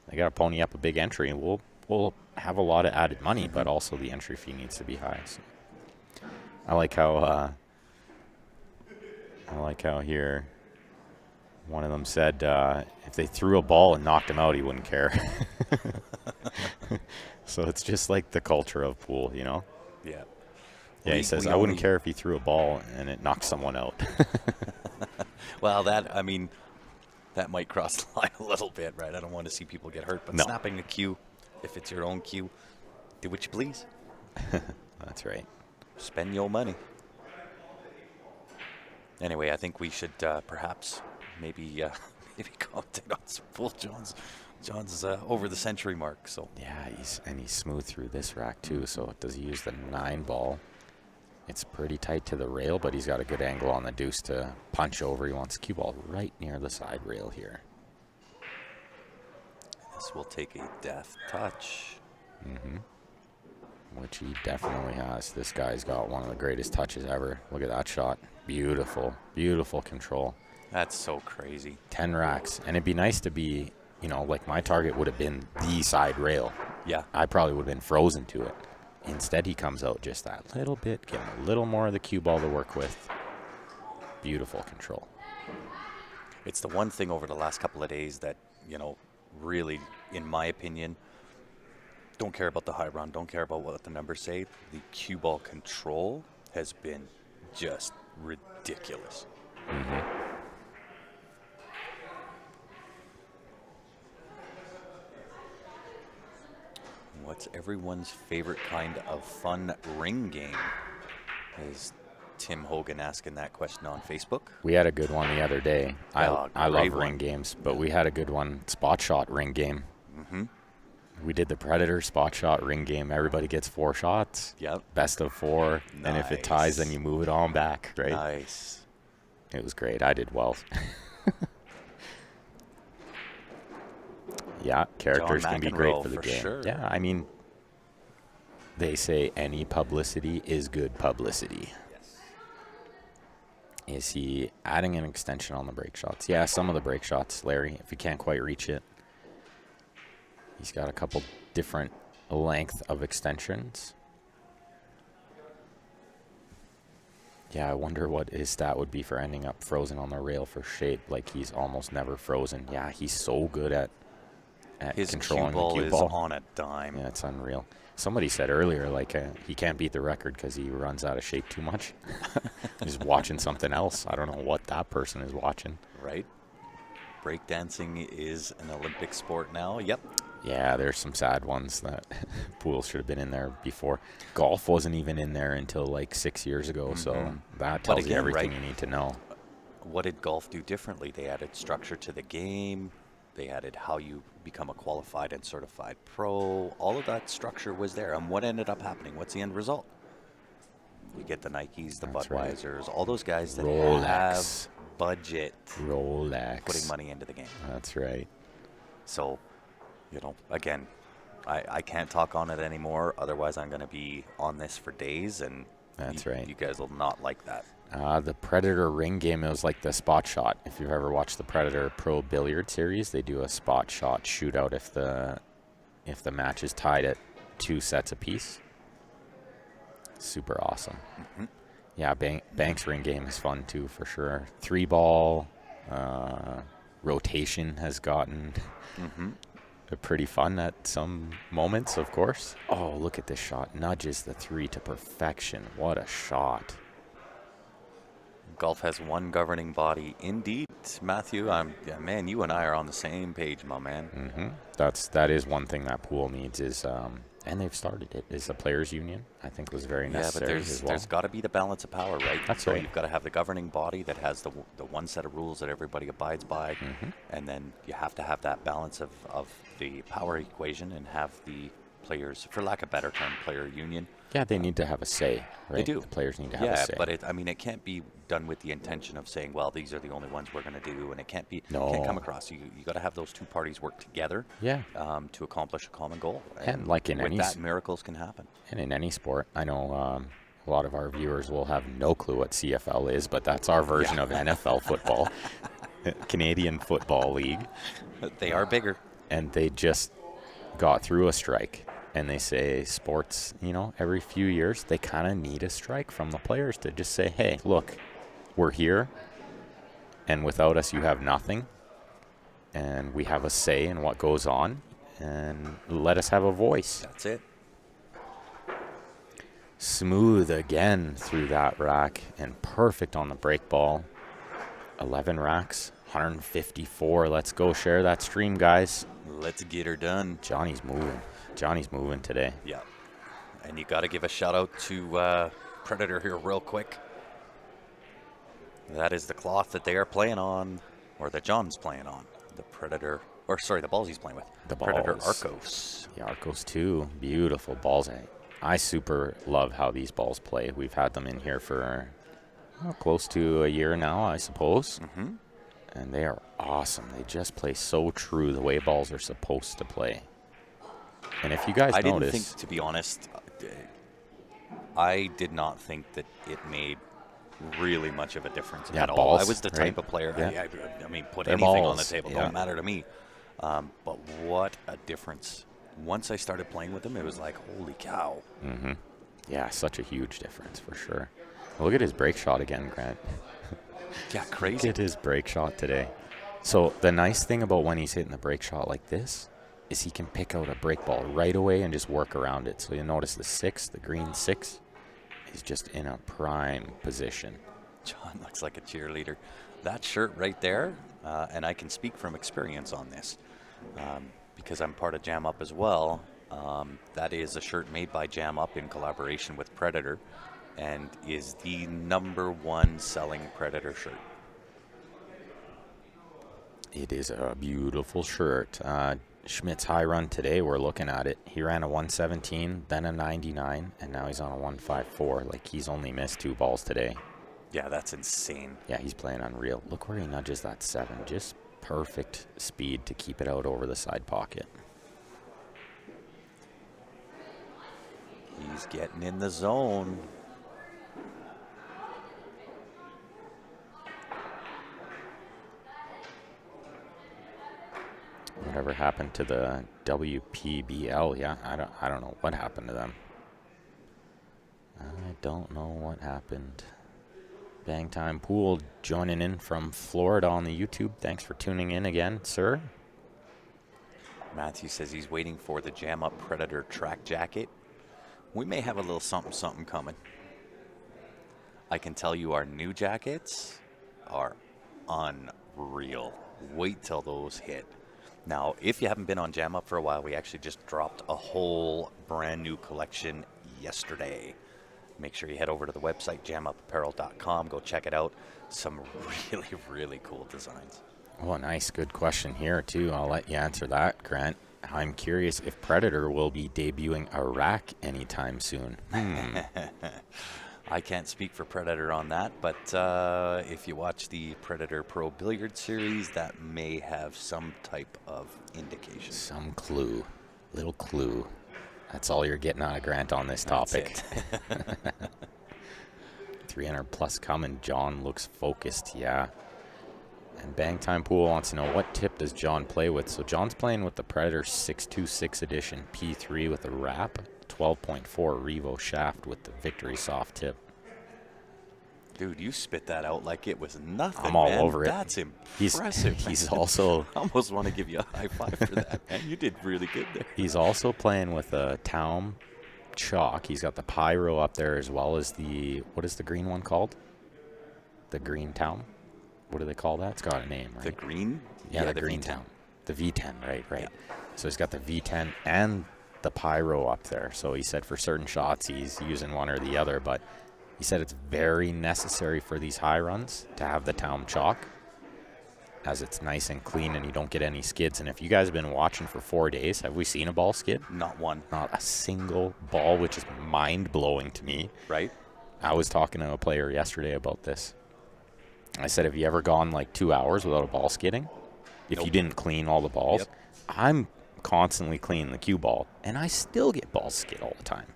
Speaker 2: they got to pony up a big entry, and we'll have a lot of added money, but also the entry fee needs to be high. So I like how here one of them said if they threw a ball and knocked him out, he wouldn't care. So it's just like the culture of pool, Yeah. Yeah, he says, I wouldn't care if he threw a ball and it knocked someone out.
Speaker 1: Well, that might cross the line a little bit, right? I don't want to see people get hurt, but snapping a cue, if it's your own cue, do what you please.
Speaker 2: That's right.
Speaker 1: Spend your money. Anyway, I think we should perhaps maybe commentate on some pool. John's over the century mark, so.
Speaker 2: Yeah, he's smooth through this rack too. So does he use the 9 ball? It's pretty tight to the rail, but he's got a good angle on the deuce to punch over. He wants the cue ball right near the side rail here.
Speaker 1: This will take a deft touch.
Speaker 2: Which he definitely has. This guy's got one of the greatest touches ever. Look at that shot. Beautiful, beautiful control.
Speaker 1: That's so crazy.
Speaker 2: 10 racks. And it'd be nice to be, like my target would have been the side rail.
Speaker 1: Yeah.
Speaker 2: I probably would have been frozen to it. Instead, he comes out just that little bit, getting a little more of the cue ball to work with. Beautiful control.
Speaker 1: It's the one thing over the last couple of days that, really, in my opinion, don't care about the high run, don't care about what the numbers say. The cue ball control has been just ridiculous. What's everyone's favorite kind of fun ring game? Is Tim Hogan asking that question on Facebook?
Speaker 2: We had a good one the other day. I love ring games, but we had a good one, spot shot ring game. We did the Predator spot shot ring game. Everybody gets 4 shots.
Speaker 1: Yep.
Speaker 2: Best of 4. Nice. And if it ties, then you move it on back, right?
Speaker 1: Nice.
Speaker 2: It was great. I did well. Yeah, characters can be great for the game.
Speaker 1: Sure.
Speaker 2: Yeah, they say any publicity is good publicity.
Speaker 1: Yes.
Speaker 2: Is he adding an extension on the break shots? Yeah, some of the break shots, Larry, if he can't quite reach it. He's got a couple different length of extensions. Yeah, I wonder what his stat would be for ending up frozen on the rail for shape. Like he's almost never frozen. Yeah, he's so good at at
Speaker 1: His cue
Speaker 2: controlling the
Speaker 1: ball
Speaker 2: cue
Speaker 1: is
Speaker 2: ball.
Speaker 1: on a dime.
Speaker 2: Yeah, it's unreal. Somebody said earlier, like, he can't beat the record because he runs out of shape too much. He's watching something else. I don't know what that person is watching.
Speaker 1: Right? Breakdancing is an Olympic sport now. Yep.
Speaker 2: Yeah, there's some sad ones that pool should have been in there before. Golf wasn't even in there until like 6 years ago, so that tells you everything you need to know.
Speaker 1: What did golf do differently? They added structure to the game. They added how you become a qualified and certified pro. All of that structure was there. And what ended up happening? What's the end result? You get the Nikes, the
Speaker 2: That's right.
Speaker 1: Budweisers, all those guys that
Speaker 2: Rolex.
Speaker 1: have budget
Speaker 2: Rolex.
Speaker 1: putting money into the game.
Speaker 2: That's right.
Speaker 1: So, again, I can't talk on it anymore. Otherwise, I'm going to be on this for days, and
Speaker 2: That's right.
Speaker 1: You guys will not like that.
Speaker 2: The Predator ring game, it was like the spot shot. If you've ever watched the Predator Pro Billiard Series, they do a spot shot shootout if the match is tied at 2 sets apiece. Super awesome. Yeah, Banks ring game is fun too, for sure. 3-ball rotation has gotten pretty fun at some moments, of course. Oh, look at this shot. Nudges the 3 to perfection. What a shot.
Speaker 1: Golf has one governing body. Indeed, Matthew, man, you and I are on the same page, my man.
Speaker 2: That is one thing that pool needs is, and they've started it, is the players' union. I think was very necessary.
Speaker 1: Yeah, but
Speaker 2: as well.
Speaker 1: there's got to be the balance of power, right?
Speaker 2: That's
Speaker 1: so
Speaker 2: right.
Speaker 1: You've got to have the governing body that has the one set of rules that everybody abides by, and then you have to have that balance of the power equation and have the players, for lack of a better term, player union.
Speaker 2: Yeah, they need to have a say, right?
Speaker 1: They do.
Speaker 2: The players need to have a say.
Speaker 1: Yeah, but it can't be done with the intention of saying, well, these are the only ones we're going to do, and it can't come across. You got to have those two parties work together.
Speaker 2: Yeah.
Speaker 1: To accomplish a common goal.
Speaker 2: And like in any
Speaker 1: that, miracles can happen.
Speaker 2: And in any sport, I know a lot of our viewers will have no clue what CFL is, but that's our version of NFL football, Canadian Football League.
Speaker 1: They are bigger.
Speaker 2: And they just got through a strike. And they say sports, every few years, they kind of need a strike from the players to just say, hey, look, we're here, and without us, you have nothing. And we have a say in what goes on, and let us have a voice.
Speaker 1: That's it.
Speaker 2: Smooth again through that rack, and perfect on the break ball. 11 racks, 154. Let's go share that stream, guys.
Speaker 1: Let's get her done.
Speaker 2: Johnny's moving today.
Speaker 1: Yeah. And you got to give a shout out to Predator here real quick. That is the cloth that they are playing on, or that John's playing on. The Predator, the balls he's playing with.
Speaker 2: The
Speaker 1: Predator
Speaker 2: balls.
Speaker 1: Arcos.
Speaker 2: The Arcos too. Beautiful balls. I super love how these balls play. We've had them in here for close to a year now, I suppose. And they are awesome. They just play so true the way balls are supposed to play. And if you guys notice...
Speaker 1: I didn't think, to be honest, I did not think that it made really much of a difference at all.
Speaker 2: Balls,
Speaker 1: I was the type of player,
Speaker 2: Yeah.
Speaker 1: I mean, put
Speaker 2: They're
Speaker 1: anything
Speaker 2: balls,
Speaker 1: on the table.
Speaker 2: yeah.
Speaker 1: Don't matter to me. But what a difference. Once I started playing with them, it was like, holy cow.
Speaker 2: Yeah, such a huge difference for sure. Look at his break shot again, Grant.
Speaker 1: Yeah, crazy.
Speaker 2: Look at his break shot today. So the nice thing about when he's hitting the break shot like this is he can pick out a break ball right away and just work around it. So you'll notice the green 6, is just in a prime position.
Speaker 1: John looks like a cheerleader. That shirt right there, and I can speak from experience on this, because I'm part of Jam Up as well. That is a shirt made by Jam Up in collaboration with Predator, and is the #1 selling Predator shirt.
Speaker 2: It is a beautiful shirt. Schmidt's high run today, we're looking at it. He ran a 117, then a 99, and now he's on a 154. Like, he's only missed 2 balls today.
Speaker 1: Yeah, that's insane.
Speaker 2: Yeah, he's playing unreal. Look where he nudges that 7. Just perfect speed to keep it out over the side pocket.
Speaker 1: He's getting in the zone.
Speaker 2: Whatever happened to the WPBL? Yeah, I don't know what happened to them. I don't know what happened. Bang Time Pool joining in from Florida on the YouTube. Thanks for tuning in again, sir.
Speaker 1: Matthew says he's waiting for the Jam Up Predator track jacket. We may have a little something coming. I can tell you our new jackets are unreal. Wait till those hit. Now, if you haven't been on Jam Up for a while, we actually just dropped a whole brand new collection yesterday. Make sure you head over to the website, jamupapparel.com. Go check it out. Some really, really cool designs.
Speaker 2: Oh, nice. Good question here, too. I'll let you answer that, Grant. I'm curious if Predator will be debuting a rack anytime soon.
Speaker 1: I can't speak for Predator on that, but if you watch the Predator Pro Billiard Series, that may have some type of indication.
Speaker 2: Some clue. Little clue. That's all you're getting out of Grant on this topic. 300 plus coming. John looks focused, yeah. And Bang Time Pool wants to know, what tip does John play with? So John's playing with the Predator 626 edition P3 with a wrap, 12.4 Revo shaft with the Victory Soft tip.
Speaker 1: Dude, you spit that out like it was nothing.
Speaker 2: I'm all
Speaker 1: man.
Speaker 2: over it.
Speaker 1: That's impressive.
Speaker 2: He's also...
Speaker 1: I almost want to give you a high five for that, man. You did really good there.
Speaker 2: He's also playing with a Taum chalk. He's got the Pyro up there as well as the... What is the green one called? The green Taum? What do they call that? It's got a name, right?
Speaker 1: The green?
Speaker 2: Yeah, the green
Speaker 1: V10.
Speaker 2: Taum. The V10, right.
Speaker 1: Yeah.
Speaker 2: So he's got the V10 and the Pyro up there. So he said for certain shots he's using one or the other, but he said it's very necessary for these high runs to have the Taum chalk, as it's nice and clean and you don't get any skids. And if you guys have been watching for 4 days, have we seen a ball skid?
Speaker 1: Not one.
Speaker 2: Not a single ball, which is mind-blowing to me.
Speaker 1: Right?
Speaker 2: I was talking to a player yesterday about this. I said, have you ever gone like 2 hours without a ball skidding? If
Speaker 1: Nope.
Speaker 2: you didn't clean all the balls?
Speaker 1: Yep.
Speaker 2: I'm constantly cleaning the cue ball, and I still get ball skid all the time.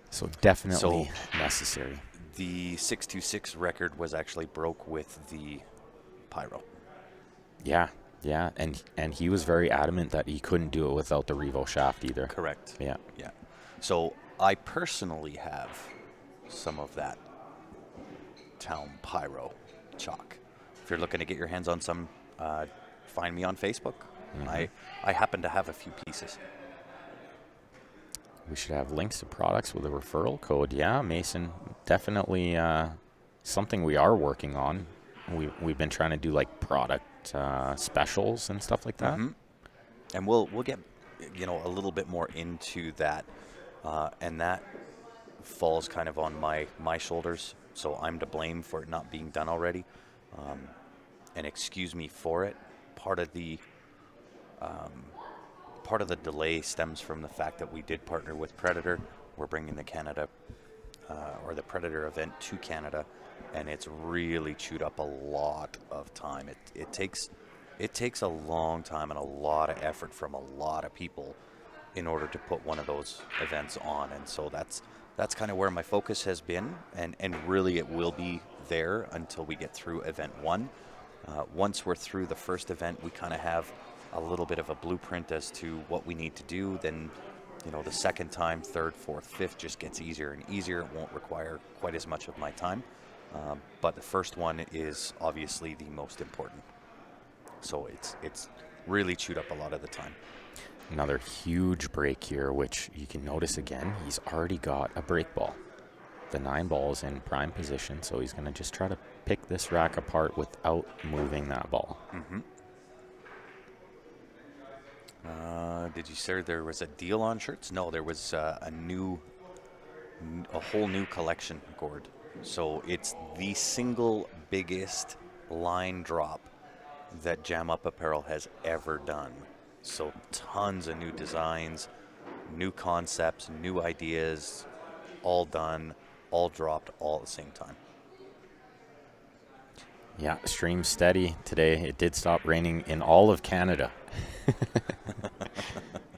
Speaker 2: So definitely necessary.
Speaker 1: The 626 record was actually broke with the Pyro.
Speaker 2: Yeah, and he was very adamant that he couldn't do it without the Revo shaft either.
Speaker 1: Correct.
Speaker 2: Yeah.
Speaker 1: Yeah. So I personally have some of that Taum Pyro chalk. If you're looking to get your hands on some, find me on Facebook. I happen to have a few pieces.
Speaker 2: We should have links to products with a referral code. Yeah, Mason, definitely something we are working on. We've been trying to do like product specials and stuff like that.
Speaker 1: And we'll get a little bit more into that, and that falls kind of on my shoulders. So I'm to blame for it not being done already, and excuse me for it. Part of the delay stems from the fact that we did partner with Predator. We're bringing the Canada or the Predator event to Canada, and it's really chewed up a lot of time. It takes a long time and a lot of effort from a lot of people in order to put one of those events on, and so that's kind of where my focus has been, and really it will be there until we get through event one. Once we're through the first event, we kind of have a little bit of a blueprint as to what we need to do. Then, the second time, third, fourth, fifth just gets easier and easier. It won't require quite as much of my time. But the first one is obviously the most important. So it's really chewed up a lot of the time.
Speaker 2: Another huge break here, which you can notice again, he's already got a break ball. The 9 ball is in prime position, so he's going to just try to pick this rack apart without moving that ball.
Speaker 1: Did you say there was a deal on shirts? No, there was a whole new collection, Gord. So it's the single biggest line drop that Jam Up Apparel has ever done. So tons of new designs, new concepts, new ideas, all done, all dropped, all at the same time.
Speaker 2: Yeah, stream steady today. It did stop raining in all of Canada.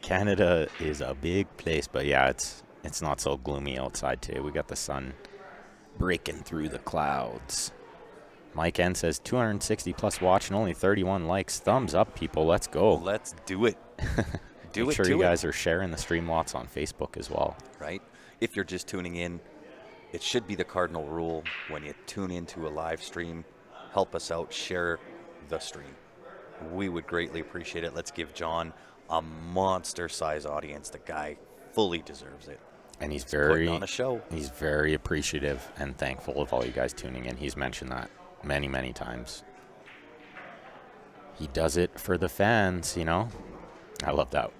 Speaker 2: Canada is a big place, but yeah, it's not so gloomy outside today. We got the sun breaking through the clouds. Mike N says 260 plus watch and only 31 likes. Thumbs up, people. Let's go.
Speaker 1: Let's do it.
Speaker 2: Make sure you guys are sharing the stream lots on Facebook as well.
Speaker 1: Right? If you're just tuning in, it should be the cardinal rule when you tune into a live stream. Help us out. Share the stream. we would greatly appreciate it. Let's give John a monster-size audience. The guy fully deserves it.
Speaker 2: And he's
Speaker 1: Putting
Speaker 2: very
Speaker 1: on a show.
Speaker 2: He's very appreciative and thankful of all you guys tuning in. He's mentioned that many, many times. He does it for the fans, you know. I love that.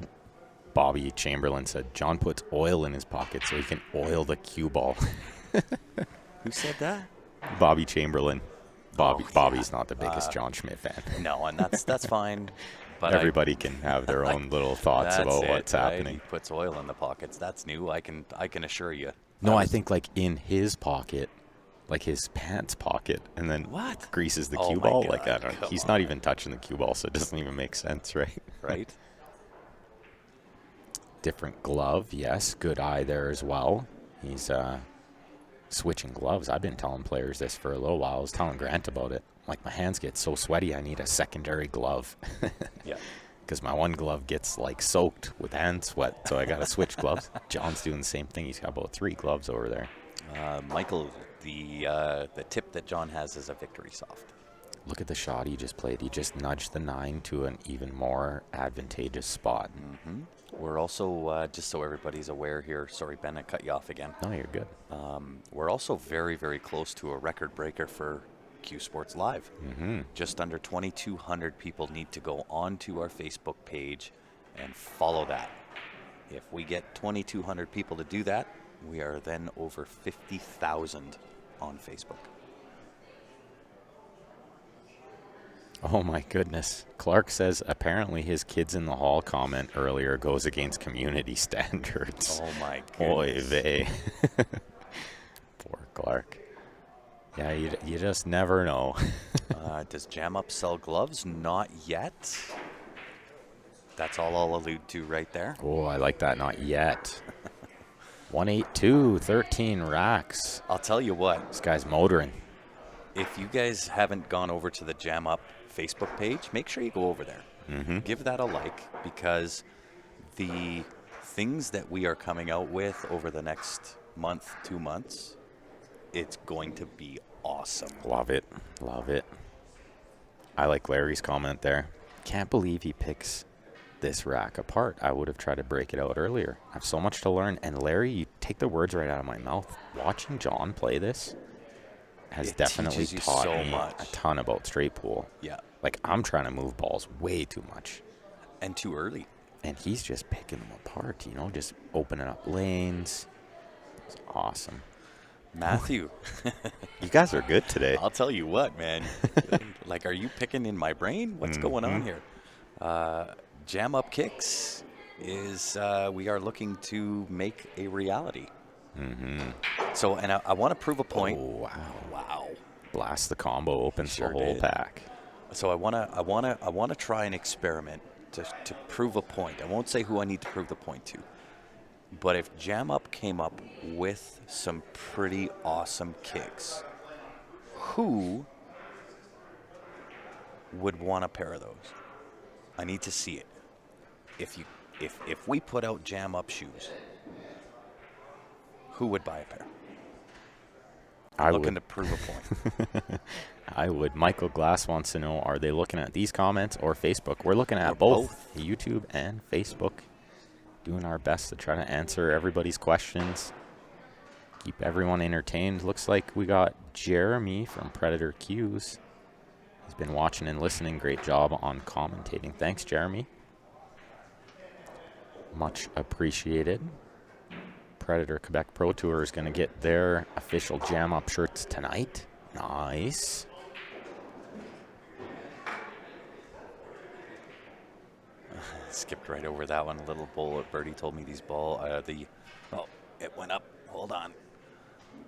Speaker 2: Bobby Chamberlain said John puts oil in his pocket so he can oil the cue ball.
Speaker 1: Who said that?
Speaker 2: Bobby Chamberlain. Bobby's
Speaker 1: yeah.
Speaker 2: not the biggest John Schmidt fan.
Speaker 1: No, and that's fine. But
Speaker 2: Everybody can have their own little thoughts about what's happening.
Speaker 1: He puts oil in the pockets. That's new. I can assure you.
Speaker 2: No, I think like in his pocket, like his pants pocket, and then greases the cue
Speaker 1: my
Speaker 2: ball.
Speaker 1: God,
Speaker 2: Like I don't know. He's not even touching the cue ball, so it doesn't even make sense, right?
Speaker 1: Right.
Speaker 2: Different glove, yes. Good eye there as well. He's switching gloves. I've been telling players this for a little while. I was telling Grant about it. Like, my hands get so sweaty, I need a secondary glove.
Speaker 1: Yeah.
Speaker 2: Because my one glove gets, like, soaked with hand sweat, so I got to switch gloves. John's doing the same thing. He's got about 3 gloves over there.
Speaker 1: Michael, the tip that John has is a victory soft.
Speaker 2: Look at the shot he just played. He just nudged the 9 to an even more advantageous spot.
Speaker 1: Mm-hmm. We're also, just so everybody's aware here, sorry, Ben, I cut you off again.
Speaker 2: No, you're good.
Speaker 1: We're also very, very close to a record breaker for Q Sports Live.
Speaker 2: Mm-hmm.
Speaker 1: Just under 2,200 people need to go onto our Facebook page and follow that. If we get 2,200 people to do that, we are then over 50,000 on Facebook.
Speaker 2: Oh my goodness. Clark says apparently his kids in the hall comment earlier goes against community standards.
Speaker 1: Oh my
Speaker 2: Oy
Speaker 1: goodness.
Speaker 2: vey. Poor Clark. Yeah, you just never know.
Speaker 1: Does Jam Up sell gloves? Not yet. That's all I'll allude to right there.
Speaker 2: Oh, I like that. Not yet. 182, 13 racks.
Speaker 1: I'll tell you what.
Speaker 2: This guy's motoring.
Speaker 1: If you guys haven't gone over to the Jam Up Facebook page, make sure you go over there.
Speaker 2: Mm-hmm.
Speaker 1: Give that a like, because the things that we are coming out with over the next month, 2 months, it's going to be awesome.
Speaker 2: Love it. Love it. I like Larry's comment there. Can't believe he picks this rack apart. I would have tried to break it out earlier. I have so much to learn. And Larry, you take the words right out of my mouth. Watching John play this has definitely taught me a ton about straight pool.
Speaker 1: Yeah.
Speaker 2: Like, I'm trying to move balls way too much.
Speaker 1: And too early.
Speaker 2: And he's just picking them apart, you know, just opening up lanes. It's awesome.
Speaker 1: Matthew.
Speaker 2: You guys are good today.
Speaker 1: I'll tell you what, man. Like, are you picking in my brain? What's going on here? Jam Up Kicks is we are looking to make a reality.
Speaker 2: Mm-hmm.
Speaker 1: So, and I want to prove a point.
Speaker 2: Oh,
Speaker 1: Wow.
Speaker 2: Blast the combo opens
Speaker 1: Sure
Speaker 2: the whole
Speaker 1: did.
Speaker 2: pack.
Speaker 1: So I want to try an experiment to prove a point. I won't say who I need to prove the point to. But if Jam Up came up with some pretty awesome kicks, who would want a pair of those? I need to see it. If we put out Jam Up shoes, who would buy a pair?
Speaker 2: I
Speaker 1: Looking
Speaker 2: would.
Speaker 1: to prove a point.
Speaker 2: I would. Michael Glass wants to know, are they looking at these comments or Facebook? We're looking at
Speaker 1: Or
Speaker 2: both YouTube and Facebook. Doing our best to try to answer everybody's questions. Keep everyone entertained. Looks like we got Jeremy from Predator Q's. He's been watching and listening. Great job on commentating. Thanks, Jeremy. Much appreciated. Predator Quebec Pro Tour is going to get their official Jam Up shirts tonight. Nice.
Speaker 1: Skipped right over that one. A little bullet. Birdie told me these it went up. Hold on.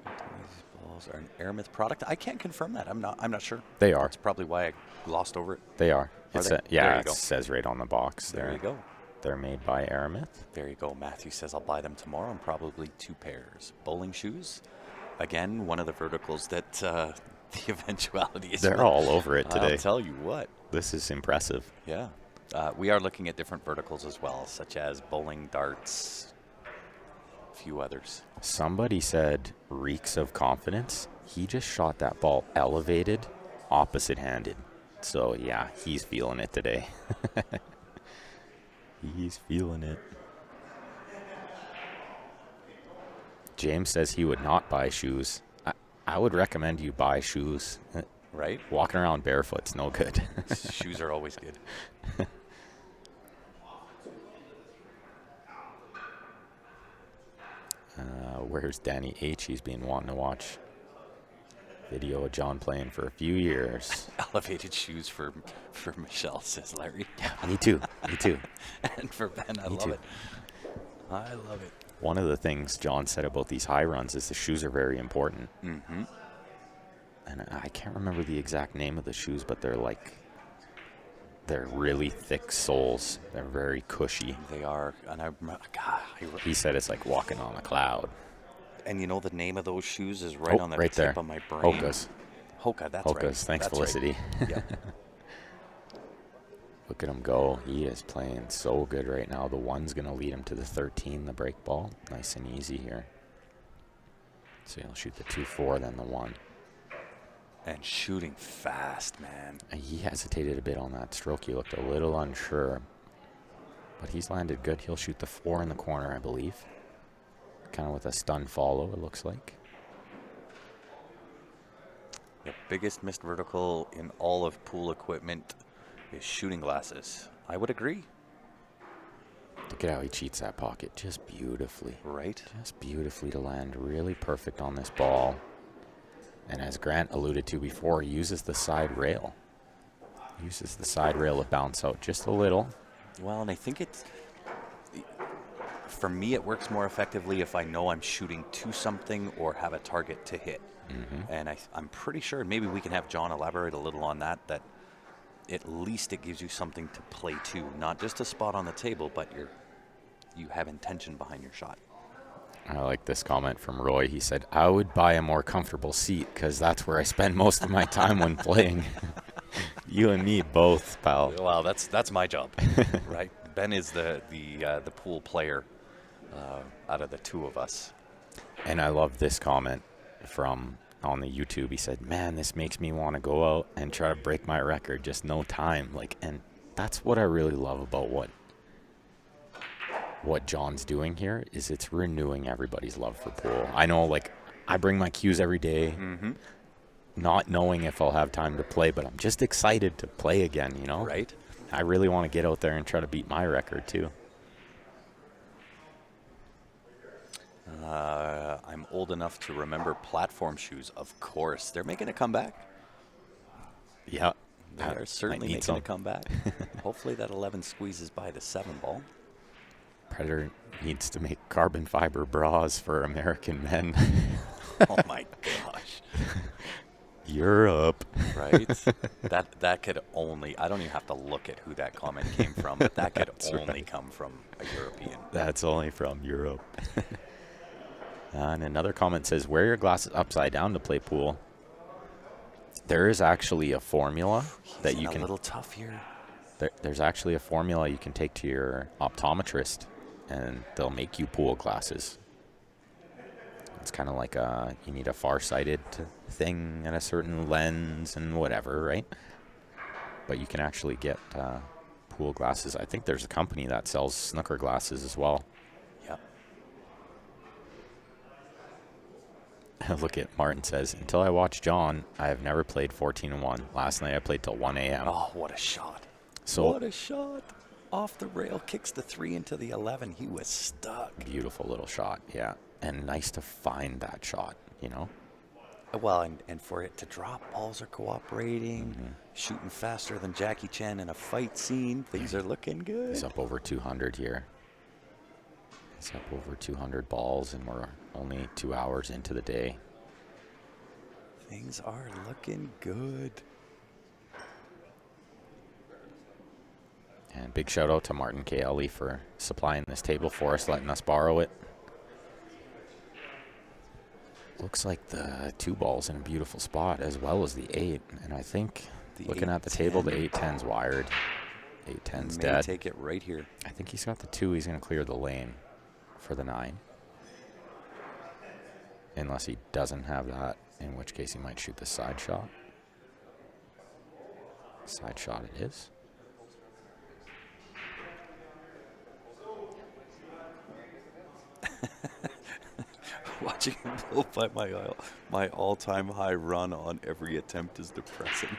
Speaker 1: These balls are an Aramith product. I can't confirm that. I'm not sure.
Speaker 2: They are.
Speaker 1: That's probably why I glossed over it.
Speaker 2: They are.
Speaker 1: Are they?
Speaker 2: Yeah,
Speaker 1: There you
Speaker 2: it
Speaker 1: go.
Speaker 2: says right on the box.
Speaker 1: There you go.
Speaker 2: They're made by Aramith.
Speaker 1: There you go. Matthew says I'll buy them tomorrow, and probably 2 pairs. Bowling shoes. Again, one of the verticals that the eventuality is.
Speaker 2: They're all over it today.
Speaker 1: I'll tell you what.
Speaker 2: This is impressive.
Speaker 1: Yeah. We are looking at different verticals as well, such as bowling, darts, a few others.
Speaker 2: Somebody said reeks of confidence. He just shot that ball elevated, opposite-handed. So, yeah, he's feeling it today. He's feeling it. James says he would not buy shoes. I would recommend you buy shoes.
Speaker 1: Right?
Speaker 2: Walking around barefoot's no good.
Speaker 1: Shoes are always good.
Speaker 2: Where's Danny H? He's been wanting to watch video of John playing for a few years.
Speaker 1: Elevated shoes for Michelle, says Larry.
Speaker 2: Yeah, me too. Me too.
Speaker 1: And for Ben, I love it. I love it.
Speaker 2: One of the things John said about these high runs is the shoes are very important.
Speaker 1: Mm-hmm.
Speaker 2: And I can't remember the exact name of the shoes, but they're really thick soles. They're very cushy.
Speaker 1: They are. And I remember, God,
Speaker 2: He said it's like walking on a cloud.
Speaker 1: and you know the name of those shoes is right on the
Speaker 2: right
Speaker 1: tip
Speaker 2: there.
Speaker 1: of my brain.
Speaker 2: Hoka's.
Speaker 1: Hoka, that's right.
Speaker 2: Hoka's. Thanks,
Speaker 1: That's
Speaker 2: Felicity.
Speaker 1: Right. Yeah.
Speaker 2: Look at him go. He is playing so good right now. The 1's going to lead him to the 13, the break ball. Nice and easy here. So he'll shoot the 2-4, then the 1.
Speaker 1: And shooting fast, man.
Speaker 2: And he hesitated a bit on that stroke. He looked a little unsure. But he's landed good. He'll shoot the 4 in the corner, I believe. Kind of with a stun follow, it looks like.
Speaker 1: The biggest missed vertical in all of pool equipment is shooting glasses. I would agree.
Speaker 2: Look at how he cheats that pocket just beautifully.
Speaker 1: Right?
Speaker 2: Just beautifully to land. Really perfect on this ball. And as Grant alluded to before, he uses the side rail. Uses the side rail to bounce out just a little.
Speaker 1: Well, and I think it's, for me, it works more effectively if I know I'm shooting to something or have a target to hit.
Speaker 2: Mm-hmm.
Speaker 1: And I'm pretty sure, maybe we can have John elaborate a little on that at least it gives you something to play to, not just a spot on the table, but you have intention behind your shot.
Speaker 2: I like this comment from Roy. He said, I would buy a more comfortable seat because that's where I spend most of my time when playing. You and me both, pal.
Speaker 1: Well, that's my job, right? Ben is the pool player out of the two of us.
Speaker 2: And I love this comment from on the YouTube. He said, man, this makes me want to go out and try to break my record. Just no time. And that's what I really love about what John's doing here is it's renewing everybody's love for pool. I know, I bring my cues every day, not knowing if I'll have time to play, but I'm just excited to play again, you know?
Speaker 1: Right.
Speaker 2: I really want to get out there and try to beat my record, too.
Speaker 1: I'm old enough to remember platform shoes. Of course. They're making a comeback.
Speaker 2: Yeah.
Speaker 1: They are certainly making a comeback. Hopefully that 11 squeezes by the 7 ball.
Speaker 2: Predator needs to make carbon fiber bras for American men.
Speaker 1: Oh my gosh.
Speaker 2: Europe.
Speaker 1: Right? that could only, I don't even have to look at who that comment came from, but that could only come from a European.
Speaker 2: That's only from Europe. And another comment says, wear your glasses upside down to play pool. There is actually a formula that you can...
Speaker 1: a little tough here.
Speaker 2: There's actually a formula you can take to your optometrist, and they'll make you pool glasses. It's kind of like you need a far-sighted thing and a certain lens and whatever, right? But you can actually get pool glasses. I think there's a company that sells snooker glasses as well.
Speaker 1: Yep.
Speaker 2: Look at Martin says, until I watched John, I have never played 14-1. Last night I played till 1 a.m.
Speaker 1: Oh, what a shot.
Speaker 2: So
Speaker 1: what a shot. Off the rail, kicks the 3 into the 11. He was stuck.
Speaker 2: Beautiful little shot, yeah. And nice to find that shot, you know?
Speaker 1: Well, and for it to drop, balls are cooperating, shooting faster than Jackie Chan in a fight scene. Things are looking good.
Speaker 2: He's up over 200 here. He's up over 200 balls, and we're only 2 hours into the day.
Speaker 1: Things are looking good.
Speaker 2: And big shout out to Martin Kelly for supplying this table for us, letting us borrow it. Looks like the 2 ball's in a beautiful spot, as well as the 8. And I think, looking at the table, the 8-10's wired. 8-10's
Speaker 1: May
Speaker 2: dead.
Speaker 1: take it right here.
Speaker 2: I think he's got the 2. He's going to clear the lane for the 9. Unless he doesn't have that, in which case he might shoot the side shot. Side shot it is.
Speaker 1: Watching him blow by my all-time high run on every attempt is depressing.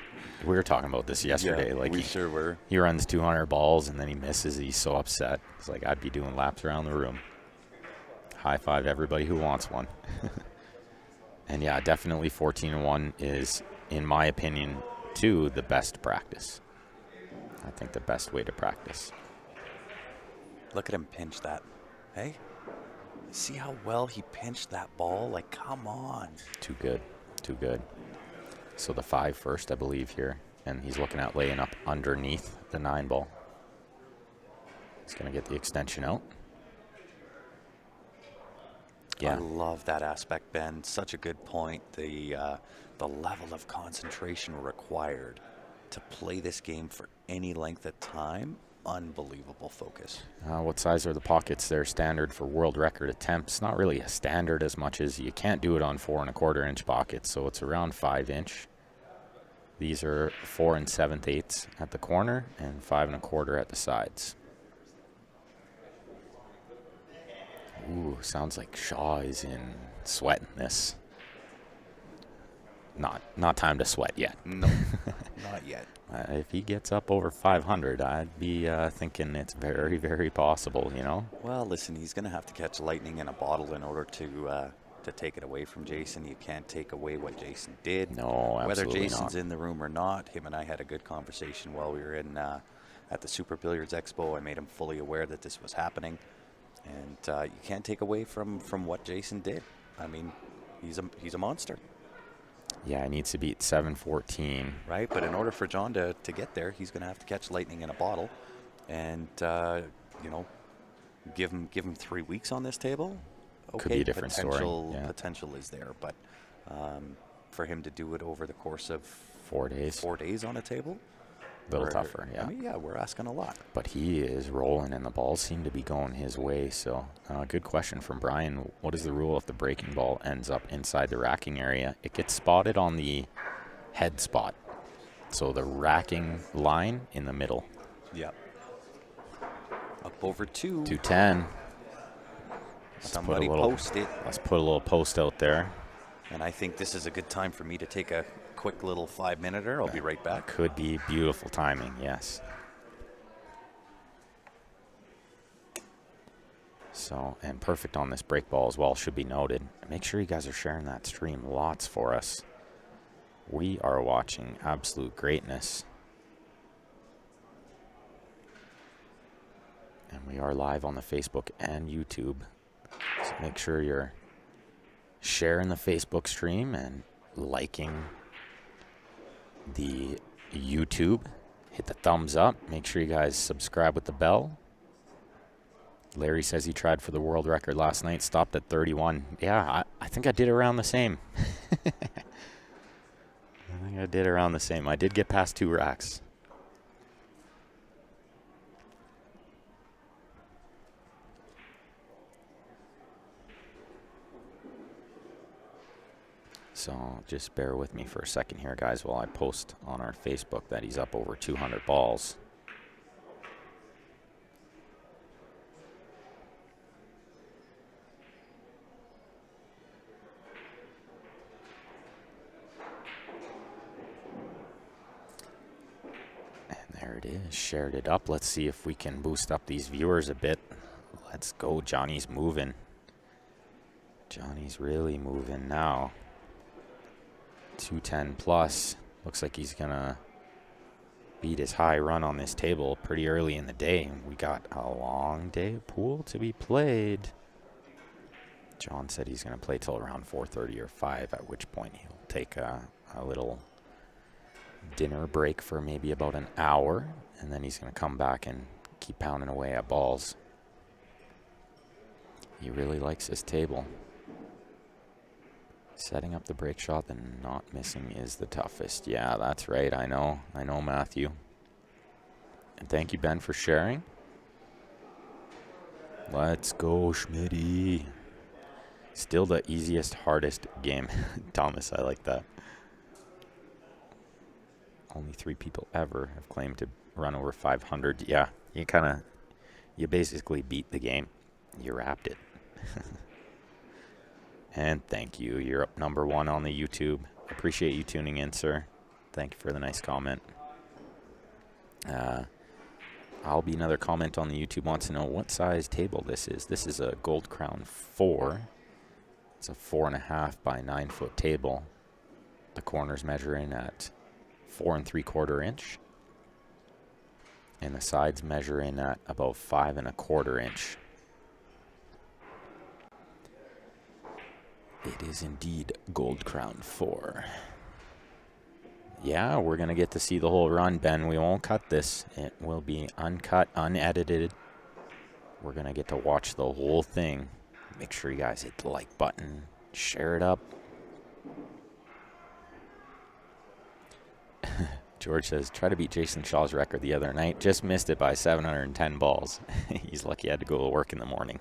Speaker 2: We were talking about this yesterday.
Speaker 1: Yeah,
Speaker 2: like
Speaker 1: we sure were.
Speaker 2: He runs 200 balls and then he misses. He's so upset. It's like I'd be doing laps around the room. High five everybody who wants one. And yeah, definitely 14-1 is, in my opinion, too, the best practice. I think the best way to practice.
Speaker 1: Look at him pinch that. Hey? See how well he pinched that ball? Like, come on.
Speaker 2: Too good. Too good. So the 5 first, I believe, here. And he's looking at laying up underneath the 9 ball. He's going to get the extension out. Yeah.
Speaker 1: I love that aspect, Ben. Such a good point. The level of concentration required to play this game for any length of time, unbelievable focus.
Speaker 2: What size are the pockets? They're standard for world record attempts. Not really a standard as much as you can't do it on 4 1/4 inch pockets, so it's around 5 inch. These are 4 7/8 at the corner and 5 1/4 at the sides. Ooh, sounds like Shaw is in sweating this. Not time to sweat yet.
Speaker 1: No, not yet.
Speaker 2: If he gets up over 500, I'd be thinking it's very, very possible, you know?
Speaker 1: Well, listen, he's going to have to catch lightning in a bottle in order to take it away from Jason. You can't take away what Jason did.
Speaker 2: No, absolutely
Speaker 1: Whether Jason's
Speaker 2: not.
Speaker 1: in the room or not, him and I had a good conversation while we were in at the Super Billiards Expo. I made him fully aware that this was happening. And you can't take away from what Jason did. I mean, he's a monster.
Speaker 2: Yeah, he needs to beat 714.
Speaker 1: Right, but in order for John to get there, he's going to have to catch lightning in a bottle. And, you know, give him 3 weeks on this table. Okay,
Speaker 2: Could be a different story. Yeah.
Speaker 1: Potential is there, but for him to do it over the course of
Speaker 2: 4 days.
Speaker 1: 4 days on a table,
Speaker 2: A little tougher, yeah.
Speaker 1: I mean, yeah, we're asking a lot.
Speaker 2: But he is rolling, and the balls seem to be going his way. So, good question from Brian. What is the rule if the breaking ball ends up inside the racking area? It gets spotted on the head spot. So the racking line in the middle.
Speaker 1: Yep. Up over 2.
Speaker 2: 210.
Speaker 1: Somebody post it.
Speaker 2: Let's put a little post out there.
Speaker 1: And I think this is a good time for me to take a quick little 5-minute-er. I'll be right back.
Speaker 2: Could be beautiful timing, yes. So, and perfect on this break ball as well, should be noted. Make sure you guys are sharing that stream lots for us. We are watching absolute greatness. And we are live on the Facebook and YouTube. So make sure you're sharing the Facebook stream and liking the YouTube. Hit the thumbs up. Make sure you guys subscribe with the bell. Larry says he tried for the world record last night, stopped at 31. Yeah, I think I did around the same. I did get past 2 racks. So just bear with me for a second here, guys, while I post on our Facebook that he's up over 200 balls. And there it is, shared it up. Let's see if we can boost up these viewers a bit. Let's go, Johnny's moving. Johnny's really moving now. 210 plus. Looks like he's gonna beat his high run on this table pretty early in the day. We got a long day of pool to be played. John said he's gonna play till around 4:30 or 5, at which point he'll take a little dinner break for maybe about an hour, and then he's gonna come back and keep pounding away at balls. He really likes this table. Setting up the break shot and not missing is the toughest. Yeah, that's right. I know, Matthew. And thank you, Ben, for sharing. Let's go, Schmitty. Still the easiest, hardest game. Thomas, I like that. Only 3 people ever have claimed to run over 500. Yeah, you basically beat the game. You wrapped it. And thank you. You're up number 1 on the YouTube. Appreciate you tuning in, sir. Thank you for the nice comment. I'll be another comment on the YouTube wants to know what size table this is. This is a Gold Crown 4. It's a 4.5 by 9 foot table. The corners measure in at 4 3/4 inch. And the sides measure in at about 5 1/4 inch. It is indeed Gold Crown 4. Yeah, we're going to get to see the whole run, Ben. We won't cut this. It will be uncut, unedited. We're going to get to watch the whole thing. Make sure you guys hit the like button. Share it up. George says, try to beat Jason Shaw's record the other night. Just missed it by 710 balls. He's lucky he had to go to work in the morning.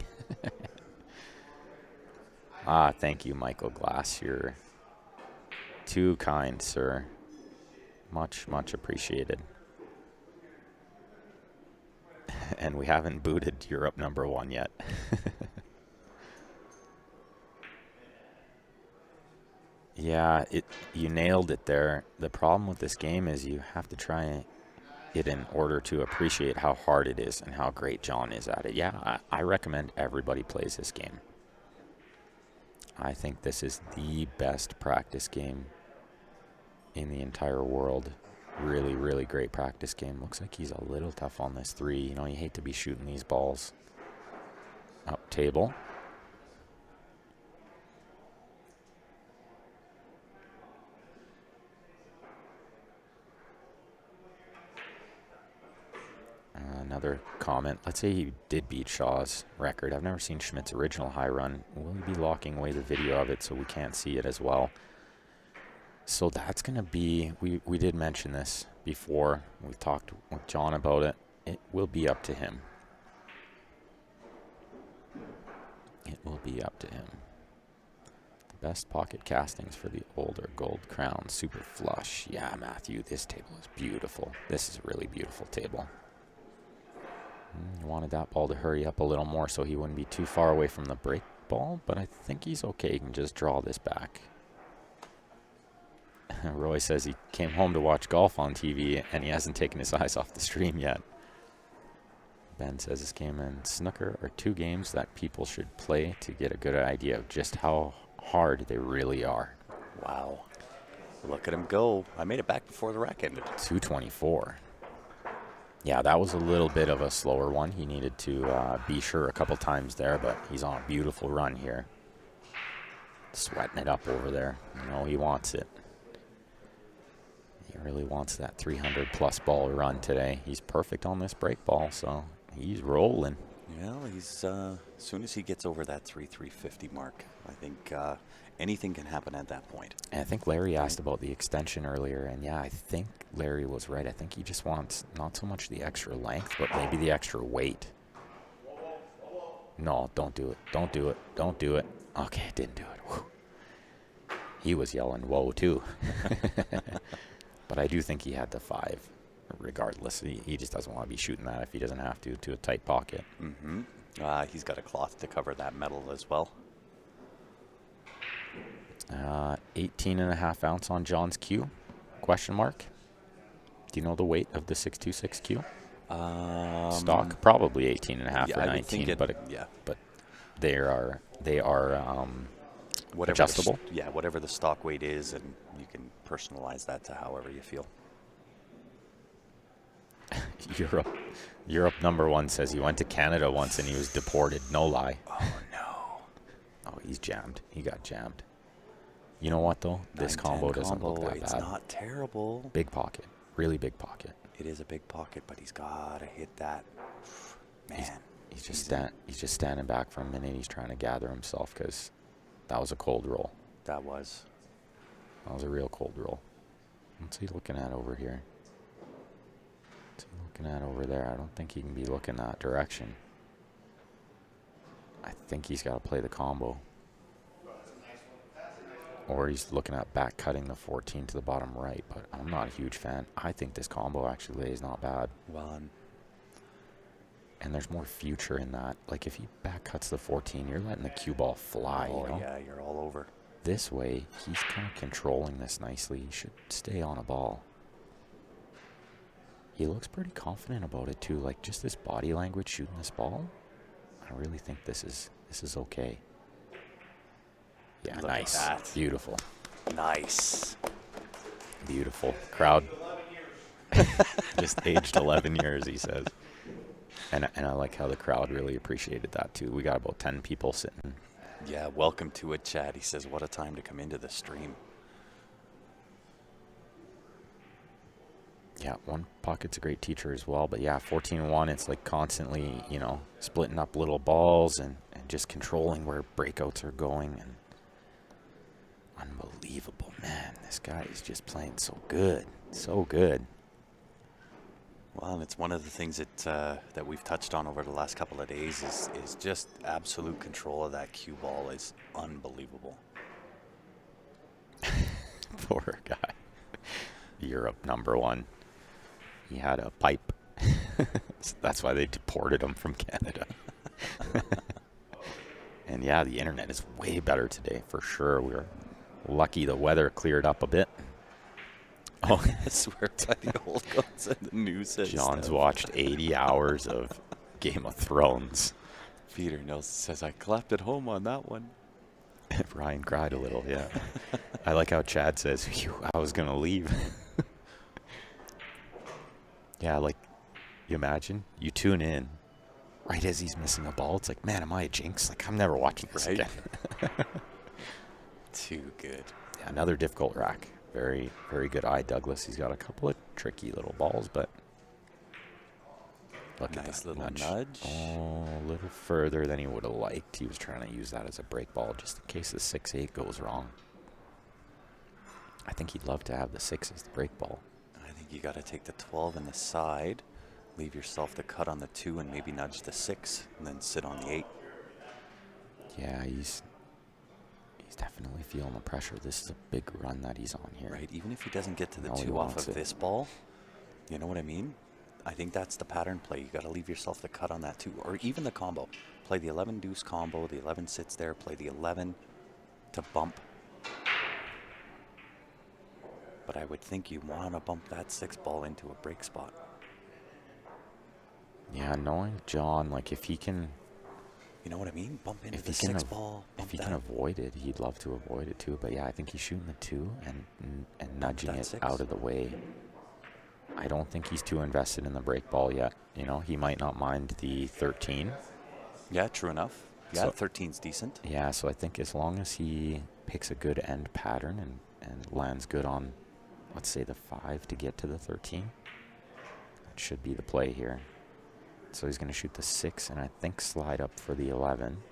Speaker 2: Thank you, Michael Glass. You're too kind, sir. Much, much appreciated. And we haven't booted Europe number 1 yet. Yeah, you nailed it there. The problem with this game is you have to try it in order to appreciate how hard it is and how great John is at it. Yeah, I recommend everybody plays this game. I think this is the best practice game in the entire world. Really, really great practice game. Looks like he's a little tough on this 3. You know, you hate to be shooting these balls up table. Another comment. Let's say he did beat Shaw's record. I've never seen Schmidt's original high run. Will he be locking away the video of it so we can't see it as well? So that's going to be, we did mention this before. We talked with John about it. It will be up to him. It will be up to him. The best pocket castings for the older Gold Crown Super Flush. Yeah, Matthew, this table is beautiful. This is a really beautiful table. You wanted that ball to hurry up a little more so he wouldn't be too far away from the break ball, but I think he's okay. He can just draw this back. Roy says he came home to watch golf on TV and he hasn't taken his eyes off the stream yet. Ben says this game and snooker are 2 games that people should play to get a good idea of just how hard they really are.
Speaker 1: Wow. Look at him go. I made it back before the rack ended.
Speaker 2: 224. Yeah, that was a little bit of a slower one. He needed to be sure a couple times there, but he's on a beautiful run here. Sweating it up over there. You know, he wants it. He really wants that 300-plus ball run today. He's perfect on this break ball, so he's rolling.
Speaker 1: Well, he's as soon as he gets over that 350 mark, I think anything can happen at that point.
Speaker 2: And I think Larry asked about the extension earlier, and yeah, I think Larry was right. I think he just wants not so much the extra length, but maybe the extra weight. No, don't do it. Don't do it. Don't do it. Okay, didn't do it. Whew. He was yelling, whoa, too. But I do think he had the 5. Regardless, he just doesn't want to be shooting that if he doesn't have to a tight pocket.
Speaker 1: Mm-hmm. He's got a cloth to cover that metal as well.
Speaker 2: 18.5 ounce on John's Q? Question mark. Do you know the weight of the 626 Q? Stock probably 18.5 or 19, but they are
Speaker 1: whatever
Speaker 2: adjustable.
Speaker 1: Whatever the stock weight is, and you can personalize that to however you feel.
Speaker 2: Europe number 1 says he went to Canada once and he was deported. No lie.
Speaker 1: Oh no.
Speaker 2: Oh, he's jammed. He got jammed. You know what though? This combo doesn't look that bad.
Speaker 1: It's not terrible.
Speaker 2: Big pocket. Really big pocket.
Speaker 1: It is a big pocket, but he's got to hit that. Man.
Speaker 2: He's just standing back for a minute. He's trying to gather himself because that was a cold roll.
Speaker 1: That was
Speaker 2: a real cold roll. What's he looking at over here? What's he looking at over there? I don't think he can be looking that direction. I think he's got to play the combo. or he's looking at back cutting the 14 to the bottom right, but I'm not a huge fan. I think this combo actually lays not bad.
Speaker 1: Well,
Speaker 2: And there's more future in that. Like, if he back cuts the 14, you're letting the cue ball fly,
Speaker 1: oh,
Speaker 2: you know?
Speaker 1: yeah, you're all over.
Speaker 2: This way, he's kind of controlling this nicely. He should stay on a ball. He looks pretty confident about it, too. Like, just this body language shooting this ball, I really think this is okay. Yeah,
Speaker 1: Look at
Speaker 2: nice.
Speaker 1: that.
Speaker 2: Beautiful.
Speaker 1: Nice.
Speaker 2: Beautiful. Crowd just aged 11 years, he says. And I like how the crowd really appreciated that, too. We got about 10 people sitting.
Speaker 1: Yeah, welcome to it, Chad. He says, what a time to come into the stream.
Speaker 2: Yeah, one pocket's a great teacher as well. But, yeah, 14-1, it's like constantly, you know, splitting up little balls and just controlling where breakouts are going. And unbelievable, man. This guy is just playing so good. So good.
Speaker 1: Well, and it's one of the things that we've touched on over the last couple of days is just absolute control of that cue ball is unbelievable.
Speaker 2: Poor guy. Europe #1. He had a pipe. So that's why they deported him from Canada. And yeah, the internet is way better today for sure. We were lucky the weather cleared up a bit.
Speaker 1: Oh, I swear by the old guns and the news.
Speaker 2: John's watched 80 hours of Game of Thrones.
Speaker 1: Peter Nelson says, I clapped at home on that one.
Speaker 2: Ryan cried a little, yeah. I like how Chad says, "Phew, I was going to leave." Yeah, like, you imagine, you tune in right as he's missing a ball. It's like, man, am I a jinx? Like, I'm never watching this
Speaker 1: Right?
Speaker 2: again.
Speaker 1: Too good.
Speaker 2: Yeah, another difficult rack. Very, very good eye, Douglas. He's got a couple of tricky little balls, but look at
Speaker 1: Nice
Speaker 2: that
Speaker 1: little nudge.
Speaker 2: Oh, a little further than he would have liked. He was trying to use that as a break ball just in case the 6-8 goes wrong. I think he'd love to have the 6 as the break ball.
Speaker 1: I think you got to take the 12 in the side, leave yourself the cut on the 2, and maybe nudge the 6, and then sit on the 8.
Speaker 2: Yeah, he's definitely feeling the pressure. This is a big run that he's on here.
Speaker 1: Right, even if he doesn't get to the
Speaker 2: No, he
Speaker 1: 2 off
Speaker 2: wants
Speaker 1: of
Speaker 2: it.
Speaker 1: this ball, you know what I mean? I think that's the pattern play. You got to leave yourself the cut on that 2, or even the combo. Play the 11 deuce combo, the 11 sits there, play the 11 to bump. But I would think you want to bump that 6 ball into a break spot.
Speaker 2: Yeah, knowing John, like if he can,
Speaker 1: You know what I mean? Bump into
Speaker 2: if
Speaker 1: the
Speaker 2: he can,
Speaker 1: 6 ball, bump
Speaker 2: if he
Speaker 1: that.
Speaker 2: can avoid it, he'd love to avoid it too. But yeah, I think he's shooting the 2 and nudging
Speaker 1: that
Speaker 2: it
Speaker 1: 6.
Speaker 2: out of the way. I don't think he's too invested in the break ball yet. You know, he might not mind the 13.
Speaker 1: Yeah, true enough. Yeah,
Speaker 2: So-
Speaker 1: 13's decent.
Speaker 2: Yeah, so I think as long as he picks a good end pattern and lands good on, let's say, the 5 to get to the 13, that should be the play here. So he's going to shoot the 6 and I think slide up for the 11.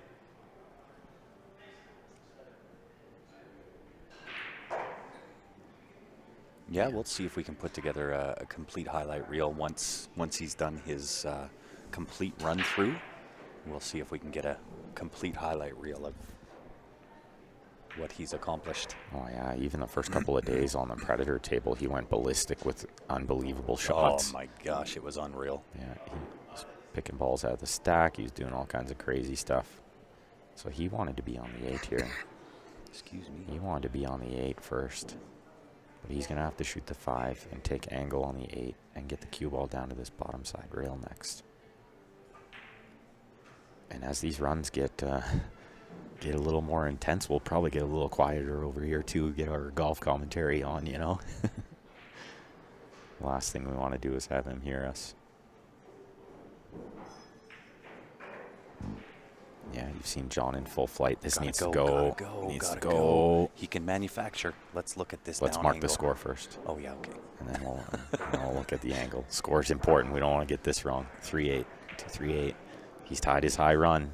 Speaker 1: Yeah, we'll see if we can put together a complete highlight reel once he's done his complete run through. We'll see if we can get a complete highlight reel of what he's accomplished.
Speaker 2: Oh yeah, even the first couple of days on the Predator table, he went ballistic with unbelievable shots.
Speaker 1: Oh my gosh, it was unreal.
Speaker 2: Yeah, he was picking balls out of the stack. He was doing all kinds of crazy stuff. So he wanted to be on the 8 here.
Speaker 1: Excuse me.
Speaker 2: He wanted to be on the 8 first. But he's going to have to shoot the 5 and take angle on the 8 and get the cue ball down to this bottom side rail next. And as these runs get a little more intense, we'll probably get a little quieter over here too, get our golf commentary on, you know. The last thing we want to do is have him hear us. Yeah, you've seen John in full flight. This needs to go. Needs to go.
Speaker 1: He can manufacture. Let's look at this.
Speaker 2: Let's
Speaker 1: down
Speaker 2: mark
Speaker 1: angle.
Speaker 2: the score first.
Speaker 1: Oh yeah, okay.
Speaker 2: And then we'll look at the angle. Score's important. We don't want to get this wrong. 3-8 to 3-8. He's tied his high run.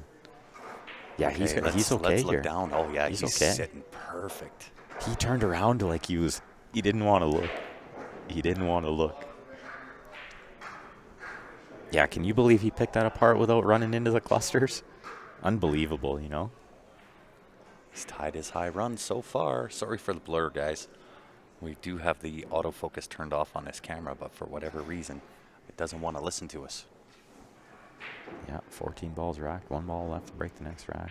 Speaker 2: Yeah,
Speaker 1: Okay,
Speaker 2: he's okay
Speaker 1: let's
Speaker 2: here.
Speaker 1: look down. Oh yeah, he's
Speaker 2: okay.
Speaker 1: sitting perfect.
Speaker 2: He turned around like he didn't want to look. He didn't want to look. Yeah, can you believe he picked that apart without running into the clusters? Unbelievable, you know?
Speaker 1: He's tied his high run so far. Sorry for the blur, guys. We do have the autofocus turned off on this camera, but for whatever reason, it doesn't want to listen to us.
Speaker 2: Yeah, 14 balls racked. 1 ball left to break the next rack.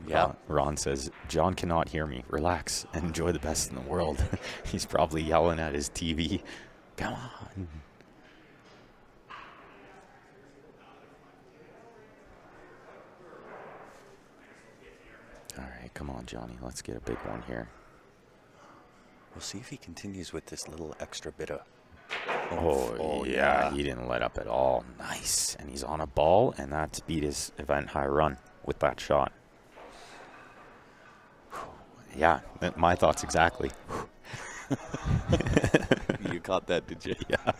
Speaker 1: Yeah.
Speaker 2: Ron says, John cannot hear me. Relax and enjoy the best in the world. He's probably yelling at his TV. Come on. All right, come on, Johnny. Let's get a big one here.
Speaker 1: We'll see if he continues with this little extra bit of...
Speaker 2: Oh, yeah, he didn't let up at all. Nice. And he's on a ball, and that's beat his event high run with that shot. Yeah, my thoughts exactly.
Speaker 1: You caught that, did you?
Speaker 2: Yeah.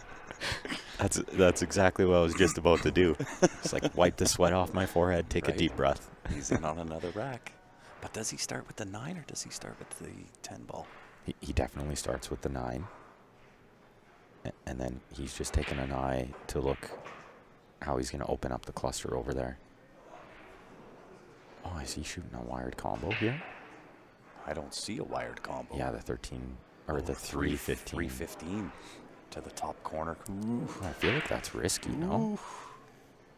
Speaker 2: That's exactly what I was just about to do. It's like wipe the sweat off my forehead, take a deep breath.
Speaker 1: He's in on another rack. But does he start with the 9 or does he start with the 10 ball?
Speaker 2: He definitely starts with the 9. And then he's just taking an eye to look how he's going to open up the cluster over there. Oh, is he shooting a wired combo here?
Speaker 1: I don't see a wired combo.
Speaker 2: Yeah, the 13 or the 315.
Speaker 1: 315 to the top corner.
Speaker 2: I feel like that's risky, no?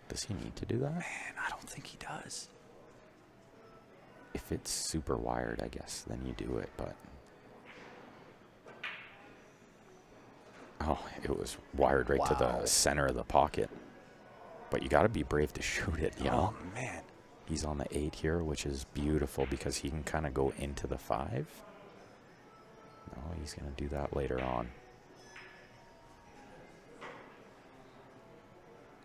Speaker 2: Does he need to do that?
Speaker 1: Man, I don't think he does.
Speaker 2: If it's super wired, I guess, then you do it, but... Oh, it was wired right to the center of the pocket. But you got to be brave to shoot it, you know?
Speaker 1: Oh, man.
Speaker 2: He's on the 8 here, which is beautiful because he can kind of go into the 5. No, he's going to do that later on.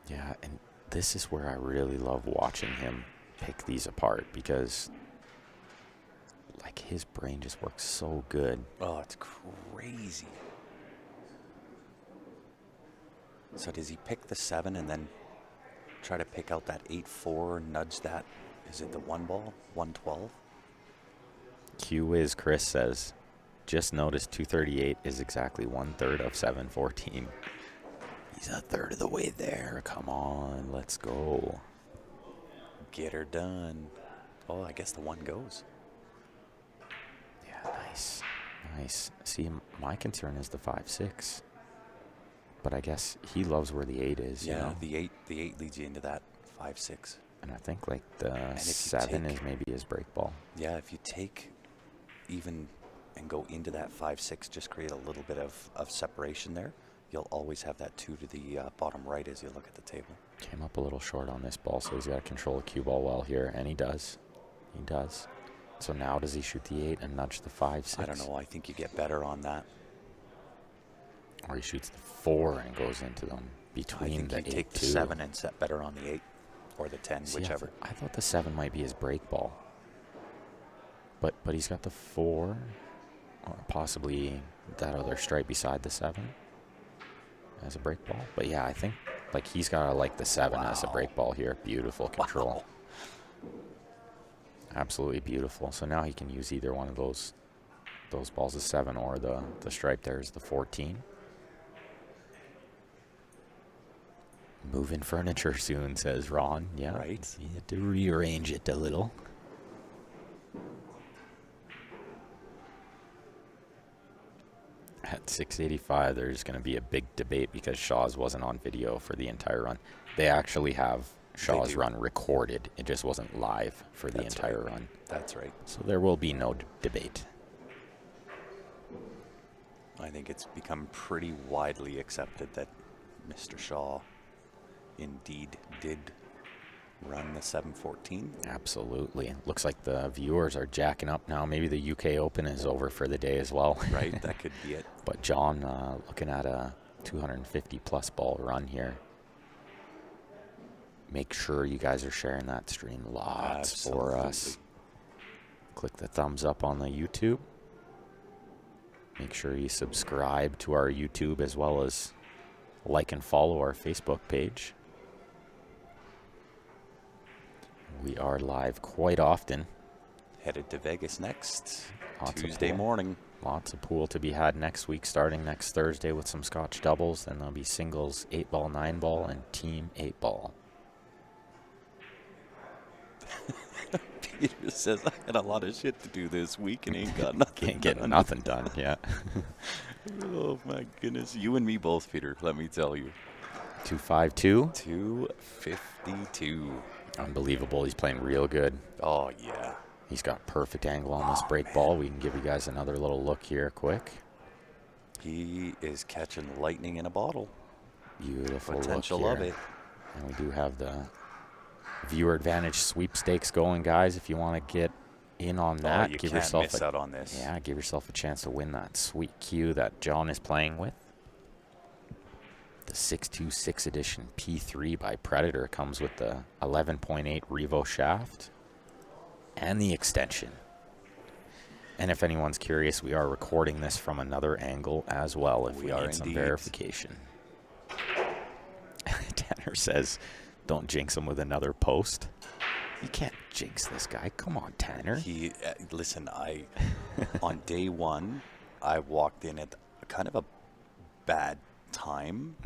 Speaker 2: Yeah, and this is where I really love watching him pick these apart because, like, his brain just works so good.
Speaker 1: Oh, it's crazy. So does he pick the 7 and then try to pick out that 8-4, nudge that? Is it the 1 ball, 112?
Speaker 2: Q-Wiz Chris says, just noticed 238 is exactly 1/3 of 714. He's a third of the way there. Come on, let's go.
Speaker 1: Get her done. Oh, I guess the 1 goes.
Speaker 2: Yeah, nice. Nice. See, my concern is the 5-6. But I guess he loves where the 8 is.
Speaker 1: Yeah,
Speaker 2: you know?
Speaker 1: the 8 leads you into that 5-6.
Speaker 2: And I think like the 7 is maybe his break ball.
Speaker 1: Yeah, if you take even and go into that 5-6, just create a little bit of separation there. You'll always have that 2 to the bottom right as you look at the table.
Speaker 2: Came up a little short on this ball, so he's got to control the cue ball well here, and he does. He does. So now does he shoot the 8 and nudge the 5-6?
Speaker 1: I don't know. I think you get better on that.
Speaker 2: Or he shoots the 4 and goes into them between the 8
Speaker 1: take the 7 and set better on the 8 or the 10,
Speaker 2: See,
Speaker 1: whichever.
Speaker 2: I thought the 7 might be his break ball. But he's got the 4, or possibly that other stripe beside the 7 as a break ball. But yeah, I think like he's got to like the 7 as a break ball here. Beautiful control. Wow. Absolutely beautiful. So now he can use either one of those balls, the 7 or the stripe there is the 14. Moving furniture soon, says Ron. Yeah,
Speaker 1: right.
Speaker 2: You have to rearrange it a little. At 685, there's going to be a big debate because Shaw's wasn't on video for the entire run. They actually have Shaw's run recorded. It just wasn't live for the entire run.
Speaker 1: That's right.
Speaker 2: So there will be no debate.
Speaker 1: I think it's become pretty widely accepted that Mr. Shaw indeed did run the 714.
Speaker 2: Absolutely. Looks like the viewers are jacking up now. Maybe the UK Open is over for the day as well.
Speaker 1: Right, that could be it.
Speaker 2: But John looking at a 250 plus ball run here. Make sure you guys are sharing that stream lots for us. Click the thumbs up on the YouTube. Make sure you subscribe to our YouTube as well as like and follow our Facebook page. We are live quite often.
Speaker 1: Headed to Vegas next,
Speaker 2: Lots of
Speaker 1: Tuesday
Speaker 2: pool.
Speaker 1: morning.
Speaker 2: Lots of pool to be had next week, starting next Thursday with some Scotch doubles. Then there'll be singles 8-ball, 9-ball, and team 8-ball.
Speaker 1: Peter says, I had a lot of shit to do this week and ain't got nothing
Speaker 2: Can't get nothing done, yeah.
Speaker 1: Oh, my goodness. You and me both, Peter, let me tell you.
Speaker 2: 252.
Speaker 1: 252.
Speaker 2: Unbelievable. He's playing real good.
Speaker 1: Oh, yeah.
Speaker 2: He's got perfect angle on this break ball. We can give you guys another little look here quick.
Speaker 1: He is catching lightning in a bottle.
Speaker 2: Beautiful
Speaker 1: Potential
Speaker 2: look
Speaker 1: of
Speaker 2: here.
Speaker 1: it.
Speaker 2: And we do have the viewer advantage sweepstakes going, guys. If you want to get in on that,
Speaker 1: you
Speaker 2: give
Speaker 1: can't
Speaker 2: yourself
Speaker 1: miss out on this.
Speaker 2: Yeah, give yourself a chance to win that sweet cue that John is playing with. The 626 edition P3 by Predator comes with the 11.8 Revo shaft and the extension. And if anyone's curious, we are recording this from another angle as well if we
Speaker 1: are
Speaker 2: need some
Speaker 1: indeed.
Speaker 2: verification. Tanner says, don't jinx him with another post. You can't jinx this guy. Come on, Tanner.
Speaker 1: Listen, on day one, I walked in at kind of a bad time,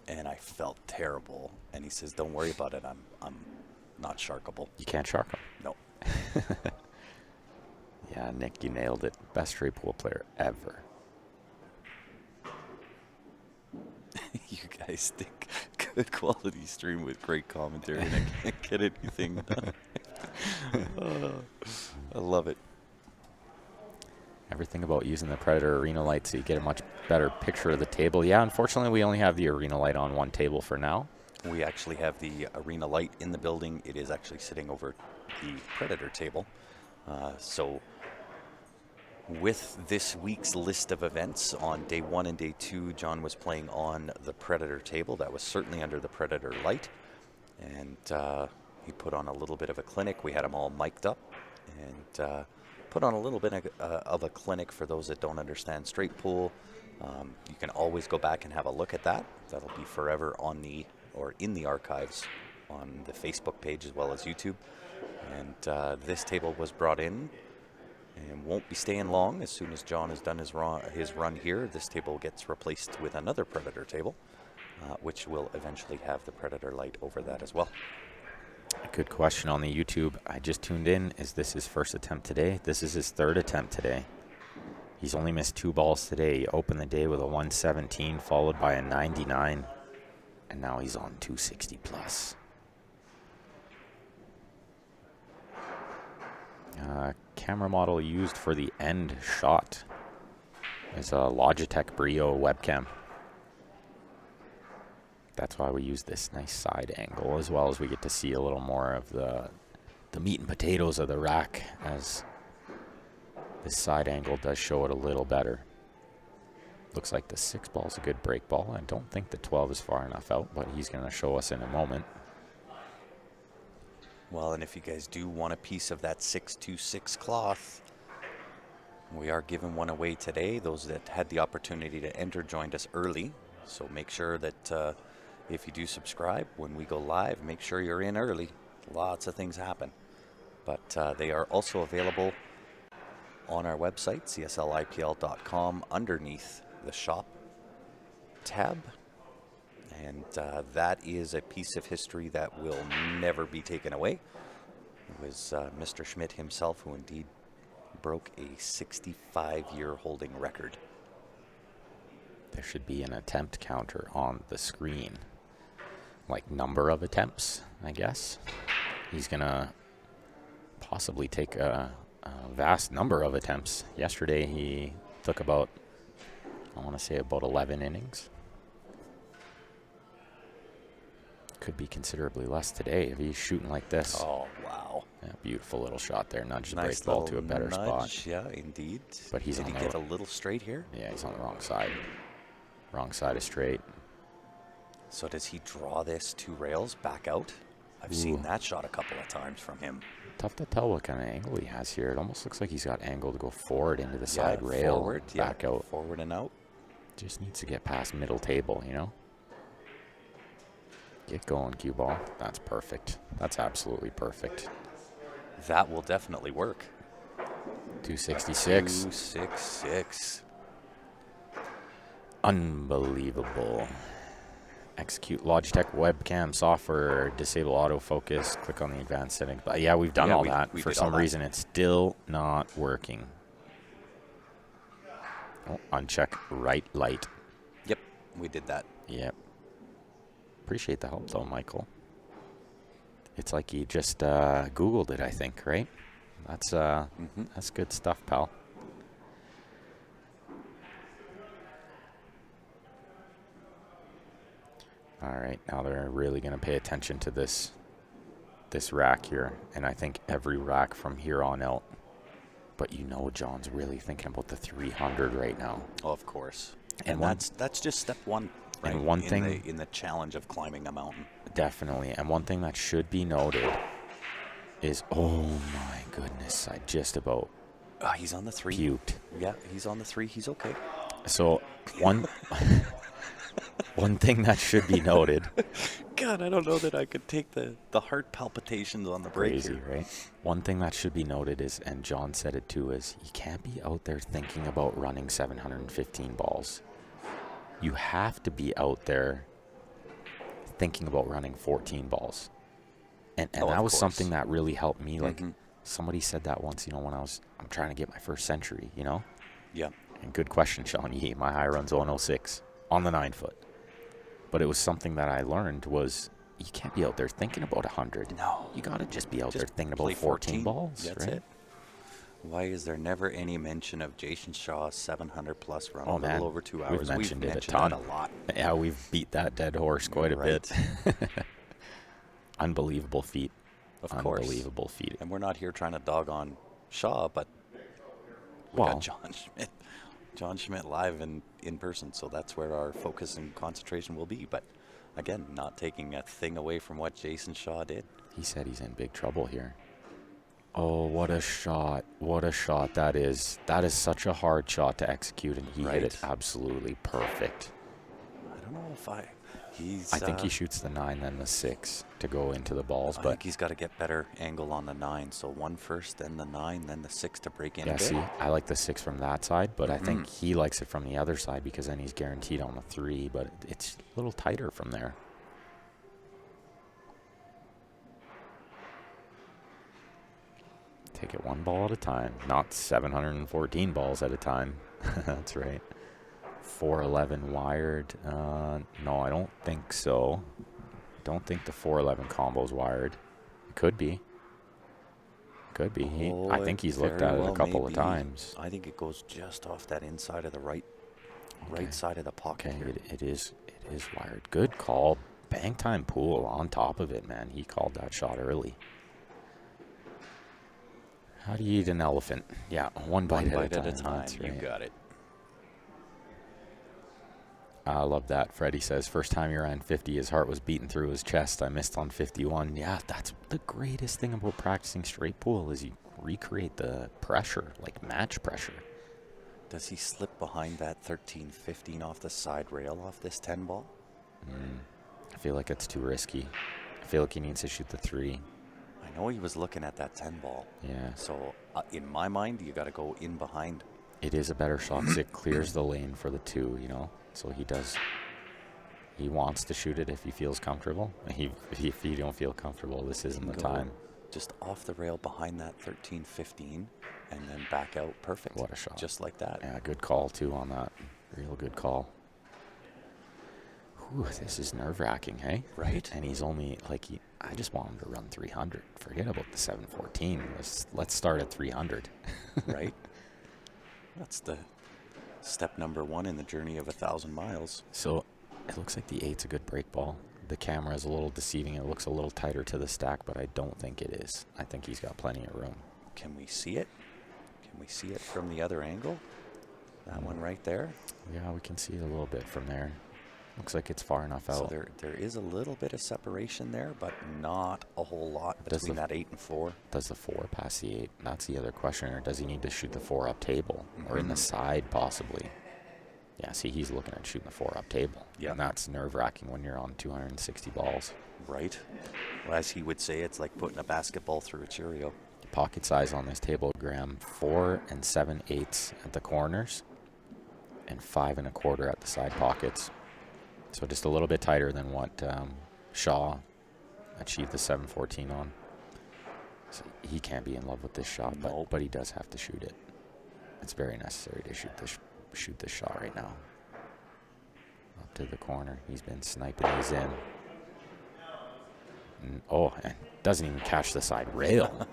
Speaker 1: and I felt terrible. And he says, don't worry about it. I'm not sharkable.
Speaker 2: You can't shark him.
Speaker 1: No.
Speaker 2: Yeah, Nick, you nailed it. Best straight pool player ever.
Speaker 1: You guys think good quality stream with great commentary, and I can't get anything done. I love it.
Speaker 2: Everything about using the Predator arena light so you get a much better picture of the table. Yeah, unfortunately, we only have the arena light on one table for now.
Speaker 1: We actually have the arena light in the building. It is actually sitting over the Predator table. So with this week's list of events, on day 1 and day 2, John was playing on the Predator table. That was certainly under the Predator light. And he put on a little bit of a clinic. We had them all mic'd up and put on a little bit of a clinic for those that don't understand straight pool. You can always go back and have a look at that. That'll be forever on the, or in the archives on the Facebook page as well as YouTube. And this table was brought in and won't be staying long. As soon as John has done his run here, this table gets replaced with another Predator table, which will eventually have the Predator light over that as well.
Speaker 2: Good question on the YouTube. I just tuned in. Is this his first attempt today? This is his third attempt today. He's only missed 2 balls today. He opened the day with a 117 followed by a 99, and now he's on 260 plus. Camera model used for the end shot is a Logitech Brio webcam. That's why we use this nice side angle, as well as we get to see a little more of the meat and potatoes of the rack, as this side angle does show it a little better. Looks like the 6 ball's a good break ball. I don't think the 12 is far enough out, but he's going to show us in a moment.
Speaker 1: Well, and if you guys do want a piece of that 626 cloth, we are giving one away today. Those that had the opportunity to enter joined us early. So make sure that if you do subscribe, when we go live, make sure you're in early. Lots of things happen. But they are also available on our website, cslipl.com, underneath the shop tab. And that is a piece of history that will never be taken away. It was Mr. Schmidt himself who indeed broke a 65-year holding record.
Speaker 2: There should be an attempt counter on the screen, like number of attempts, I guess. He's going to possibly take a vast number of attempts. Yesterday he took about, I want to say about 11 innings. Could be considerably less today if he's shooting like this.
Speaker 1: Oh, wow.
Speaker 2: Yeah, beautiful little shot there. Nudge the
Speaker 1: Nice
Speaker 2: break ball to a better
Speaker 1: nudge.
Speaker 2: spot.
Speaker 1: Yeah, indeed.
Speaker 2: But he's
Speaker 1: Did
Speaker 2: on
Speaker 1: he
Speaker 2: the
Speaker 1: get a little straight here?
Speaker 2: Yeah, he's on the wrong side. Wrong side is straight.
Speaker 1: So does he draw this 2 rails back out? I've seen that shot a couple of times from him.
Speaker 2: Tough to tell what kind of angle he has here. It almost looks like he's got angle to go forward into the side rail,
Speaker 1: forward,
Speaker 2: back out.
Speaker 1: Forward and out.
Speaker 2: Just needs to get past middle table, you know? Get going, cue ball. That's perfect. That's absolutely perfect.
Speaker 1: That will definitely work.
Speaker 2: 266.
Speaker 1: 266.
Speaker 2: Unbelievable. Execute Logitech webcam software, disable autofocus, click on the advanced settings. But yeah, we've done all that. For some reason, it's still not working. Oh, uncheck right light.
Speaker 1: Yep, we did that.
Speaker 2: Yep. Appreciate the help, though, Michael. It's like you just Googled it, I think, right? That's good stuff, pal. All right, now they're really going to pay attention to this rack here, and I think every rack from here on out. But you know, John's really thinking about the 300 right now.
Speaker 1: Oh, of course.
Speaker 2: And
Speaker 1: that's just step one, right?
Speaker 2: And one thing
Speaker 1: in the challenge of climbing a mountain.
Speaker 2: Definitely. And one thing that should be noted is, oh my goodness, I just about
Speaker 1: he's on the 3.
Speaker 2: puked.
Speaker 1: Yeah, he's on the 3. He's okay.
Speaker 2: So one thing that should be noted.
Speaker 1: God, I don't know that I could take the heart palpitations on the break.
Speaker 2: Crazy, right? One thing that should be noted is, and John said it too, is you can't be out there thinking about running 715 balls. You have to be out there thinking about running 14 balls. And that was something that really helped me. Like somebody said that once, you know, when I'm trying to get my first century, you know?
Speaker 1: Yeah.
Speaker 2: And good question, Sean Yee. My high run's 106 on the 9-foot. But it was something that I learned was you can't be out there thinking about 100.
Speaker 1: No.
Speaker 2: You got to just be out there thinking about 14 balls.
Speaker 1: That's
Speaker 2: right?
Speaker 1: it. Why is there never any mention of Jason Shaw's 700-plus run?
Speaker 2: Oh,
Speaker 1: a little over 2 hours.
Speaker 2: We've mentioned it a ton.
Speaker 1: That a lot.
Speaker 2: Yeah, we've beat that dead horse quite a bit. Unbelievable feat.
Speaker 1: Of course.
Speaker 2: Unbelievable feat.
Speaker 1: And we're not here trying to dog on Shaw, but we got John Schmidt live in person, so that's where our focus and concentration will be. But again, not taking a thing away from what Jason Shaw did.
Speaker 2: He said he's in big trouble here. Oh, what a shot. What a shot that is. That is such a hard shot to execute, and he hit it absolutely perfect.
Speaker 1: I don't know if I
Speaker 2: think he shoots the 9, then the 6 to go into the balls.
Speaker 1: I
Speaker 2: but
Speaker 1: think he's got to get better angle on the 9. So 1 first, then the 9, then the 6 to break in.
Speaker 2: Yeah, see, I like the 6 from that side, but I think he likes it from the other side because then he's guaranteed on the 3, but it's a little tighter from there. Take it one ball at a time, not 714 balls at a time. That's right. 411 wired. No, I don't think so. Don't think the 411 combo's wired. It could be. Could be. I think he's looked at it a couple of times.
Speaker 1: I think it goes just off that inside of the right side of the pocket.
Speaker 2: Okay, it is wired. Good call. Bang time pool on top of it, man. He called that shot early. How do you eat an elephant? Yeah, one bite at a time. That's right.
Speaker 1: You got it.
Speaker 2: I love that. Freddie says, first time he ran 50, his heart was beating through his chest. I missed on 51. Yeah, that's the greatest thing about practicing straight pool is you recreate the pressure, like match pressure.
Speaker 1: Does he slip behind that 13-15 off the side rail off this 10 ball?
Speaker 2: I feel like it's too risky. I feel like he needs to shoot the 3.
Speaker 1: I know he was looking at that 10 ball.
Speaker 2: Yeah.
Speaker 1: So in my mind, you got to go in behind.
Speaker 2: It is a better shot because it clears the lane for the 2, you know. So he wants to shoot it if he feels comfortable. If you don't feel comfortable, this isn't the time.
Speaker 1: Just off the rail behind that 13-15 and then back out. Perfect.
Speaker 2: What a shot.
Speaker 1: Just like that.
Speaker 2: Yeah, good call too on that. Real good call. Whew, this is nerve-wracking, hey?
Speaker 1: Right.
Speaker 2: And he's only I just want him to run 300. Forget about the 714. Let's start at 300.
Speaker 1: Right. That's the step number 1 in the journey of 1,000 miles.
Speaker 2: So it looks like the 8's a good break ball. The camera is a little deceiving. It looks a little tighter to the stack, but I don't think it is. I think he's got plenty of room.
Speaker 1: Can we see it? Can we see it from the other angle? That one right there?
Speaker 2: Yeah, we can see it a little bit from there. Looks like it's far enough out.
Speaker 1: So there is a little bit of separation there, but not a whole lot between that 8 and 4.
Speaker 2: Does the 4 pass the 8? That's the other question. Or does he need to shoot the 4 up table? Or in the side, possibly? Yeah, see, he's looking at shooting the 4 up table.
Speaker 1: Yeah.
Speaker 2: And that's nerve-wracking when you're on 260 balls.
Speaker 1: Right. Well, as he would say, it's like putting a basketball through a Cheerio.
Speaker 2: pocket size on this table, Graham, 4 7/8 at the corners and 5 1/4 at the side pockets. So just a little bit tighter than what Shaw achieved the 714 on. So he can't be in love with this shot, but he does have to shoot it. It's very necessary to shoot this shot right now. Up to the corner. He's been sniping these in. And doesn't even catch the side rail.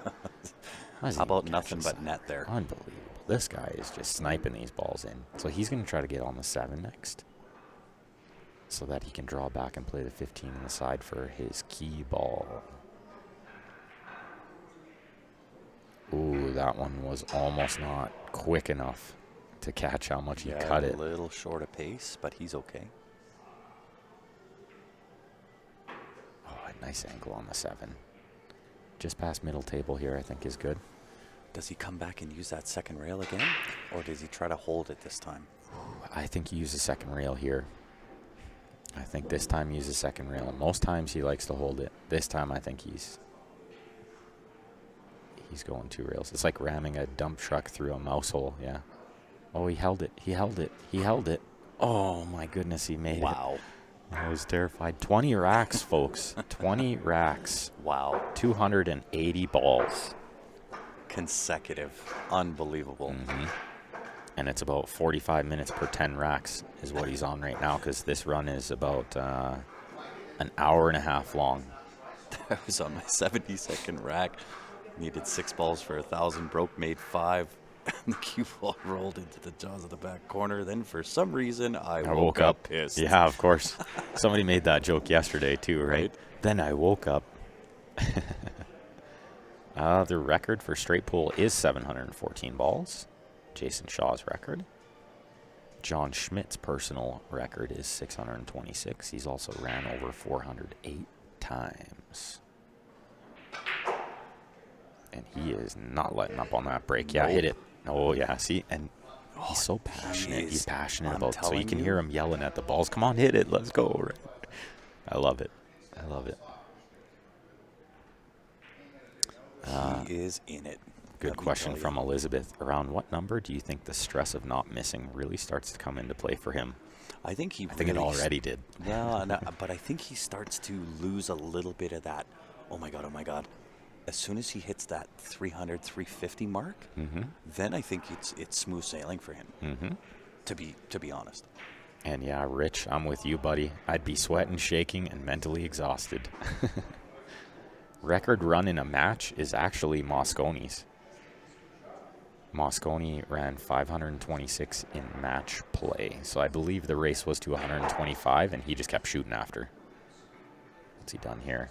Speaker 1: How about nothing but net there?
Speaker 2: Unbelievable. This guy is just sniping these balls in. So he's going to try to get on the 7 next, so that he can draw back and play the 15 on the side for his key ball. Ooh, that one was almost not quick enough to catch how much he cut it.
Speaker 1: A little short of pace, but he's okay.
Speaker 2: Oh, a nice angle on the 7. Just past middle table here, I think, is good.
Speaker 1: Does he come back and use that second rail again? Or does he try to hold it this time?
Speaker 2: I think he uses second rail here. I think this time he uses second rail. Most times he likes to hold it. This time I think he's going 2 rails. It's like ramming a dump truck through a mouse hole. Yeah. Oh, he held it. He held it. He held it. Oh, my goodness, he made it.
Speaker 1: Wow.
Speaker 2: I was terrified. 20 racks, folks. 20 racks.
Speaker 1: Wow.
Speaker 2: 280 balls.
Speaker 1: Consecutive. Unbelievable.
Speaker 2: Mm-hmm. And it's about 45 minutes per 10 racks is what he's on right now, because this run is about an hour and a half long.
Speaker 1: I was on my 72nd rack. Needed 6 balls for 1,000. Broke, made 5. And the cue ball rolled into the jaws of the back corner. Then for some reason, I woke up pissed.
Speaker 2: Yeah, of course. Somebody made that joke yesterday too, right? Then I woke up. The record for straight pool is 714 balls. Jason Shaw's record. John Schmidt's personal record is 626. He's also ran over 408 times. And he is not letting up on that break. Yeah, hit it. Oh, yeah, see? And he's so passionate. He's passionate about it. So you can hear him yelling at the balls. Come on, hit it. Let's go. Right? I love it. I love it.
Speaker 1: He is in it.
Speaker 2: Good question from Elizabeth. Around what number do you think the stress of not missing really starts to come into play for him?
Speaker 1: I think
Speaker 2: it already did.
Speaker 1: Well, but I think he starts to lose a little bit of that. Oh my God. As soon as he hits that 300, 350 mark, then I think it's smooth sailing for him. To be honest.
Speaker 2: And yeah, Rich, I'm with you, buddy. I'd be sweating, shaking, and mentally exhausted. Record run in a match is actually Mosconi's. Mosconi ran 526 in match play. So I believe the race was to 125, and he just kept shooting after. What's he done here?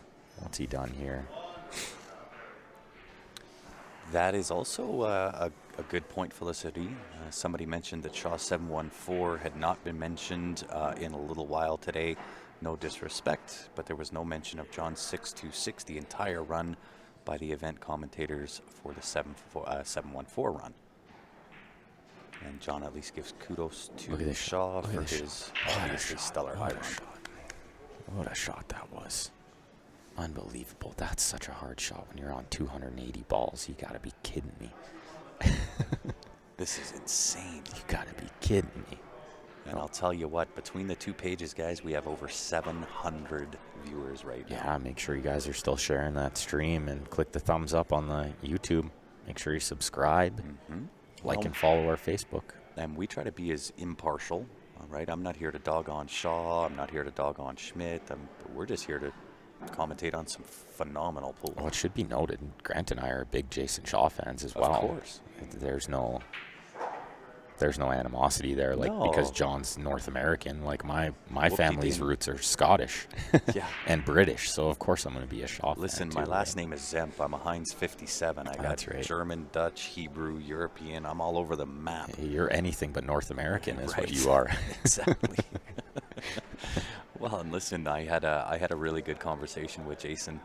Speaker 1: That is also a good point, Felicity. Somebody mentioned that Shaw 714 had not been mentioned in a little while today. No disrespect, but there was no mention of John 626 the entire run by the event commentators for the 714 run. And John at least gives kudos to Shaw for his obviously stellar high run.
Speaker 2: What a shot that was. Unbelievable. That's such a hard shot when you're on 280 balls. You gotta be kidding me.
Speaker 1: This is insane.
Speaker 2: You gotta be kidding me.
Speaker 1: And I'll tell you what, between the 2 pages, guys, we have over 700 viewers right now.
Speaker 2: Yeah, make sure you guys are still sharing that stream and click the thumbs up on the YouTube. Make sure you subscribe, like and follow our Facebook.
Speaker 1: And we try to be as impartial, all right? I'm not here to dog on Shaw. I'm not here to dog on Schmidt. We're just here to commentate on some phenomenal pool.
Speaker 2: Well, it should be noted, Grant and I are big Jason Shaw fans as well.
Speaker 1: Of course.
Speaker 2: There's no animosity there, because John's North American. Like my family's roots are Scottish and British, so of course I'm going to be a Shaw fan.
Speaker 1: Listen, my last name is Zemp. I'm a Heinz 57. I got German, Dutch, Hebrew, European. I'm all over the map.
Speaker 2: You're anything but North American is what you are.
Speaker 1: Exactly. Well, and listen, I had a really good conversation with Jason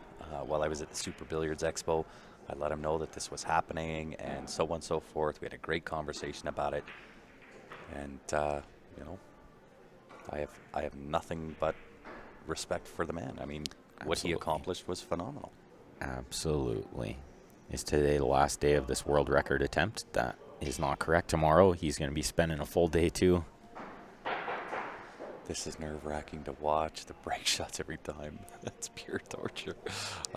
Speaker 1: while I was at the Super Billiards Expo. I let him know that this was happening and so on and so forth. We had a great conversation about it. And, I have nothing but respect for the man. I mean, what he accomplished was phenomenal.
Speaker 2: Absolutely. Is today the last day of this world record attempt? That is not correct. Tomorrow he's going to be spending a full day too.
Speaker 1: This is nerve-wracking to watch. The break shots every time. That's pure torture.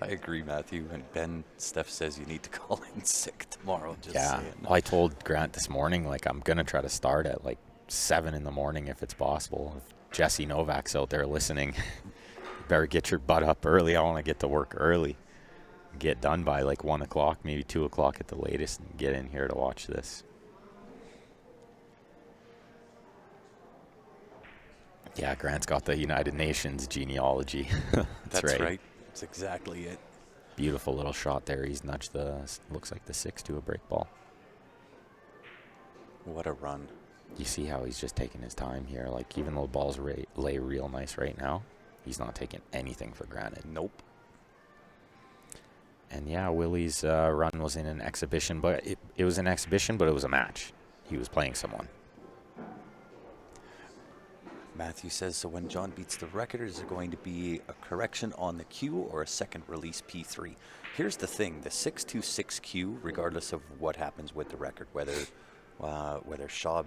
Speaker 1: I agree, Matthew. And Ben, Steph says you need to call in sick tomorrow. Just saying.
Speaker 2: Well, I told Grant this morning, like, I'm going to try to start at like 7 in the morning if it's possible. If Jesse Novak's out there listening, you better get your butt up early. I want to get to work early. Get done by like 1 o'clock, maybe 2 o'clock at the latest, and get in here to watch this. Yeah, Grant's got the United Nations genealogy.
Speaker 1: That's right. That's exactly it.
Speaker 2: Beautiful little shot there. He's nudged looks like the 6 to a break ball.
Speaker 1: What a run.
Speaker 2: You see how he's just taking his time here. Like, even though the balls lay real nice right now, he's not taking anything for granted.
Speaker 1: Nope.
Speaker 2: And yeah, Willie's run was in an exhibition, but it was an exhibition, but it was a match. He was playing someone.
Speaker 1: Matthew says, so when John beats the record, is there going to be a correction on the Q or a second release P3? Here's the thing, the 626 Q, regardless of what happens with the record, whether Shaw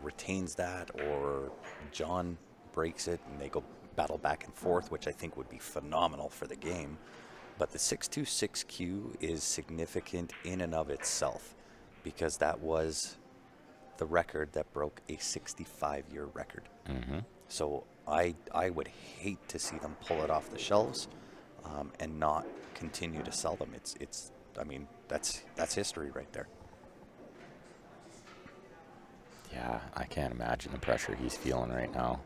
Speaker 1: retains that or John breaks it and they go battle back and forth, which I think would be phenomenal for the game. But the 626 Q is significant in and of itself because that was the record that broke a 65-year record.
Speaker 2: Mm-hmm.
Speaker 1: So I would hate to see them pull it off the shelves and not continue to sell them. I mean that's history right there.
Speaker 2: Yeah, I can't imagine the pressure he's feeling right now.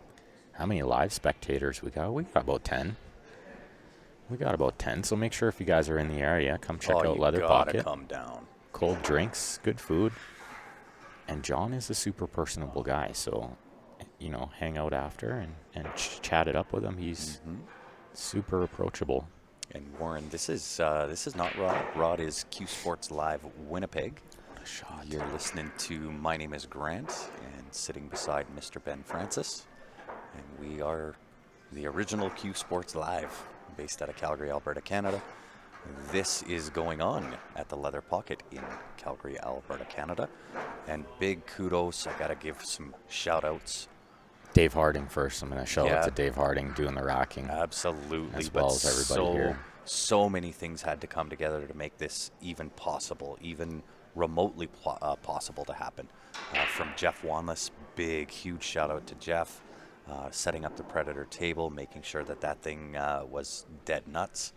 Speaker 2: How many live spectators we got? We got about 10. So make sure if you guys are in the area, come check out Leather Pocket.
Speaker 1: You gotta come down.
Speaker 2: Cold drinks, good food. And John is a super personable guy, so, hang out after and chat it up with him. He's super approachable.
Speaker 1: And Warren, this is not Rod. Rod is Q Sports Live Winnipeg.
Speaker 2: What a shot.
Speaker 1: You're listening to My Name is Grant, and sitting beside Mr. Ben Francis. And we are the original Q Sports Live, based out of Calgary, Alberta, Canada. This is going on at the Leather Pocket in Calgary, Alberta, Canada. And big kudos, I got to give some shout-outs.
Speaker 2: Dave Harding first. I'm going to shout out to Dave Harding doing the racking.
Speaker 1: Absolutely.
Speaker 2: As well as everybody here.
Speaker 1: So many things had to come together to make this even possible, even remotely possible to happen. From Jeff Wanless, big, huge shout-out to Jeff. Setting up the Predator table, making sure that thing was dead nuts.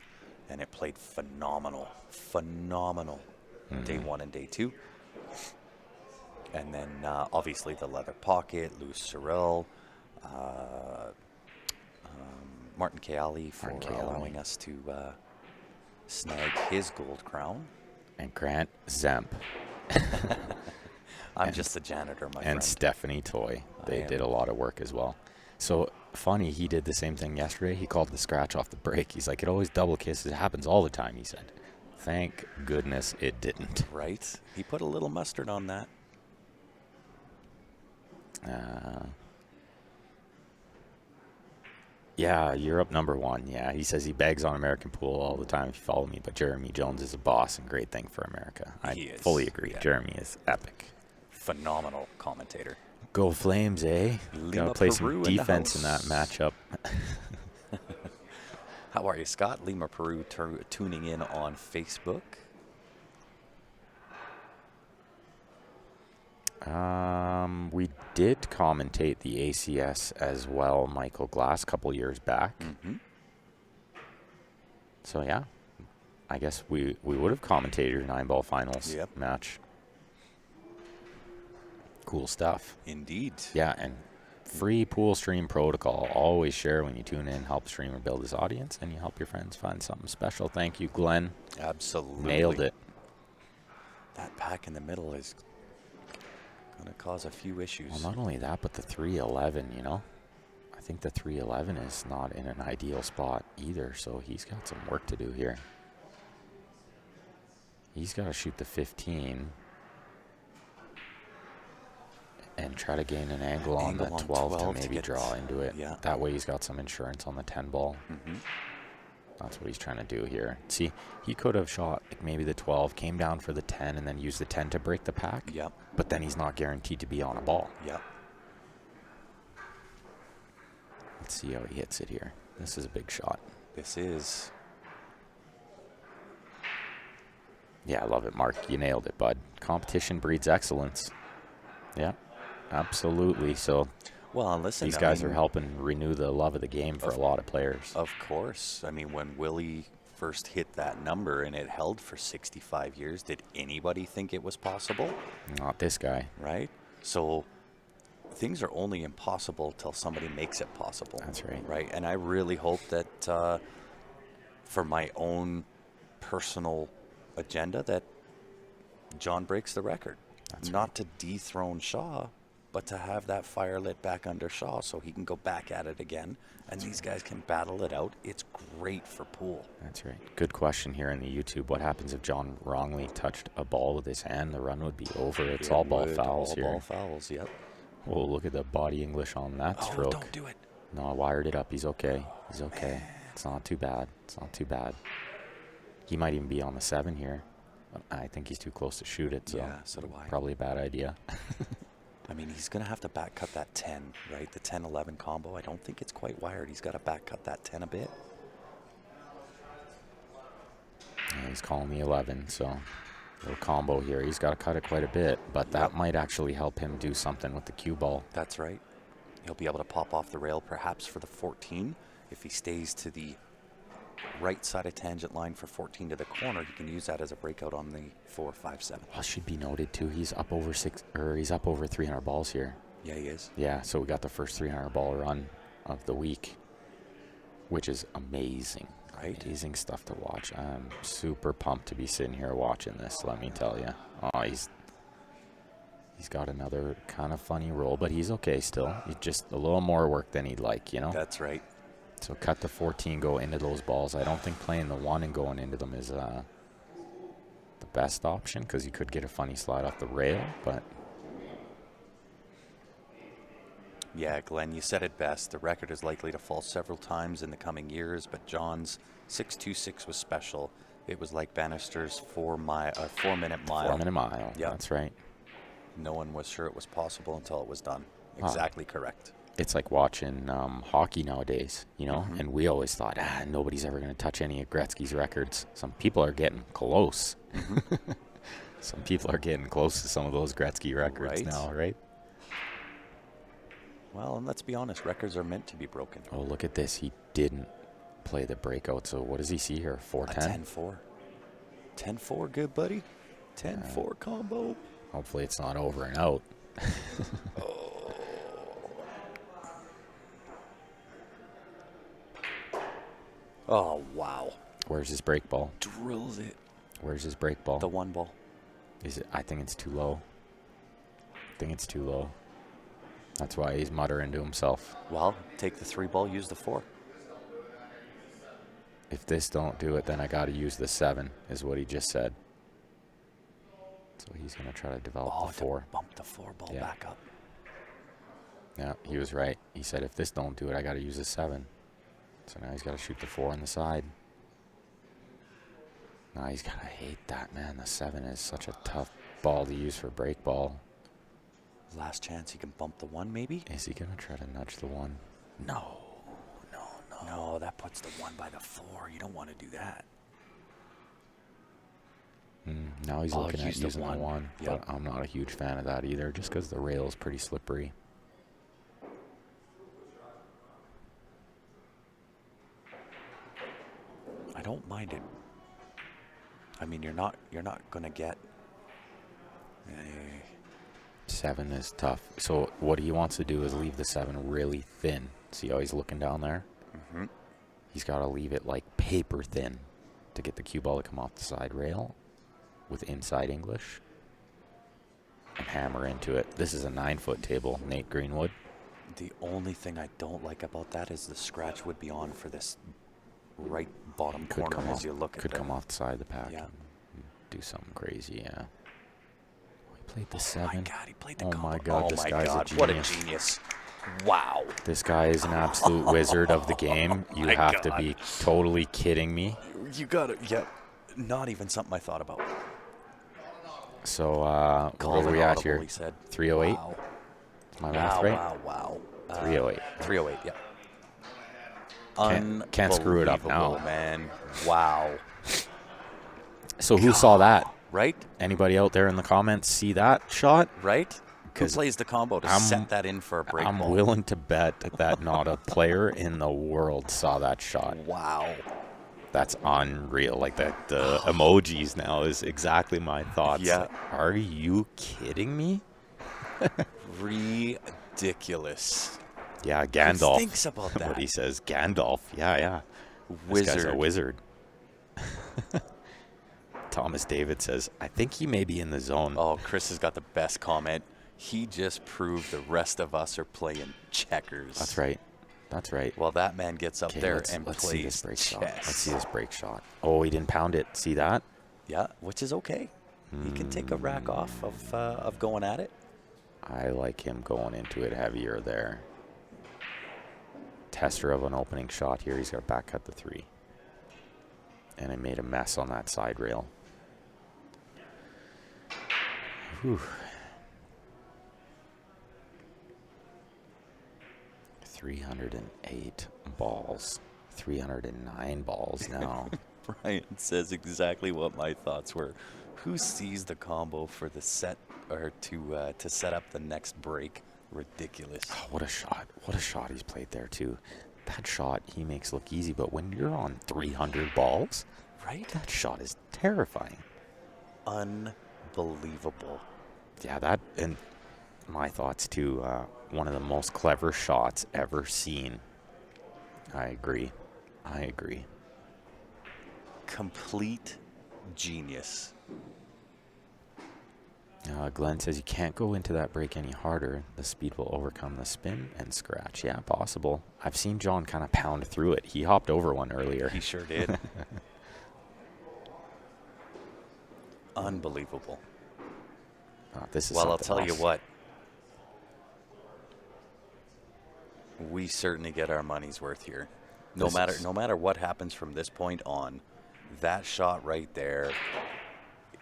Speaker 1: And it played phenomenal day 1 and day 2. And then obviously the Leather Pocket, Lou Sorrell, Martin Keali for allowing us to snag his gold crown.
Speaker 2: And Grant Zemp.
Speaker 1: I'm just the janitor, my friend.
Speaker 2: And Stephanie Toy. They did a lot of work as well. So funny, he did the same thing yesterday. He called the scratch off the break. He's like, it always double kisses. It happens all the time, he said. Thank goodness it didn't.
Speaker 1: Right? He put a little mustard on that.
Speaker 2: Yeah, Europe #1. Yeah, he says he bags on American pool all the time if you follow me, but Jeremy Jones is a boss and great thing for America. I fully agree. Yeah. Jeremy is epic.
Speaker 1: Phenomenal commentator.
Speaker 2: Go Flames, eh? Gotta play some defense in that matchup.
Speaker 1: How are you, Scott? Lima Peru tuning in on Facebook.
Speaker 2: We did commentate the ACS as well, Michael Glass, a couple years back.
Speaker 1: Mm-hmm.
Speaker 2: So, yeah, I guess we would have commentated your 9-ball finals match. Cool stuff.
Speaker 1: Indeed.
Speaker 2: Yeah, and free pool stream protocol. Always share when you tune in. Help streamer build his audience, and you help your friends find something special. Thank you, Glenn.
Speaker 1: Absolutely.
Speaker 2: Nailed it.
Speaker 1: That pack in the middle is going to cause a few issues.
Speaker 2: Well, not only that, but the 311, I think the 311 is not in an ideal spot either, so he's got some work to do here. He's got to shoot the 15 and try to gain an angle on the 12 to maybe draw into it.
Speaker 1: Yeah.
Speaker 2: That way he's got some insurance on the 10 ball.
Speaker 1: Mm-hmm.
Speaker 2: That's what he's trying to do here. See, he could have shot like maybe the 12, came down for the 10, and then used the 10 to break the pack.
Speaker 1: Yep.
Speaker 2: But then he's not guaranteed to be on a ball.
Speaker 1: Yep.
Speaker 2: Let's see how he hits it here. This is a big shot.
Speaker 1: This is.
Speaker 2: Yeah, I love it, Mark. You nailed it, bud. Competition breeds excellence. Yeah, absolutely. So
Speaker 1: Well, listen,
Speaker 2: these guys are helping renew the love of the game for a lot of players.
Speaker 1: Of course. I mean, when Willie first hit that number and it held for 65 years, did anybody think it was possible?
Speaker 2: Not this guy.
Speaker 1: Right? So things are only impossible till somebody makes it possible.
Speaker 2: That's right.
Speaker 1: Right? And I really hope that for my own personal agenda that John breaks the record.
Speaker 2: That's
Speaker 1: Not
Speaker 2: right.
Speaker 1: to dethrone Shaw, but to have that fire lit back under Shaw so he can go back at it again and these guys can battle it out. It's great for pool.
Speaker 2: That's right. Good question here in the YouTube. What happens if John wrongly touched a ball with his hand? The run would be over. It's all ball fouls
Speaker 1: all
Speaker 2: here.
Speaker 1: Ball fouls, yep.
Speaker 2: Oh, look at the body English on that
Speaker 1: Oh,
Speaker 2: stroke.
Speaker 1: don't do it.
Speaker 2: No, I wired it up. He's okay. He's okay. It's not too bad. It's not too bad. He might even be on the 7 here. I think he's too close to shoot it, so,
Speaker 1: Yeah, so do I.
Speaker 2: Probably a bad idea.
Speaker 1: I mean, he's going to have to back cut that 10, right? The 10-11 combo. I don't think it's quite wired. He's got to back cut that 10 a bit.
Speaker 2: Yeah, he's calling the 11, so little combo here. He's got to cut it quite a bit, but that might actually help him do something with the cue ball.
Speaker 1: That's right. He'll be able to pop off the rail perhaps for the 14. If he stays to the right side of tangent line for 14 to the corner, he can use that as a breakout on the 4, 5, 7.
Speaker 2: Well, should be noted too. He's up over 300 balls here.
Speaker 1: Yeah, he is.
Speaker 2: Yeah, so we got the first 300 ball run of the week, which is amazing.
Speaker 1: Right?
Speaker 2: Amazing stuff to watch. I'm super pumped to be sitting here watching this, let me tell you. Oh, he's got another kind of funny roll, but he's okay still. He's just a little more work than he'd like, you know?
Speaker 1: That's right.
Speaker 2: So cut the 14, go into those balls. I don't think playing the 1 and going into them is the best option because you could get a funny slide off the rail, but...
Speaker 1: Yeah, Glenn, you said it best. The record is likely to fall several times in the coming years, but John's 6.26 was special. It was like Bannister's 4-minute mile.
Speaker 2: 4-minute mile,
Speaker 1: Yeah.
Speaker 2: That's right.
Speaker 1: No one was sure it was possible until it was done. Exactly correct.
Speaker 2: It's like watching hockey nowadays, you know?
Speaker 1: Mm-hmm.
Speaker 2: And we always thought, nobody's ever going to touch any of Gretzky's records. Some people are getting close.
Speaker 1: Mm-hmm.
Speaker 2: Some people are getting close to some of those Gretzky records
Speaker 1: Right.
Speaker 2: now, right?
Speaker 1: Well, and let's be honest, records are meant to be broken.
Speaker 2: Oh, look at this. He didn't play the breakout. So what does he see here? 410?
Speaker 1: A 10-4. 10-4, good buddy. 10-4 combo.
Speaker 2: Hopefully it's not over and out.
Speaker 1: Oh, wow.
Speaker 2: Where's his break ball?
Speaker 1: Drilled it.
Speaker 2: Where's his break ball?
Speaker 1: The 1 ball.
Speaker 2: Is it? I think it's too low. I think it's too low. That's why he's muttering to himself.
Speaker 1: Well, take the 3 ball, use the 4.
Speaker 2: If this don't do it, then I got to use the 7, is what he just said. So he's going to try to develop the 4.
Speaker 1: To bump the 4 ball
Speaker 2: Yeah.
Speaker 1: back up.
Speaker 2: Yeah, he was right. He said, if this don't do it, I got to use the 7. So now he's got to shoot the 4 on the side. Now he's got to hate that, man. The 7 is such a tough ball to use for break ball.
Speaker 1: Last chance he can bump the 1, maybe?
Speaker 2: Is he going to try to nudge the 1? No.
Speaker 1: No, that puts the 1 by the 4. You don't want to do that.
Speaker 2: Now he's looking at
Speaker 1: use the
Speaker 2: using the
Speaker 1: 1.
Speaker 2: 1.
Speaker 1: Yep.
Speaker 2: But I'm not a huge fan of that either, just because the rail is pretty slippery.
Speaker 1: I don't mind it. I mean, you're not going to get...
Speaker 2: 7 is tough. So what he wants to do is leave the 7 really thin. See how he's looking down there?
Speaker 1: Mm-hmm.
Speaker 2: He's got to leave it like paper thin to get the cue ball to come off the side rail with inside English and hammer into it. This is a 9-foot table, Nate Greenwood.
Speaker 1: The only thing I don't like about that is the scratch would be on for this right bottom
Speaker 2: Could
Speaker 1: corner
Speaker 2: come
Speaker 1: as
Speaker 2: off,
Speaker 1: you look at
Speaker 2: could
Speaker 1: the...
Speaker 2: come off the side of the pack
Speaker 1: Yeah.
Speaker 2: and do something crazy, yeah. He played the
Speaker 1: Oh
Speaker 2: 7.
Speaker 1: my God, he played the
Speaker 2: Oh
Speaker 1: combo.
Speaker 2: my God,
Speaker 1: Oh
Speaker 2: this
Speaker 1: my
Speaker 2: guy's
Speaker 1: God,
Speaker 2: a
Speaker 1: what a
Speaker 2: genius.
Speaker 1: genius. Wow.
Speaker 2: This guy is an absolute wizard of the game. You
Speaker 1: my
Speaker 2: have to
Speaker 1: God.
Speaker 2: be totally kidding me.
Speaker 1: You got it. Yep. Not even something I thought about.
Speaker 2: So, what
Speaker 1: Called
Speaker 2: are
Speaker 1: an
Speaker 2: we at
Speaker 1: audible,
Speaker 2: here?
Speaker 1: he said.
Speaker 2: 308?
Speaker 1: Wow.
Speaker 2: Is my math right?
Speaker 1: Wow.
Speaker 2: 308.
Speaker 1: 308, yeah.
Speaker 2: Can't screw it up now.
Speaker 1: Unbelievable, man. Wow.
Speaker 2: So who saw that?
Speaker 1: Right?
Speaker 2: Anybody out there in the comments see that shot?
Speaker 1: Right? Who
Speaker 2: 'Cause
Speaker 1: plays the combo to
Speaker 2: I'm-
Speaker 1: set that in for a break
Speaker 2: I'm
Speaker 1: ball?
Speaker 2: willing to bet that not a player in the world saw that shot.
Speaker 1: Wow.
Speaker 2: That's unreal. Like the emojis now is exactly my thoughts.
Speaker 1: Yeah.
Speaker 2: Like, are you kidding me?
Speaker 1: Ridiculous.
Speaker 2: Yeah, Gandalf.
Speaker 1: thinks about that?
Speaker 2: What he says, Gandalf. Yeah.
Speaker 1: Wizard.
Speaker 2: This guy's a wizard. Thomas David says, I think he may be in the zone.
Speaker 1: Oh, Chris has got the best comment. He just proved the rest of us are playing checkers.
Speaker 2: That's right. That's right.
Speaker 1: Well, that man gets up
Speaker 2: Okay,
Speaker 1: there
Speaker 2: let's
Speaker 1: and
Speaker 2: see this
Speaker 1: plays
Speaker 2: break
Speaker 1: chess.
Speaker 2: shot. Let's see this break shot. Oh, he didn't pound it. See that?
Speaker 1: Yeah, which is okay. He can take a rack off of going at it.
Speaker 2: I like him going into it heavier there. Tester of an opening shot here. He's got back cut the 3. And I made a mess on that side rail. Whew. 308 balls. 309 balls now.
Speaker 1: Brian says exactly what my thoughts were. Who sees the combo for the set or to set up the next break? Ridiculous.
Speaker 2: Oh, what a shot. What a shot he's played there, too. That shot he makes look easy, but when you're on 300 balls,
Speaker 1: Right?
Speaker 2: that shot is terrifying.
Speaker 1: Unbelievable.
Speaker 2: Yeah, that, and my thoughts, too. One of the most clever shots ever seen. I agree.
Speaker 1: Complete genius.
Speaker 2: Glenn says you can't go into that break any harder. The speed will overcome the spin and scratch. Yeah, possible. I've seen John kind of pound through it. He hopped over one earlier.
Speaker 1: He sure did. Unbelievable.
Speaker 2: This is
Speaker 1: Well, I'll
Speaker 2: something
Speaker 1: tell you
Speaker 2: else.
Speaker 1: what. We certainly get our money's worth here. No matter what happens from this point on, that shot right there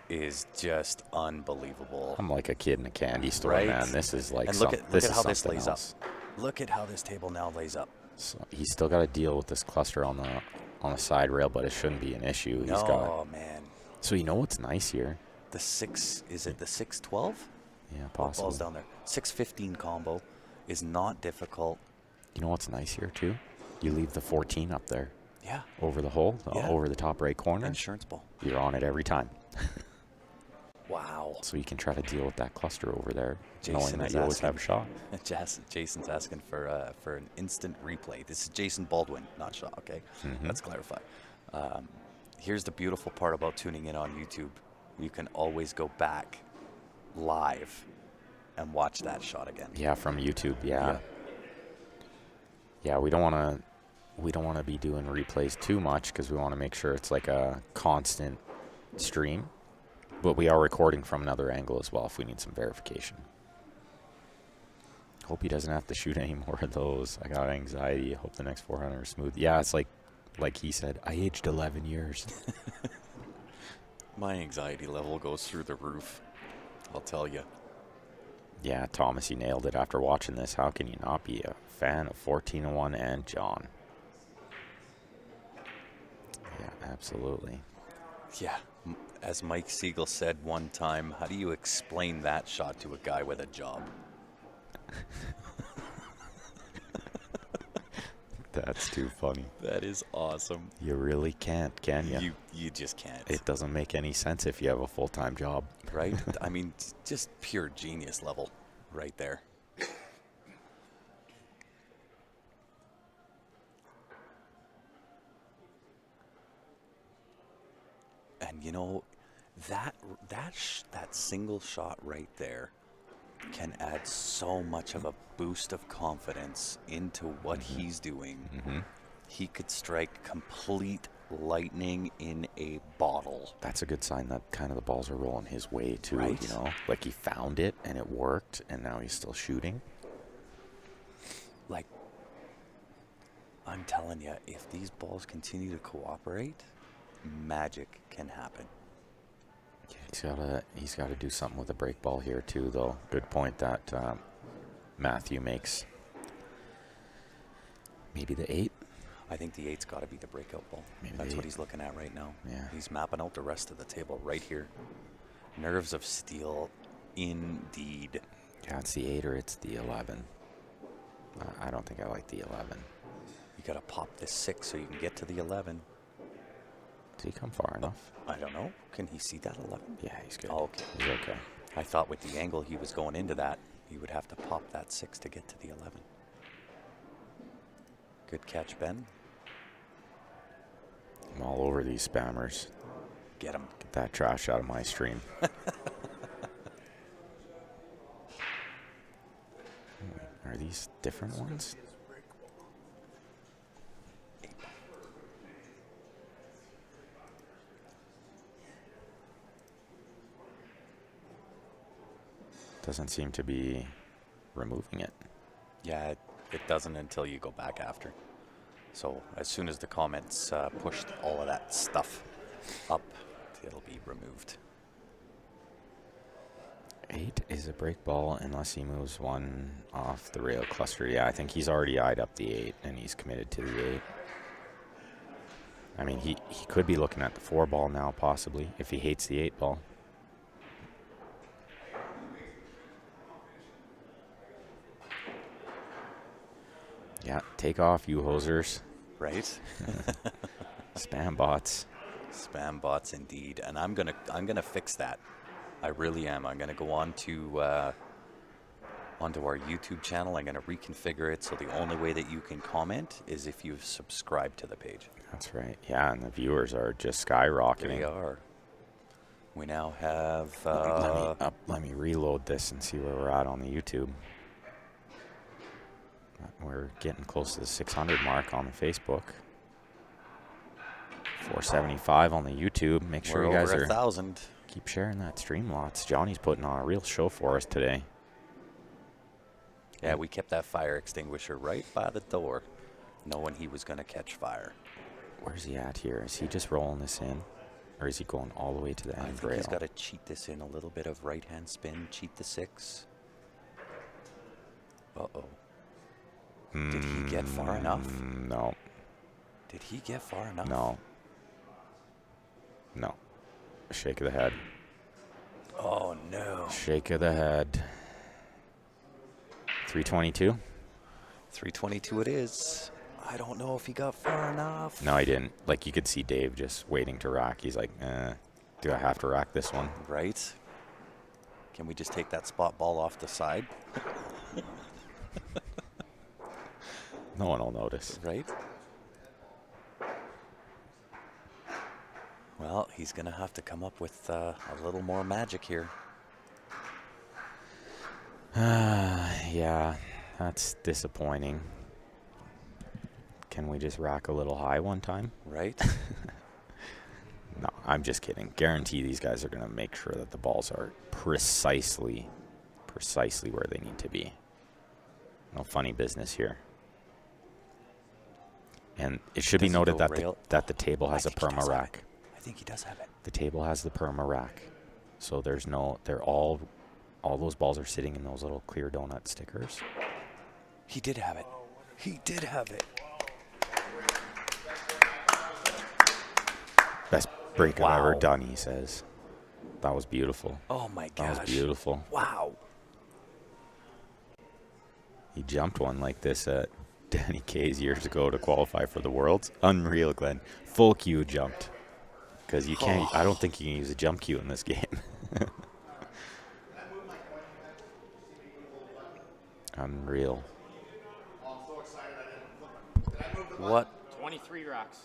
Speaker 1: is just unbelievable.
Speaker 2: I'm like a kid in a candy store,
Speaker 1: Right?
Speaker 2: man. This is like
Speaker 1: And look at how this
Speaker 2: something
Speaker 1: lays
Speaker 2: else.
Speaker 1: up. Look at how this table now lays up.
Speaker 2: So he's still got to deal with this cluster on the side rail, but it shouldn't be an issue. He's got.
Speaker 1: Oh man,
Speaker 2: So you know what's nice here?
Speaker 1: the 6 is it the 612?
Speaker 2: Yeah, possible.
Speaker 1: Ball's down there. 615 combo is not difficult.
Speaker 2: You know what's nice here too? You leave the 14 up there
Speaker 1: Yeah,
Speaker 2: over the hole,
Speaker 1: Yeah.
Speaker 2: over the top right corner.
Speaker 1: insurance ball.
Speaker 2: You're on it every time.
Speaker 1: Wow.
Speaker 2: So you can try to deal with that cluster over there,
Speaker 1: Jason
Speaker 2: knowing that
Speaker 1: is
Speaker 2: you always
Speaker 1: asking-
Speaker 2: have a shot.
Speaker 1: Jason's asking for an instant replay. This is Jason Baldwin, not Shaw. Okay, let's clarify. Here's the beautiful part about tuning in on YouTube: you can always go back live and watch that shot again.
Speaker 2: Yeah, from YouTube. Yeah. Yeah, we don't want to be doing replays too much because we want to make sure it's like a constant stream. But we are recording from another angle as well if we need some verification. Hope he doesn't have to shoot any more of those. I got anxiety. Hope the next 400 are smooth. Yeah, it's like he said, I aged 11 years.
Speaker 1: My anxiety level goes through the roof. I'll tell you.
Speaker 2: Yeah, Thomas, you nailed it after watching this. How can you not be a fan of 14-1 and John? Yeah, absolutely.
Speaker 1: Yeah. As Mike Siegel said one time, how do you explain that shot to a guy with a job?
Speaker 2: That's too funny.
Speaker 1: That is awesome.
Speaker 2: You really can't, can you?
Speaker 1: You just can't.
Speaker 2: It doesn't make any sense if you have a full-time job.
Speaker 1: Right? I mean, just pure genius level right there. And you know, that single shot right there can add so much of a boost of confidence into what he's doing. He could strike complete lightning in a bottle.
Speaker 2: That's a good sign that kind of the balls are rolling his way too,
Speaker 1: Right.
Speaker 2: you know? Like he found it and it worked and now he's still shooting.
Speaker 1: I'm telling you, if these balls continue to cooperate, magic can happen.
Speaker 2: He's gotta do something with the break ball here too, though. Good point that Matthew makes. Maybe the 8.
Speaker 1: I think the 8's got to be the breakout ball.
Speaker 2: Maybe
Speaker 1: That's
Speaker 2: the
Speaker 1: what
Speaker 2: 8.
Speaker 1: he's looking at right now.
Speaker 2: Yeah.
Speaker 1: He's mapping out the rest of the table right here. Nerves of steel, indeed.
Speaker 2: Yeah, it's the 8 or it's the 11. I don't think I like the 11.
Speaker 1: You got to pop this 6 so you can get to the 11.
Speaker 2: Did he come far enough?
Speaker 1: I don't know. Can he see that 11?
Speaker 2: Yeah, he's good.
Speaker 1: Oh, okay.
Speaker 2: He's okay.
Speaker 1: I thought with the angle he was going into that, he would have to pop that 6 to get to the 11. Good catch, Ben.
Speaker 2: I'm all over these spammers.
Speaker 1: Get him.
Speaker 2: Get that trash out of my stream. Are these different ones? Doesn't seem to be removing it.
Speaker 1: Yeah, it doesn't until you go back after. So as soon as the comments pushed all of that stuff up, it'll be removed.
Speaker 2: 8 is a break ball unless he moves one off the rail cluster. Yeah, I think he's already eyed up the 8 and he's committed to the 8. I mean, he could be looking at the 4 ball now possibly if he hates the 8 ball. Yeah, take off, you hosers.
Speaker 1: Right?
Speaker 2: Spam bots.
Speaker 1: Spam bots indeed. And I'm gonna fix that. I really am. I'm gonna go on to onto our YouTube channel. I'm gonna reconfigure it so the only way that you can comment is if you've subscribed to the page.
Speaker 2: That's right. Yeah, and the viewers are just skyrocketing.
Speaker 1: They are. We now have
Speaker 2: let me reload this and see where we're at on the YouTube. We're getting close to the 600 mark on the Facebook. 475 on the YouTube. Make sure
Speaker 1: we're
Speaker 2: you guys
Speaker 1: over
Speaker 2: are
Speaker 1: 1,000.
Speaker 2: keep sharing that stream lots. Johnny's putting on a real show for us today.
Speaker 1: Yeah, we kept that fire extinguisher right by the door, knowing he was going to catch fire.
Speaker 2: Where's he at here? Is he just rolling this in? Or is he going all the way to the
Speaker 1: I
Speaker 2: end
Speaker 1: think
Speaker 2: rail?
Speaker 1: he's got to cheat this in a little bit of right-hand spin, cheat the 6. Uh-oh. Did he get far enough?
Speaker 2: No.
Speaker 1: Did he get far enough?
Speaker 2: No. No. Shake of the head.
Speaker 1: Oh, no.
Speaker 2: Shake of the head. 322?
Speaker 1: 322 it is. I don't know if he got far enough.
Speaker 2: No, he didn't. Like, you could see Dave just waiting to rack. He's like, do I have to rack this one?
Speaker 1: Right? Can we just take that spot ball off the side?
Speaker 2: No one will notice.
Speaker 1: Right? Well, he's going to have to come up with a little more magic here.
Speaker 2: Yeah, that's disappointing. Can we just rack a little high one time?
Speaker 1: Right?
Speaker 2: No, I'm just kidding. Guarantee these guys are going to make sure that the balls are precisely where they need to be. No funny business here. And it should be
Speaker 1: Does he
Speaker 2: noted
Speaker 1: go
Speaker 2: that
Speaker 1: rail?
Speaker 2: that the table has a
Speaker 1: I think he does
Speaker 2: perma
Speaker 1: have
Speaker 2: rack.
Speaker 1: I think he does have it.
Speaker 2: The table has the perma rack. So there's no, all those balls are sitting in those little clear donut stickers.
Speaker 1: He did have it. He did have it.
Speaker 2: Best break I've ever
Speaker 1: Wow.
Speaker 2: done, he says. That was beautiful.
Speaker 1: Oh my
Speaker 2: That
Speaker 1: gosh.
Speaker 2: was beautiful.
Speaker 1: Wow.
Speaker 2: He jumped one like this at Danny K's years ago to qualify for the Worlds. Unreal, Glenn. Full Q jumped. Because you can't, I don't think you can use a jump cue in this game. Unreal.
Speaker 1: What?
Speaker 4: 23 rocks.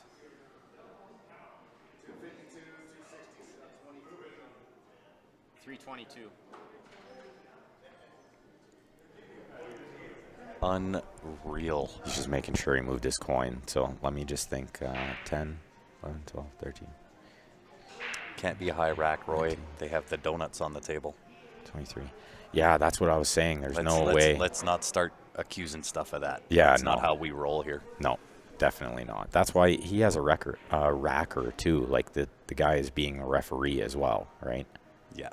Speaker 4: 322.
Speaker 1: Unreal.
Speaker 2: He's just making sure he moved his coin. So let me just think 10, 11, 12, 13,
Speaker 1: Can't be a high rack, Roy. They have the donuts on the table.
Speaker 2: 23. Yeah, that's what I was saying. There's no way.
Speaker 1: Let's not start accusing stuff of that.
Speaker 2: Yeah,
Speaker 1: That's not
Speaker 2: no.
Speaker 1: how we roll here.
Speaker 2: No. definitely not. That's why he has a racker too. Like the guy is being a referee as well, right?
Speaker 1: Yeah.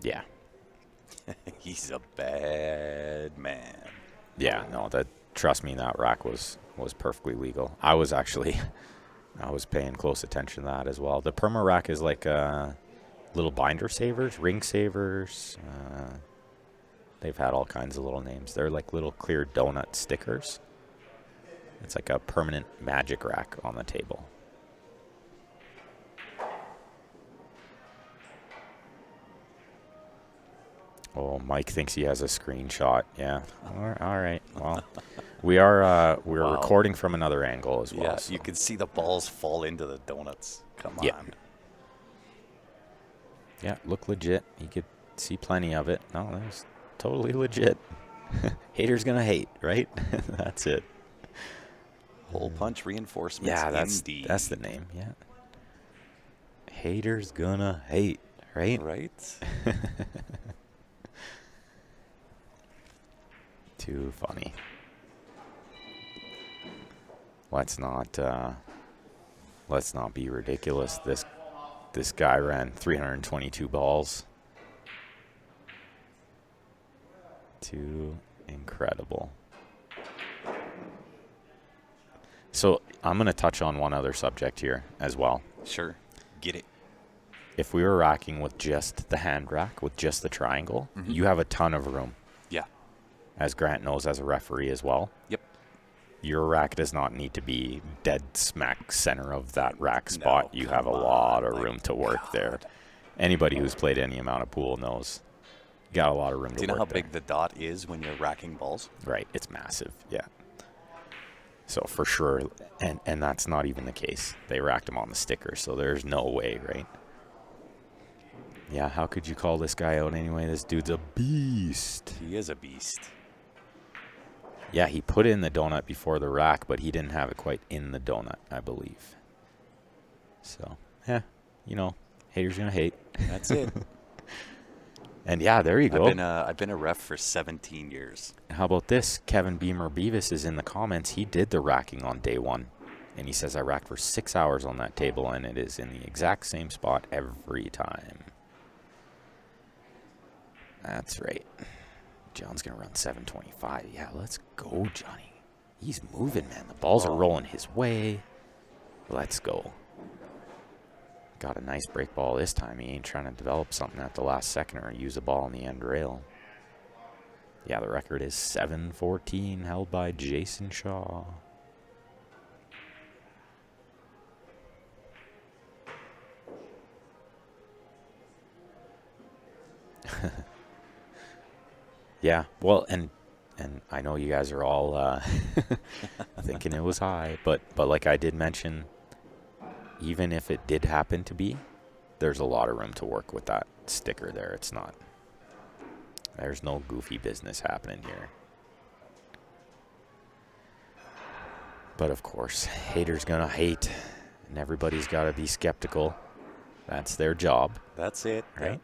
Speaker 2: Yeah.
Speaker 1: He's a bad man.
Speaker 2: Yeah, no, trust me, that rack was perfectly legal. I was paying close attention to that as well. The perma rack is like little binder savers, ring savers. They've had all kinds of little names. They're like little clear donut stickers. It's like a permanent magic rack on the table. Oh, Mike thinks he has a screenshot. Yeah. All right. Well, we're
Speaker 1: Wow.
Speaker 2: recording from another angle as well.
Speaker 1: Yeah,
Speaker 2: so.
Speaker 1: you can see the balls fall into the donuts. Come
Speaker 2: Yeah.
Speaker 1: on.
Speaker 2: Yeah, look legit. You could see plenty of it. No, that's totally legit. Haters gonna hate, right? That's it.
Speaker 1: Hole punch reinforcements.
Speaker 2: Yeah,
Speaker 1: indeed.
Speaker 2: that's the name. Yeah. Haters gonna hate, right?
Speaker 1: Right?
Speaker 2: Too funny. Let's not be ridiculous. This guy ran 322 balls. Too incredible. So I'm going to touch on one other subject here as well.
Speaker 1: Sure. Get it.
Speaker 2: If we were racking with just the hand rack, with just the triangle, you have a ton of room.
Speaker 1: Yeah.
Speaker 2: As Grant knows as a referee as well.
Speaker 1: Yep.
Speaker 2: Your rack does not need to be dead smack center of that rack spot.
Speaker 1: No,
Speaker 2: You have a
Speaker 1: come
Speaker 2: lot
Speaker 1: on,
Speaker 2: of room to work
Speaker 1: God.
Speaker 2: there. Anybody who's played any amount of pool knows you got a lot of room to work.
Speaker 1: Do you know how
Speaker 2: there.
Speaker 1: big the dot is when you're racking balls?
Speaker 2: Right, it's massive, yeah. So for sure, and that's not even the case. They racked him on the sticker, so there's no way, right? Yeah, how could you call this guy out anyway? This dude's a beast.
Speaker 1: He is a beast.
Speaker 2: Yeah, he put in the donut before the rack, but he didn't have it quite in the donut, I believe. So, yeah, haters gonna hate.
Speaker 1: That's it.
Speaker 2: And yeah, there you go.
Speaker 1: I've been a ref for 17 years.
Speaker 2: How about this? Kevin Beamer Beavis is in the comments. He did the racking on day one. And he says, I racked for 6 hours on that table, and it is in the exact same spot every time. That's right. John's going to run 725. Yeah, let's go, Johnny. He's moving, man. The balls are rolling his way. Let's go. Got a nice break ball this time. He ain't trying to develop something at the last second or use a ball on the end rail. Yeah, the record is 7-14, held by Jason Shaw. Yeah, well, and I know you guys are all thinking it was high, but like I did mention, even if it did happen to be, there's a lot of room to work with that sticker there. It's not. There's no goofy business happening here. But of course, haters gonna hate, and everybody's gotta be skeptical. That's their job.
Speaker 1: That's it.
Speaker 2: Right?
Speaker 1: Yeah.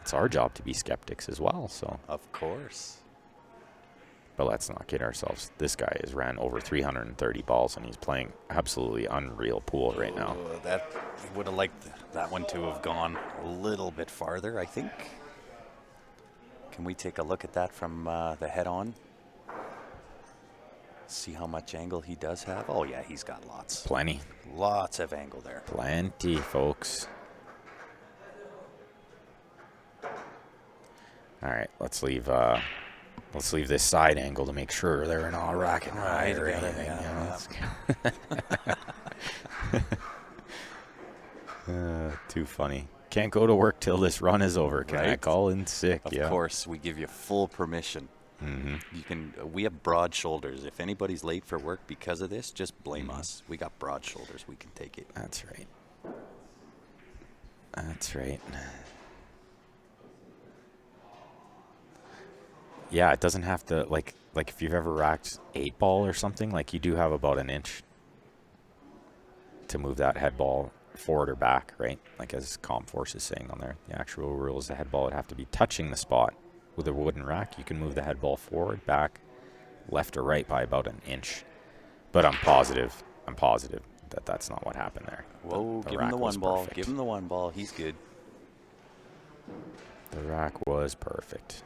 Speaker 2: It's our job to be skeptics as well, so.
Speaker 1: Of course.
Speaker 2: But let's not kid ourselves. This guy has ran over 330 balls, and he's playing absolutely unreal pool right now.
Speaker 1: That would have liked that one to have gone a little bit farther, I think. Can we take a look at that from the head on? See how much angle he does have? Oh, yeah, he's got lots.
Speaker 2: Plenty.
Speaker 1: Lots of angle there.
Speaker 2: Plenty, folks. All right, let's leave this side angle to make sure they're not racking right or anything. Too funny. Can't go to work till this run is over. Can I
Speaker 1: Right?
Speaker 2: call in sick?
Speaker 1: Of course, we give you full permission. You can. We have broad shoulders. If anybody's late for work because of this, just blame us. We got broad shoulders. We can take it.
Speaker 2: That's right. That's right. Yeah, it doesn't have to, like if you've ever racked 8-ball or something, like you do have about an inch to move that head ball forward or back, right? Like as ComForce is saying on there, the actual rule is the head ball would have to be touching the spot. With a wooden rack, you can move the head ball forward, back, left or right by about an inch. But I'm positive that that's not what happened there.
Speaker 1: Whoa,
Speaker 2: The
Speaker 1: give him
Speaker 2: rack
Speaker 1: the
Speaker 2: was
Speaker 1: one ball.
Speaker 2: perfect.
Speaker 1: Give him the one ball. He's good.
Speaker 2: The rack was perfect.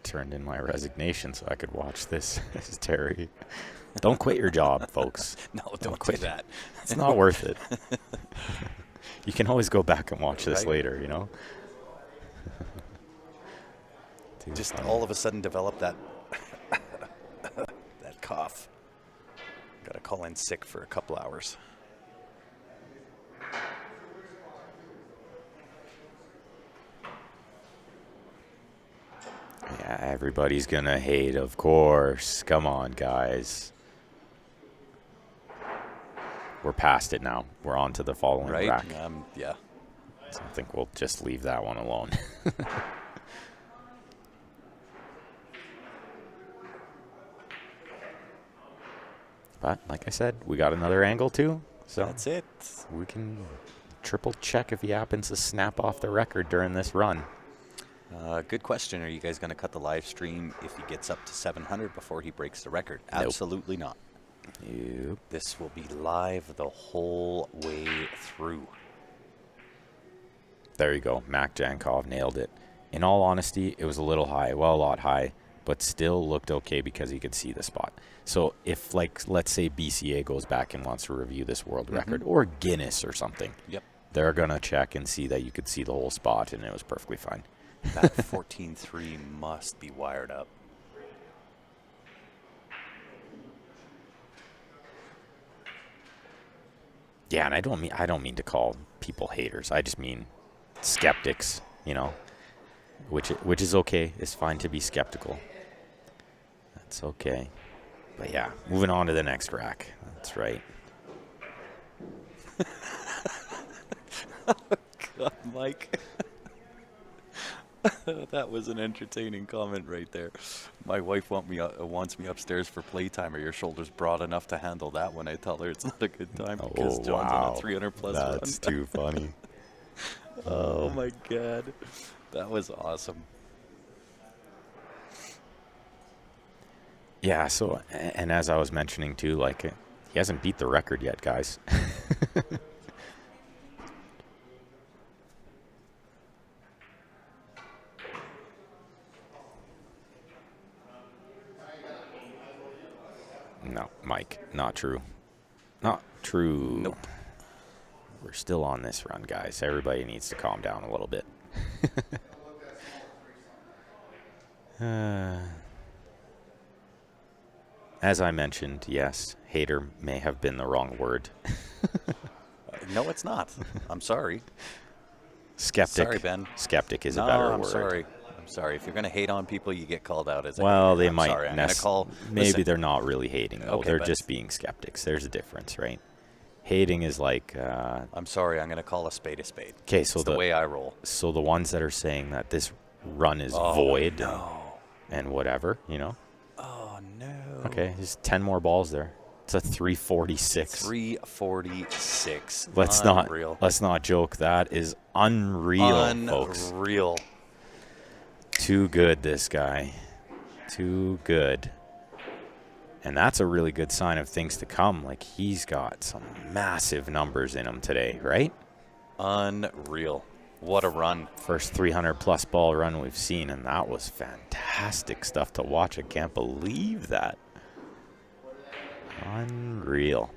Speaker 2: Turned in my resignation so I could watch this. This is Terry. Don't quit your job, folks.
Speaker 1: No, don't
Speaker 2: quit
Speaker 1: do that.
Speaker 2: It's not worth it. You can always go back and watch this
Speaker 1: Right.
Speaker 2: later, you know?
Speaker 1: Just all of a sudden develop that that cough. Got to call in sick for a couple hours.
Speaker 2: Yeah, everybody's gonna hate, of course. Come on, guys. We're past it now. We're on to the following
Speaker 1: Right?
Speaker 2: rack.
Speaker 1: Yeah.
Speaker 2: So I think we'll just leave that one alone. But like I said, we got another angle too. So
Speaker 1: That's it.
Speaker 2: we can triple check if he happens to snap off the record during this run.
Speaker 1: Good question. Are you guys going to cut the live stream if he gets up to 700 before he breaks the record?
Speaker 2: Nope.
Speaker 1: Absolutely not.
Speaker 2: Yep.
Speaker 1: This will be live the whole way through.
Speaker 2: There you go. Mac Jankov nailed it. In all honesty, it was a little high. Well, a lot high, but still looked okay because he could see the spot. So if, like, let's say BCA goes back and wants to review this world record, or Guinness or something,
Speaker 1: Yep.
Speaker 2: they're going to check and see that you could see the whole spot, and it was perfectly fine.
Speaker 1: That 14.3 must be wired up.
Speaker 2: Yeah, and I don't mean to call people haters. I just mean skeptics, you know, which is okay. It's fine to be skeptical. That's okay. But yeah, moving on to the next rack. That's right.
Speaker 1: God, Mike. That was an entertaining comment right there. My wife wants me upstairs for playtime. Are your shoulders broad enough to handle that when I tell her it's not a good time because John's on a 300 plus
Speaker 2: That's too funny.
Speaker 1: Oh my God. That was awesome.
Speaker 2: Yeah, so, and as I was mentioning too, like, he hasn't beat the record yet, guys. No, Mike, not true. Not true.
Speaker 1: Nope.
Speaker 2: We're still on this run, guys. Everybody needs to calm down a little bit. As I mentioned, yes, hater may have been the wrong word.
Speaker 1: No, it's not. I'm sorry.
Speaker 2: Skeptic.
Speaker 1: Sorry, Ben.
Speaker 2: Skeptic is
Speaker 1: No,
Speaker 2: a better
Speaker 1: I'm
Speaker 2: word.
Speaker 1: sorry. I'm sorry. If you're going to hate on people, you get called out as a
Speaker 2: Well,
Speaker 1: hater.
Speaker 2: they
Speaker 1: I'm
Speaker 2: might.
Speaker 1: sorry. I'm going to call.
Speaker 2: Maybe
Speaker 1: Listen,
Speaker 2: they're not really hating, though.
Speaker 1: Okay,
Speaker 2: They're
Speaker 1: but-
Speaker 2: just being skeptics. There's a difference, right? Hating is like.
Speaker 1: I'm sorry. I'm going to call a spade a spade.
Speaker 2: Okay, so
Speaker 1: It's the way I roll.
Speaker 2: So the ones that are saying that this run is
Speaker 1: Oh,
Speaker 2: void
Speaker 1: no.
Speaker 2: and whatever, you know.
Speaker 1: Oh, no.
Speaker 2: Okay, there's 10 more balls there. It's a 346.
Speaker 1: 346.
Speaker 2: Let's not joke. That is unreal, folks.
Speaker 1: Unreal.
Speaker 2: Too good, this guy. Too good. And that's a really good sign of things to come. Like, he's got some massive numbers in him today, right?
Speaker 1: Unreal. What a run.
Speaker 2: First 300-plus ball run we've seen, and that was fantastic stuff to watch. I can't believe that. Unreal.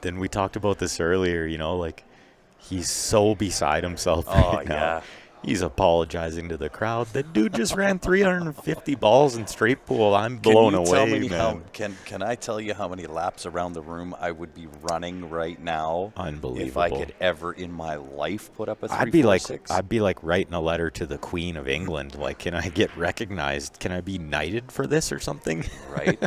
Speaker 2: And we talked about this earlier, you know, like, he's so beside himself right now.
Speaker 1: Yeah.
Speaker 2: He's apologizing to the crowd. The dude just ran 350 balls in straight pool. I'm blown away, man.
Speaker 1: Can I tell you how many laps around the room I would be running right now?
Speaker 2: Unbelievable.
Speaker 1: If I could ever in my life put up a 346?
Speaker 2: I'd be like writing a letter to the Queen of England. Like, can I get recognized? Can I be knighted for this or something?
Speaker 1: Right?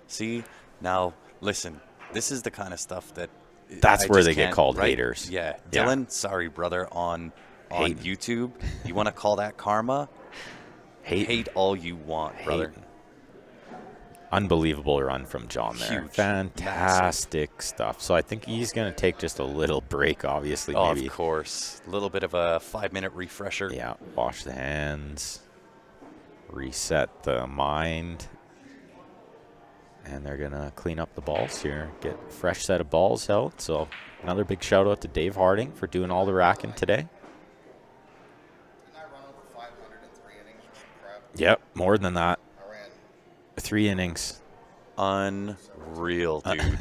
Speaker 1: See, now, listen, this is the kind of stuff that
Speaker 2: That's
Speaker 1: I
Speaker 2: where
Speaker 1: just
Speaker 2: they get
Speaker 1: can't-
Speaker 2: called
Speaker 1: right?
Speaker 2: haters.
Speaker 1: Yeah.
Speaker 2: Yeah.
Speaker 1: Dylan, sorry, brother, on YouTube. You want to call that karma?
Speaker 2: Hate
Speaker 1: Hate all you want, brother.
Speaker 2: Unbelievable run from John there.
Speaker 1: Huge.
Speaker 2: Fantastic stuff. So I think he's going to take just a little break, obviously.
Speaker 1: Oh,
Speaker 2: maybe.
Speaker 1: of course. A little bit of a 5-minute refresher.
Speaker 2: Yeah, wash the hands, reset the mind. And they're going to clean up the balls here, get a fresh set of balls out. So another big shout out to Dave Harding for doing all the racking today.
Speaker 3: Didn't I run over 500 in 3 innings or some crap?
Speaker 2: Yep, more than that.
Speaker 3: I ran
Speaker 2: 3 innings.
Speaker 1: Unreal, dude.
Speaker 3: I run 17.99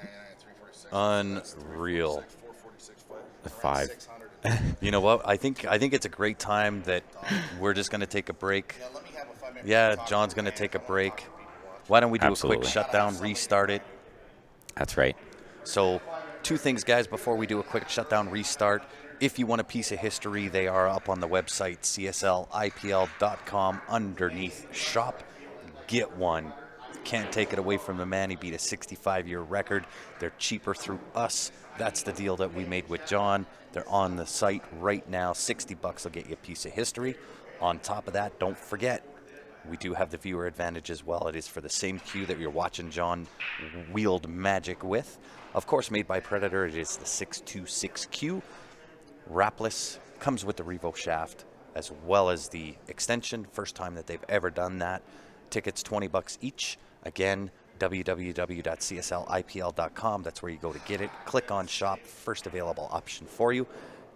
Speaker 3: at 346.
Speaker 1: Unreal.
Speaker 3: 446,
Speaker 2: 5.
Speaker 3: 600.
Speaker 1: You know what? I think it's a great time that we're just going to take a break.
Speaker 3: Yeah, let me have a 5-minute
Speaker 1: Yeah,
Speaker 3: talk
Speaker 1: John's
Speaker 3: to
Speaker 1: going to
Speaker 3: the
Speaker 1: take a
Speaker 3: man.
Speaker 1: break.
Speaker 3: I wanna talk to people watching.
Speaker 1: Why don't we do a
Speaker 2: Absolutely.
Speaker 1: quick shutdown, restart it?
Speaker 2: That's right.
Speaker 1: So 2 things, guys, before we do a quick shutdown, restart. If you want a piece of history, they are up on the website, cslipl.com, underneath shop. Get one. Can't take it away from the man. He beat a 65-year record. They're cheaper through us. That's the deal that we made with John. They're on the site right now. $60 will get you a piece of history. On top of that, don't forget, we do have the viewer advantage as well. It is for the same cue that you're watching John wield magic with. Of course, made by Predator. It is the 626Q. Wrapless, comes with the Revo shaft as well as the extension. First time that they've ever done that. Tickets $20 each. Again, www.cslipl.com. That's where you go to get it. Click on shop, first available option for you.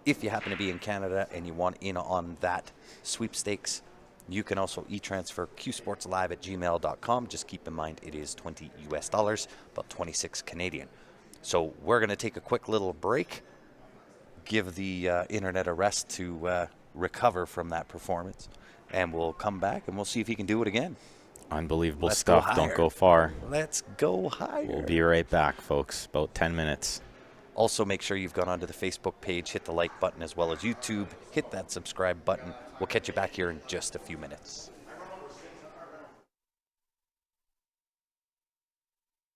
Speaker 1: If you happen to be in Canada and you want in on that sweepstakes, you can also e-transfer qsportslive@gmail.com. Just keep in mind it is $20 US, about 26 Canadian. So we're going to take a quick little break, give the internet a rest to recover from that performance, and we'll come back and we'll see if he can do it again.
Speaker 2: Unbelievable
Speaker 1: Let's go
Speaker 2: stuff. Don't
Speaker 1: higher.
Speaker 2: go far.
Speaker 1: Let's go higher.
Speaker 2: We'll be right back, folks. About 10 minutes.
Speaker 1: Also, make sure you've gone onto the Facebook page, hit the like button, as well as YouTube. Hit that subscribe button. We'll catch you back here in just a few minutes.